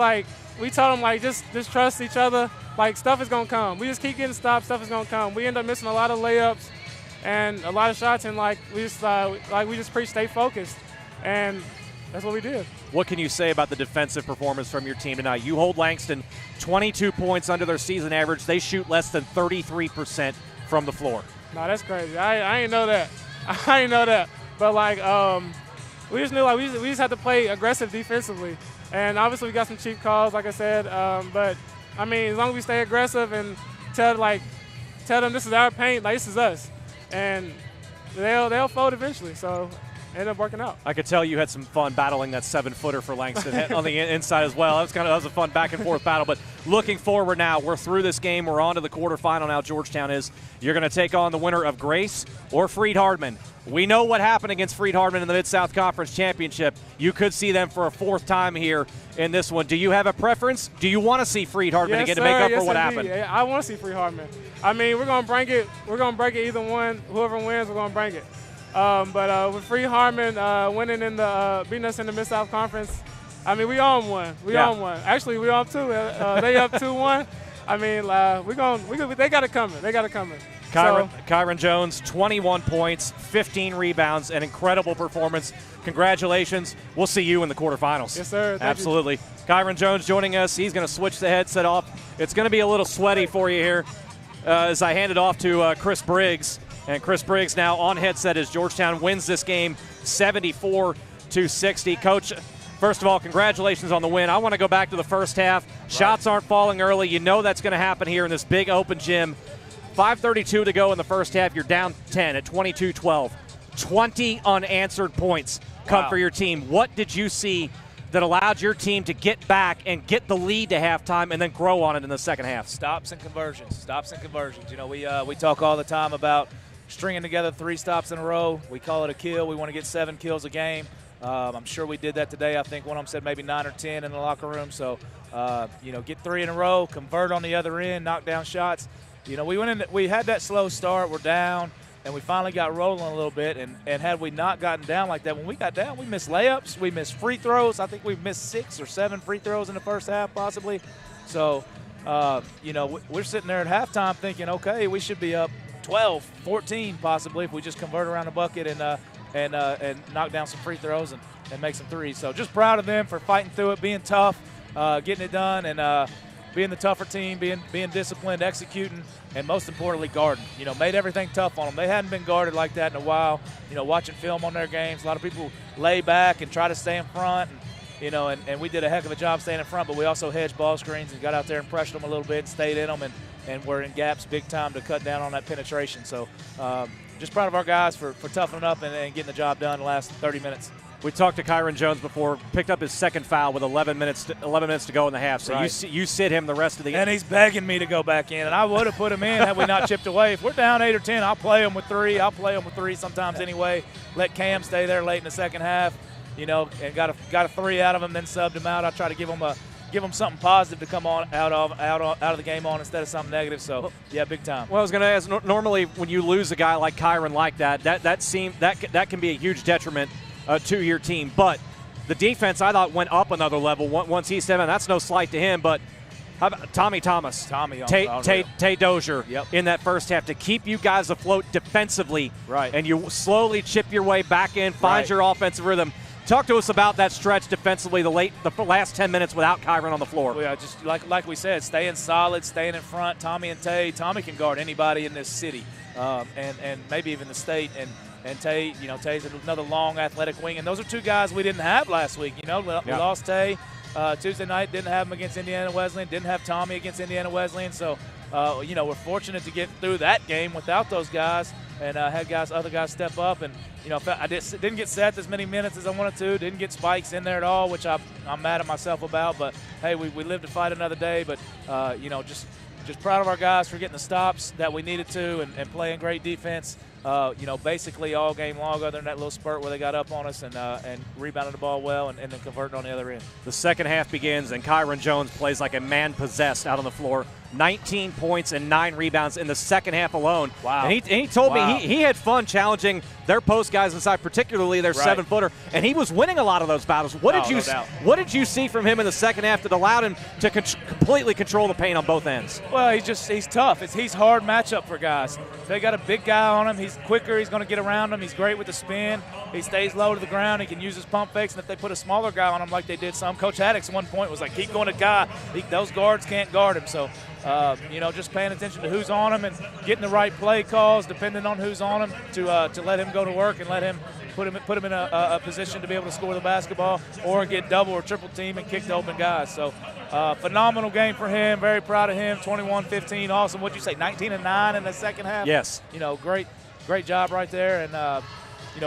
told them just trust each other. Stuff is gonna come. We just keep getting stopped. Stuff is gonna come. We end up missing a lot of layups and a lot of shots, and we just preach stay focused. And that's what we did. What can you say about the defensive performance from your team tonight? You hold Langston 22 points under their season average. They shoot less than 33% from the floor. No, that's crazy. I ain't know that. I ain't know that. But, like, we just knew, like, we just had to play aggressive defensively. And obviously we got some cheap calls, like I said. But, I mean, as long as we stay aggressive and tell them this is our paint, like, this is us. And they'll fold eventually. So it ended up working out. I could tell you had some fun battling that 7-footer for Langston on the inside as well. That was a fun back and forth battle. But looking forward now, we're through this game. We're on to the quarterfinal now. Georgetown is. You're going to take on the winner of Grace or Freed-Hardman. We know what happened against Freed-Hardman in the Mid-South Conference Championship. You could see them for a fourth time here in this one. Do you have a preference? Do you want to see Freed-Hardman again to make up for what happened? Yeah, I want to see Freed-Hardman. I mean, we're going to bring it. We're going to break it either one. Whoever wins, we're going to bring it. But with Freed-Hardman winning beating us in the Mid-South Conference, I mean, we own one. We own one. Actually, we own two. They up 2-1. I mean, they got it coming. They got it coming. Kyron Jones, 21 points, 15 rebounds, an incredible performance. Congratulations. We'll see you in the quarterfinals. Yes, sir. Absolutely. Kyron Jones joining us. He's going to switch the headset off. It's going to be a little sweaty for you here as I hand it off to Chris Briggs. And Chris Briggs now on headset as Georgetown wins this game 74-60. Coach, first of all, congratulations on the win. I want to go back to the first half. Right. Shots aren't falling early. You know that's going to happen here in this big open gym. 5:32 to go in the first half. You're down 10 at 22-12. 20 unanswered points come for your team. What did you see that allowed your team to get back and get the lead to halftime and then grow on it in the second half? Stops and conversions. Stops and conversions. You know, we talk all the time about stringing together 3 stops in a row. We call it a kill. We want to get 7 kills a game. I'm sure we did that today. I think one of them said maybe 9 or 10 in the locker room. So, you know, get 3 in a row, convert on the other end, knock down shots. You know, we had that slow start. We're down, and we finally got rolling a little bit. And had we not gotten down like that, when we got down, we missed layups. We missed free throws. I think we missed 6 or 7 free throws in the first half possibly. So, you know, we're sitting there at halftime thinking, okay, we should be up 12, 14 possibly if we just convert around the bucket and knock down some free throws and make some threes. So just proud of them for fighting through it, being tough, getting it done, and being the tougher team, being disciplined, executing, and most importantly, guarding. You know, made everything tough on them. They hadn't been guarded like that in a while. You know, watching film on their games, a lot of people lay back and try to stay in front, and, you know, and we did a heck of a job staying in front, but we also hedged ball screens and got out there and pressured them a little bit and stayed in them, and we're in gaps big time to cut down on that penetration. So just proud of our guys for toughening up and getting the job done the last 30 minutes. We talked to Kyron Jones before, picked up his second foul with 11 minutes to go in the half. So right. you sit him the rest of the game. And he's begging me to go back in, and I would have put him in had we not chipped away. If we're down 8 or 10, I'll play him with 3. I'll play him with 3 sometimes anyway. Let Cam stay there late in the second half, you know, and got a 3 out of him, then subbed him out. I try to give him something positive to come on out of the game on instead of something negative. So yeah, big time. Well, I was going to ask. Normally, when you lose a guy like Kyron like that can be a huge detriment to your team. But the defense, I thought, went up another level once he stepped in. That's no slight to him, but how about Tommy Thomas, Tay Dozier in that first half to keep you guys afloat defensively, right? And you slowly chip your way back in, find your offensive rhythm. Talk to us about that stretch defensively, the last 10 minutes without Kyron on the floor. Yeah, just like we said, staying solid, staying in front. Tommy and Tay. Tommy can guard anybody in this city, and maybe even the state. And Tay, you know, Tay's another long athletic wing, and those are 2 guys we didn't have last week. You know, we lost Tay Tuesday night, didn't have him against Indiana Wesleyan, didn't have Tommy against Indiana Wesleyan. So, you know, we're fortunate to get through that game without those guys, and had other guys step up. And you know, I didn't get Seth as many minutes as I wanted to. Didn't get Spikes in there at all, which I'm mad at myself about. But hey, we live to fight another day. But you know, just proud of our guys for getting the stops that we needed to and playing great defense. You know, basically all game long, other than that little spurt where they got up on us and rebounded the ball well and then converted on the other end. The second half begins, and Kyron Jones plays like a man possessed out on the floor. 19 points and 9 rebounds in the second half alone. Wow. And he told me he had fun challenging their post guys inside, particularly their 7-footer, and he was winning a lot of those battles. What did you see from him in the second half that allowed him to completely control the paint on both ends? Well, he's tough. He's hard matchup for guys. They got a big guy on him. He's quicker. He's going to get around him. He's great with the spin. He stays low to the ground. He can use his pump fakes. And if they put a smaller guy on him like they did some, Coach Haddix at one point was like, keep going to guy. Those guards can't guard him. So, just paying attention to who's on him and getting the right play calls depending on who's on him to let him go to work and let him put him in a position to be able to score the basketball or get double or triple team and kick the open guys. So, phenomenal game for him. Very proud of him. 21-15, awesome. What'd you say, 19-9 in the second half? Yes. Great job right there, and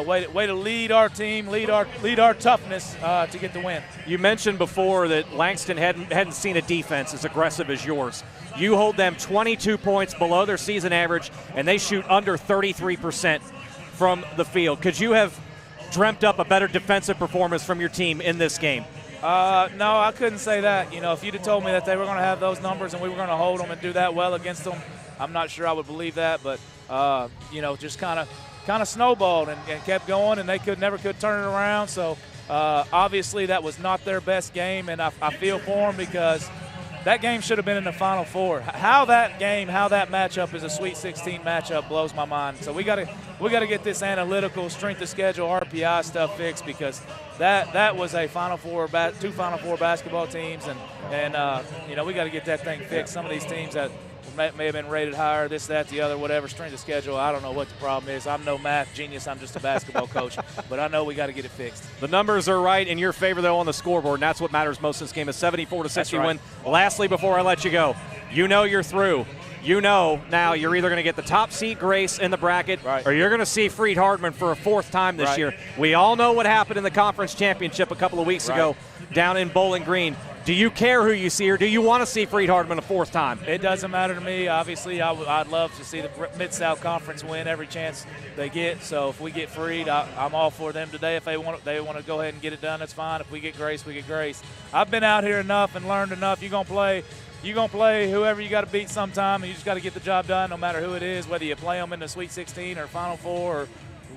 way to lead our team, lead our toughness to get the win. You mentioned before that Langston hadn't seen a defense as aggressive as yours. You hold them 22 points below their season average, and they shoot under 33% from the field. Could you have dreamt up a better defensive performance from your team in this game? No, I couldn't say that. If you'd have told me that they were going to have those numbers and we were going to hold them and do that well against them, I'm not sure I would believe that. But just kind of snowballed and kept going, and they never could turn it around. So obviously that was not their best game, and I feel for them because that game should have been in the Final Four. How that matchup is a Sweet 16 matchup blows my mind. So we got to get this analytical strength of schedule RPI stuff fixed because that was a two Final Four basketball teams, and we got to get that thing fixed. Some of these teams that may have been rated higher, this, that, the other, whatever, strength of schedule. I don't know what the problem is. I'm no math genius. I'm just a basketball coach. But I know we got to get it fixed. The numbers are right in your favor, though, on the scoreboard, and that's what matters most in this game, a 74-60 right. win. Lastly, before I let you go, you're through. Now you're either going to get the top seed Grace in the bracket, right, or you're going to see Freed-Hardeman for a fourth time this right. year. We all know what happened in the conference championship a couple of weeks right. ago down in Bowling Green. Do you care who you see, or do you want to see Freed-Hardeman a fourth time? It doesn't matter to me. Obviously, I'd love to see the Mid-South Conference win every chance they get. So if we get Freed, I'm all for them today. If they want to go ahead and get it done, that's fine. If we get Grace, we get Grace. I've been out here enough and learned enough. You're going to play whoever you got to beat sometime, and you just got to get the job done no matter who it is, whether you play them in the Sweet 16 or Final Four or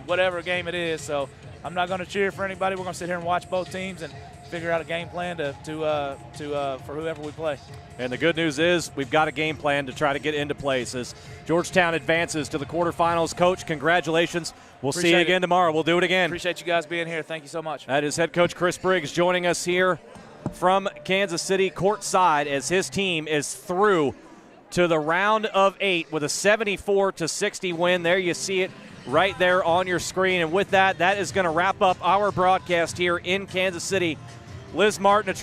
whatever game it is. So I'm not going to cheer for anybody. We're going to sit here and watch both teams and figure out a game plan for whoever we play. And the good news is we've got a game plan to try to get into place as Georgetown advances to the quarterfinals. Coach, congratulations. We'll see you again tomorrow. We'll do it again. Appreciate you guys being here. Thank you so much. That is head coach Chris Briggs joining us here from Kansas City courtside as his team is through to the round of 8 with a 74-60 win. There you see it right there on your screen. And with that is going to wrap up our broadcast here in Kansas City. Liz Martin, a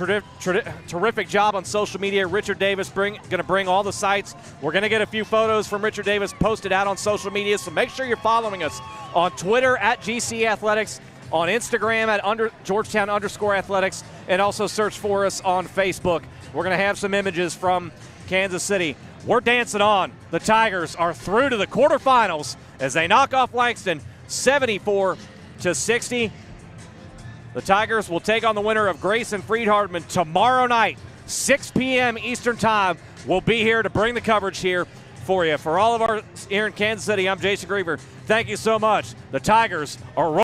terrific job on social media. Richard Davis going to bring all the sites. We're going to get a few photos from Richard Davis posted out on social media, so make sure you're following us on Twitter at GC Athletics, on Instagram at Georgetown_athletics, and also search for us on Facebook. We're going to have some images from Kansas City. We're dancing on. The Tigers are through to the quarterfinals as they knock off Langston 74-60. The Tigers will take on the winner of Grace and Freed-Hardeman tomorrow night, 6 p.m. Eastern Time. We'll be here to bring the coverage here for you. For all of our here in Kansas City, I'm Jason Griever. Thank you so much. The Tigers are